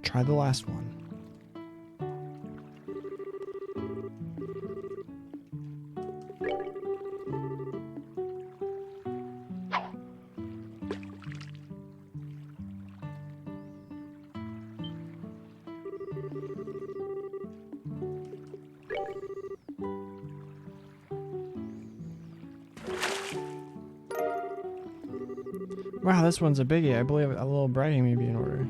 Try the last one. Wow, this one's a biggie. I believe a little bragging may be in order.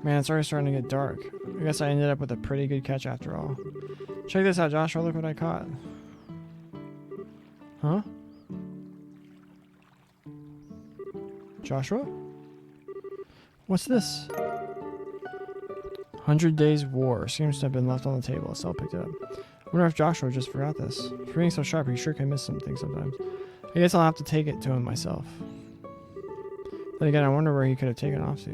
Man, it's already starting to get dark. I guess I ended up with a pretty good catch after all. Check this out, Joshua. Look what I caught. Huh? Joshua? What's this? 100 Days War. Seems to have been left on the table. Estelle picked it up. I wonder if Joshua just forgot this. For being so sharp, he sure can miss something sometimes. I guess I'll have to take it to him myself. Then again, I wonder where he could have taken off to.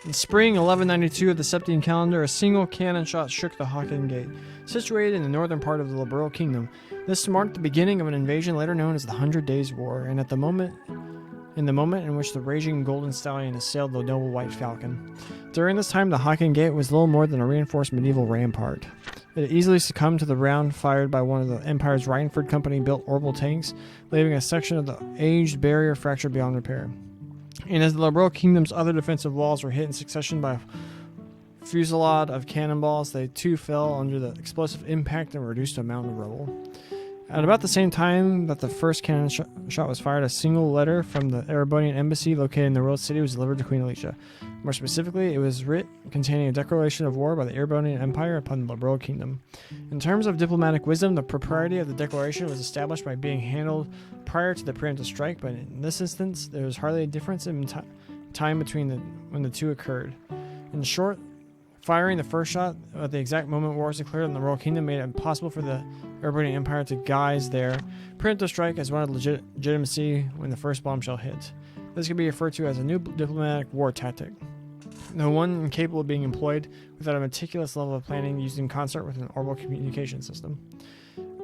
In spring 1192 of the Septine calendar, a single cannon shot shook the Haken Gate, situated in the northern part of the Liberal Kingdom. This marked the beginning of an invasion later known as the 100 Days War, and in the moment in which the raging Golden Stallion assailed the noble White Falcon. During this time, the Haken Gate was little more than a reinforced medieval rampart. It easily succumbed to the round fired by one of the Empire's Rhineford Company-built orbital tanks, leaving a section of the aged barrier fractured beyond repair. And as the Liberal Kingdom's other defensive walls were hit in succession by a fusillade of cannonballs, they too fell under the explosive impact and were reduced to a mountain of rubble. At about the same time that the first cannon shot was fired, a single letter from the Erebonian embassy located in the royal city was delivered to Queen Alicia. More specifically, it was writ containing a declaration of war by the Erebonian Empire upon the Liberal Kingdom. In terms of diplomatic wisdom, the propriety of the declaration was established by being handled prior to the preemptive strike, but in this instance, there was hardly a difference in time between when the two occurred. In short, firing the first shot at the exact moment war was declared in the Royal Kingdom made it impossible for the Erebonian Empire to guise their preemptive strike as one of legitimacy when the first bombshell hit. This could be referred to as a new diplomatic war tactic, though one incapable of being employed without a meticulous level of planning used in concert with an orbital communication system.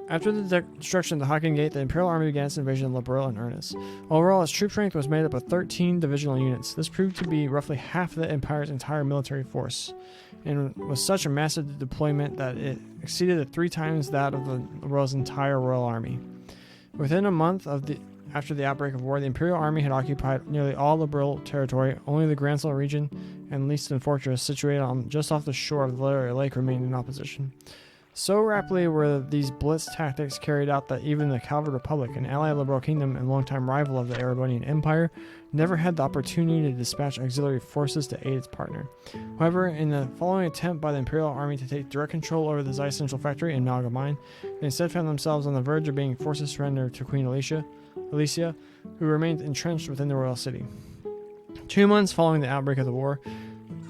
After the destruction of the Haken Gate, the Imperial Army began its invasion of Liberal in earnest. Overall, its troop strength was made up of 13 divisional units. This proved to be roughly half the Empire's entire military force, and was such a massive deployment that it exceeded 3 times that of the Royal's entire Royal Army. Within a month after the outbreak of war, the Imperial Army had occupied nearly all Liberal territory. Only the Gransel region and Leiston Fortress, situated just off the shore of the Valeria Lake, remained in opposition. So rapidly were these blitz tactics carried out that even the Calvert Republic, an ally of the Liberal Kingdom and longtime rival of the Erebonian Empire, never had the opportunity to dispatch auxiliary forces to aid its partner. However, in the following attempt by the Imperial Army to take direct control over the Zeiss Central Factory in Malga Mine, they instead found themselves on the verge of being forced to surrender to Queen Alicia, who remained entrenched within the royal city. 2 months following the outbreak of the war,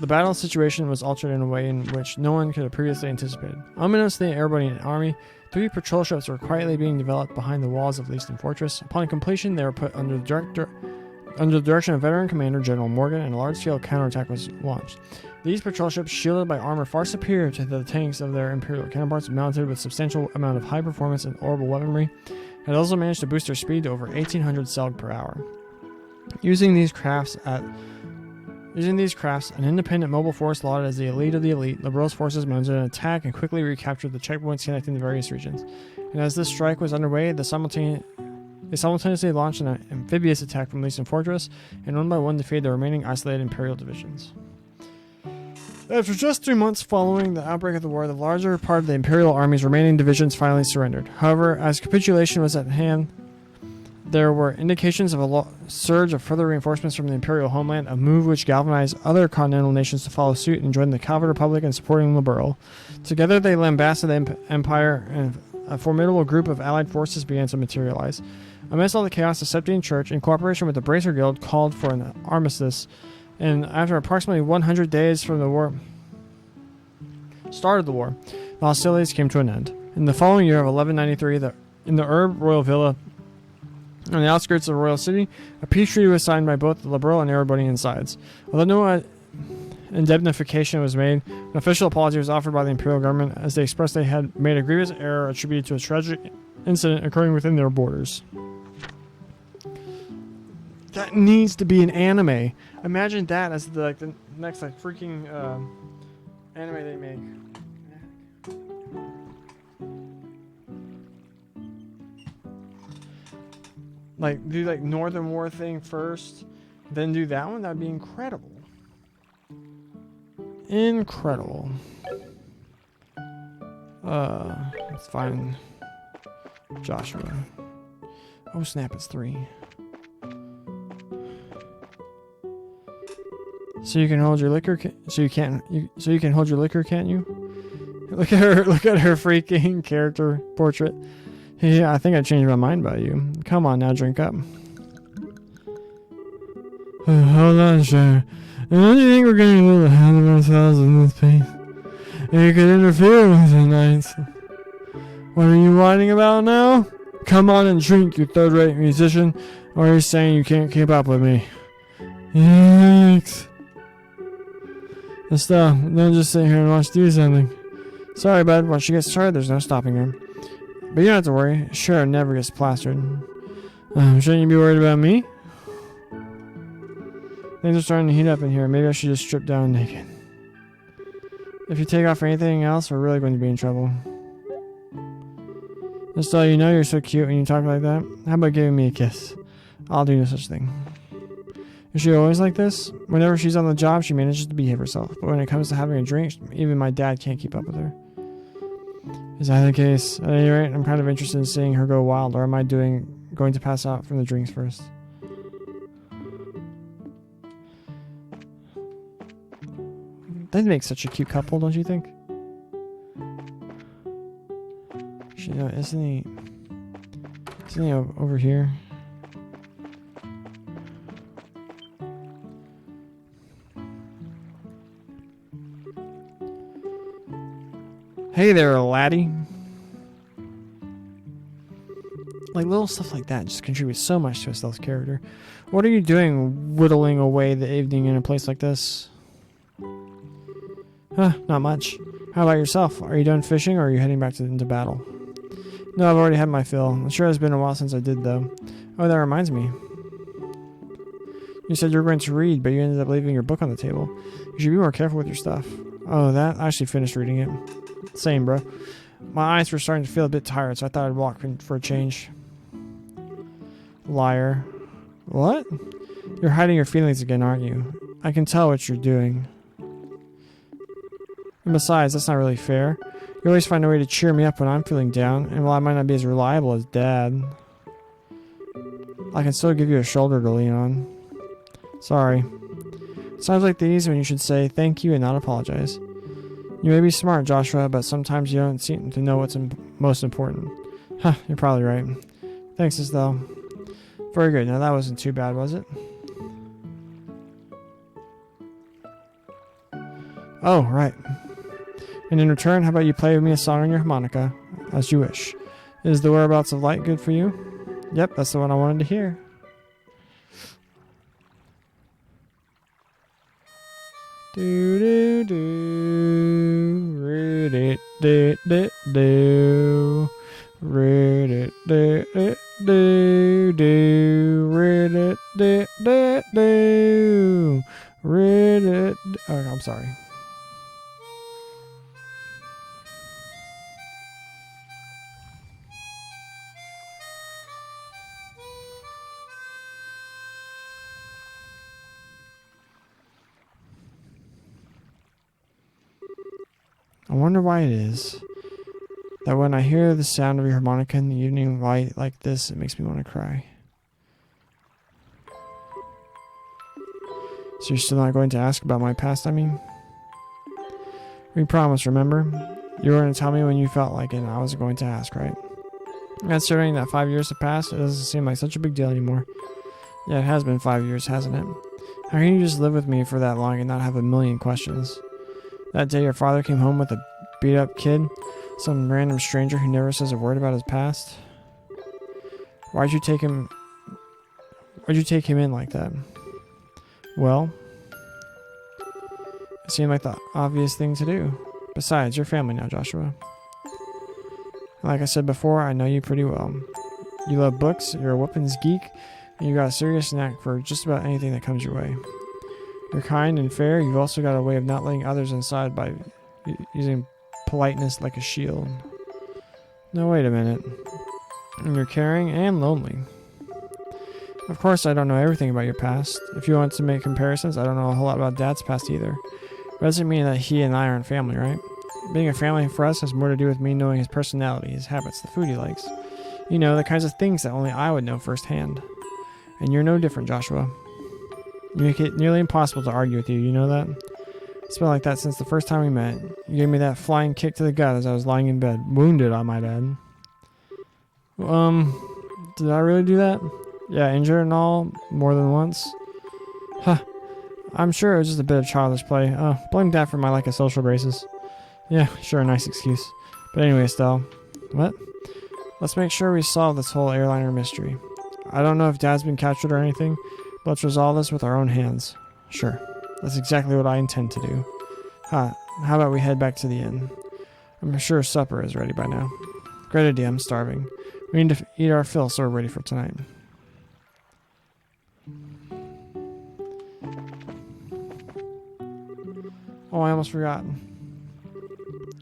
the battle situation was altered in a way in which no one could have previously anticipated. Unbeknownst to the Erebonian army, 3 patrol ships were quietly being developed behind the walls of Leiston Fortress. Upon completion, they were put under the direction of veteran commander General Morgan, and a large-scale counterattack was launched. These patrol ships, shielded by armor far superior to the tanks of their Imperial counterparts, mounted with substantial amount of high-performance and orbital weaponry, had also managed to boost their speed to over 1,800 Selg per hour. Using these crafts, an independent mobile force lauded as the elite of the elite, Liberal's forces mounted an attack and quickly recaptured the checkpoints connecting the various regions. And as this strike was underway, they simultaneously launched an amphibious attack from Leiston Fortress, and one by one defeated the remaining isolated Imperial divisions. After just 3 months following the outbreak of the war, the larger part of the Imperial Army's remaining divisions finally surrendered. However, as capitulation was at hand, there were indications of a surge of further reinforcements from the Imperial homeland, a move which galvanized other continental nations to follow suit and join the Calvert Republic in supporting Liberal. Together they lambasted the Empire, and a formidable group of allied forces began to materialize. Amidst all the chaos, the Septine Church, in cooperation with the Bracer Guild, called for an armistice, and after approximately 100 days from the start of the war, the hostilities came to an end. In the following year of 1193, in the Herb Royal Villa, on the outskirts of the royal city, a peace treaty was signed by both the Liberal and Erebonian sides. Although no indemnification was made, an official apology was offered by the Imperial government, as they expressed they had made a grievous error attributed to a tragic incident occurring within their borders. That needs to be an anime. Imagine that as the next freaking anime they make. Do Northern War thing first, then do that one. That'd be incredible. Incredible. Let's find Joshua. Oh snap! It's 3. So you can hold your liquor. So you can hold your liquor, can't you? Look at her. Look at her freaking character portrait. Yeah, I think I changed my mind about you. Come on now, drink up. Hold on, sure. Don't you think we're getting a little ahead of ourselves in this pace? You could interfere with the nights. What are you whining about now? Come on and drink, you third-rate musician, or are you saying you can't keep up with me? Yikes. Estelle, don't just sit here and watch do something. Sorry, bud. Once she gets started, there's no stopping her. But you don't have to worry. Sure, never gets plastered. Shouldn't you be worried about me? Things are starting to heat up in here. Maybe I should just strip down naked. If you take off for anything else, we're really going to be in trouble. Just so you know, you're so cute when you talk like that. How about giving me a kiss? I'll do no such thing. Is she always like this? Whenever she's on the job, she manages to behave herself. But when it comes to having a drink, even my dad can't keep up with her. Is that the case? At any rate, I'm kind of interested in seeing her go wild, or am I going to pass out from the drinks first? They'd make such a cute couple, don't you think? Isn't he over here? Hey there, laddie. Like, little stuff like that just contributes so much to Estelle's character. What are you doing whittling away the evening in a place like this? Huh, not much. How about yourself? Are you done fishing or are you heading back into battle? No, I've already had my fill. I'm sure it's been a while since I did, though. Oh, that reminds me. You said you were going to read, but you ended up leaving your book on the table. You should be more careful with your stuff. Oh, that? I actually finished reading it. Same, bro. My eyes were starting to feel a bit tired, so I thought I'd walk for a change. Liar. What? You're hiding your feelings again, aren't you? I can tell what you're doing. And besides, that's not really fair. You always find a way to cheer me up when I'm feeling down, and while I might not be as reliable as Dad, I can still give you a shoulder to lean on. Sorry. Times like these when you should say thank you and not apologize. You may be smart, Joshua, but sometimes you don't seem to know what's most important. Huh, you're probably right. Thanks, Estelle. Very good. Now that wasn't too bad, was it? Oh, right. And in return, how about you play with me a song on your harmonica, as you wish. Is the Whereabouts of Light good for you? Yep, that's the one I wanted to hear. Do do do, read it, do do do, read it, do do do, do, read it, do do do, read it. Oh, I'm sorry. I wonder why it is that when I hear the sound of your harmonica in the evening light like this, it makes me want to cry. So you're still not going to ask about my past, I mean? We promised, remember? You were going to tell me when you felt like it, and I was going to ask, right? Considering that 5 years have passed, it doesn't seem like such a big deal anymore. Yeah, it has been 5 years, hasn't it? How can you just live with me for that long and not have a million questions? That day your father came home with a beat-up kid, some random stranger who never says a word about his past. Why'd you take him in like that? Well, it seemed like the obvious thing to do. Besides, you're family now, Joshua. Like I said before, I know you pretty well. You love books, you're a weapons geek, and you got a serious knack for just about anything that comes your way. You're kind and fair. You've also got a way of not letting others inside by using politeness like a shield. No, wait a minute. And you're caring and lonely. Of course, I don't know everything about your past. If you want to make comparisons, I don't know a whole lot about Dad's past either. But it doesn't mean that he and I aren't family, right? Being a family for us has more to do with me knowing his personality, his habits, the food he likes. You know, the kinds of things that only I would know firsthand. And you're no different, Joshua. You make it nearly impossible to argue with you, you know that? It's been like that since the first time we met. You gave me that flying kick to the gut as I was lying in bed. Wounded, I might add. Did I really do that? Yeah, injured and all, more than once. Huh. I'm sure it was just a bit of childish play. Blame Dad for my lack of social graces. Yeah, sure, nice excuse. But anyway, Estelle. What? Let's make sure we solve this whole airliner mystery. I don't know if Dad's been captured or anything. Let's resolve this with our own hands. Sure. That's exactly what I intend to do. How about we head back to the inn? I'm sure supper is ready by now. Great idea, I'm starving. We need to eat our fill so we're ready for tonight. Oh, I almost forgot.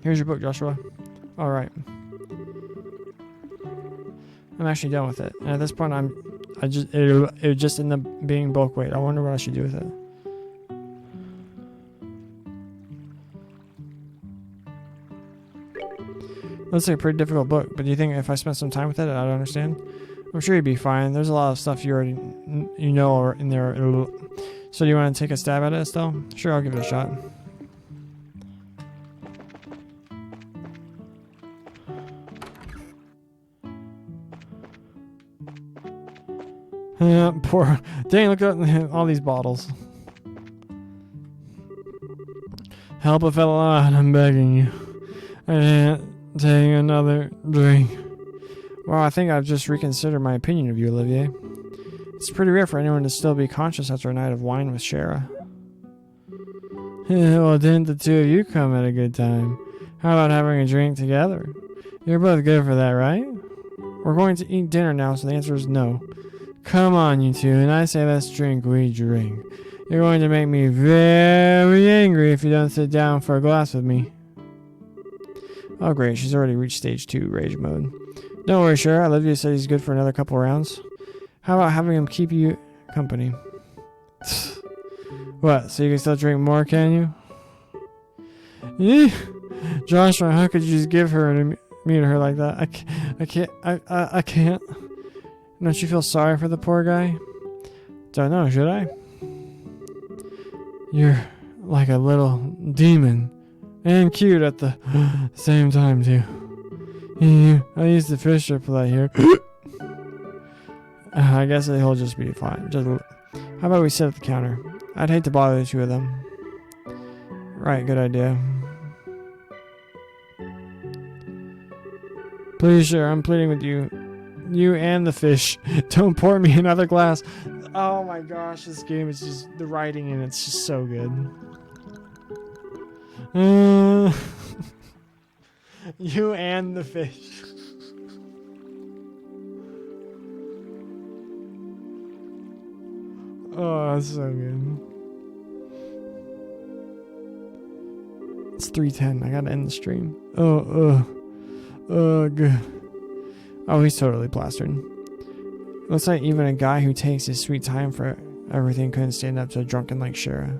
Here's your book, Joshua. All right. I'm actually done with it. And at this point, it would just end up being bulk weight. I wonder what I should do with it. Looks like a pretty difficult book, but do you think if I spent some time with it, I'd understand? I'm sure you'd be fine. There's a lot of stuff you already know are in there. So do you want to take a stab at it still? Sure, I'll give it a shot. Poor. Dang, look at all these bottles. Help a fellow out, I'm begging you. I can't take another drink. Well, I think I've just reconsidered my opinion of you, Olivier. It's pretty rare for anyone to still be conscious after a night of wine with Shara. Well, didn't the two of you come at a good time? How about having a drink together? You're both good for that, right? We're going to eat dinner now, so the answer is no. Come on, you two, and I say let's drink, we drink. You're going to make me very angry if you don't sit down for a glass with me. Oh great, she's already reached stage 2 rage mode. Don't worry, sure. Olivia said he's good for another couple rounds. How about having him keep you company? What, so you can still drink more, can you? Joshua, how could you just give her and me to her like that? I can't. Don't you feel sorry for the poor guy? Don't know, should I? You're like a little demon. And cute at the same time, too. I used the fish to play here. I guess he'll just be fine. How about we sit at the counter? I'd hate to bother the two of them. Right, good idea. Please, sure, I'm pleading with you. You and the fish. Don't pour me another glass. Oh my gosh, this game is just, the writing in it's just so good. You and the fish. Oh, that's so good. It's 3:10. I gotta end the stream. Good. Oh, he's totally plastered. Looks like even a guy who takes his sweet time for everything couldn't stand up to a drunken like Shara.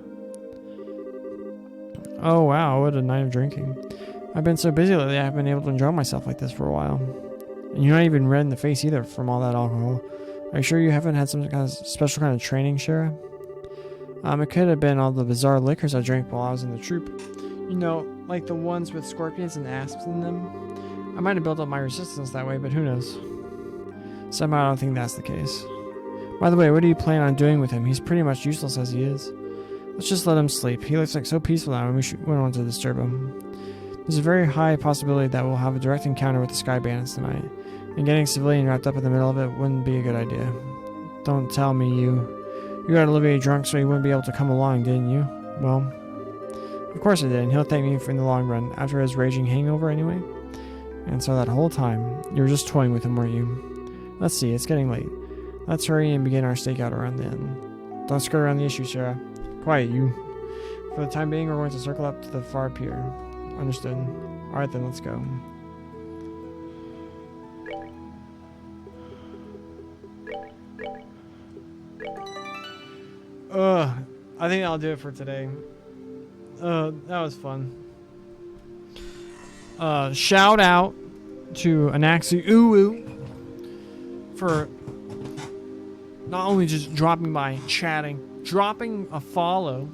Oh wow, what a night of drinking. I've been so busy lately I haven't been able to enjoy myself like this for a while. And you're not even red in the face either from all that alcohol. Are you sure you haven't had some kind of special kind of training, Shara? It could have been all the bizarre liquors I drank while I was in the troop. You know, like the ones with scorpions and asps in them. I might have built up my resistance that way, but who knows? Somehow I don't think that's the case. By the way, what do you plan on doing with him? He's pretty much useless as he is. Let's just let him sleep. He looks like so peaceful now and we wouldn't want to disturb him. There's a very high possibility that we'll have a direct encounter with the Sky Bandits tonight. And getting a civilian wrapped up in the middle of it wouldn't be a good idea. Don't tell me you got Olivier drunk so he wouldn't be able to come along, didn't you? Well, of course I did, and he'll thank me in the long run, after his raging hangover anyway. And so that whole time, you were just toying with him, weren't you? Let's see, it's getting late. Let's hurry and begin our stakeout around the inn. Don't skirt around the issue, Shara. Quiet, you. For the time being, we're going to circle up to the far pier. Understood. Alright then, let's go. I think I'll do it for today. That was fun. Shout out to Anaxi Uwu for not only just dropping by, chatting, dropping a follow.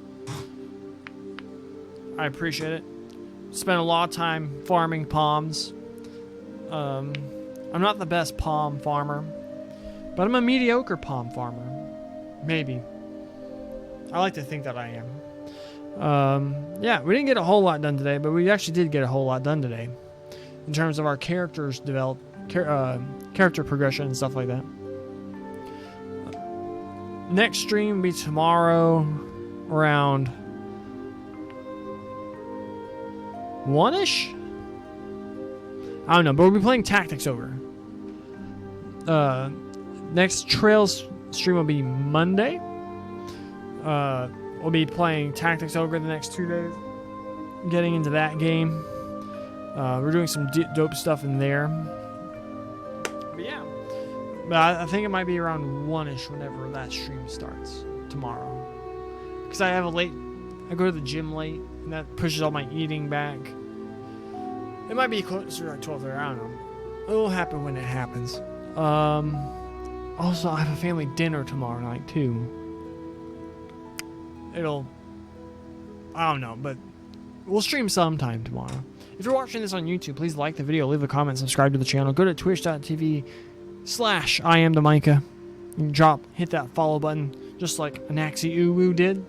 I appreciate it. Spent a lot of time farming palms. I'm not the best palm farmer, but I'm a mediocre palm farmer. Maybe. I like to think that I am. Yeah, we didn't get a whole lot done today, but we actually did get a whole lot done today in terms of our characters develop, character progression and stuff like that. Next stream will be tomorrow around 1-ish? I don't know, but we'll be playing Tactics Ogre. Next Trails stream will be Monday. We'll be playing Tactics Ogre the next 2 days. Getting into that game. We're doing some dope stuff in there. But yeah. But I think it might be around 1ish whenever that stream starts tomorrow. Because I go to the gym late, and that pushes all my eating back. It might be closer to like 12:30, I don't know. It'll happen when it happens. Also, I have a family dinner tomorrow night, too. I don't know, but we'll stream sometime tomorrow. If you're watching this on YouTube, please like the video, leave a comment, subscribe to the channel. Go to twitch.tv/IamTheMicah. Hit that follow button, just like Anaxi Uwu did.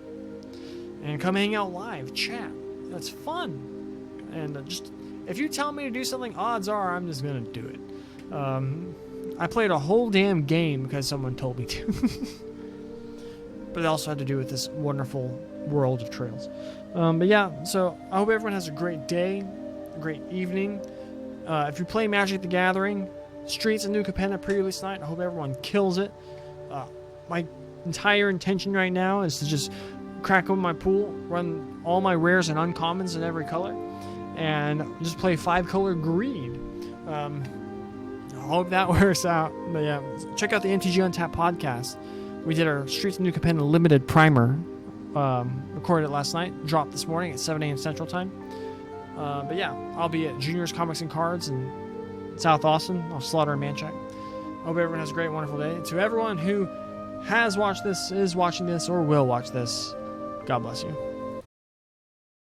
And come hang out live, chat. That's fun. And just, if you tell me to do something, odds are I'm just going to do it. I played a whole damn game because someone told me to. But it also had to do with this wonderful world of trails. But yeah, so I hope everyone has a great day, a great evening. If you play Magic the Gathering, Streets of New Capenna pre-release night, I hope everyone kills it. My entire intention right now is to just crack open my pool, run all my rares and uncommons in every color, and just play 5-color greed. I hope that works out. But yeah, check out the MTG Untapped podcast. We did our Streets of New Capenna limited primer. Recorded it last night, dropped this morning at 7 a.m. Central Time. But yeah, I'll be at Junior's Comics and Cards in South Austin. I'll slaughter a man check. Hope everyone has a great, wonderful day. To everyone who has watched this, is watching this, or will watch this, God bless you.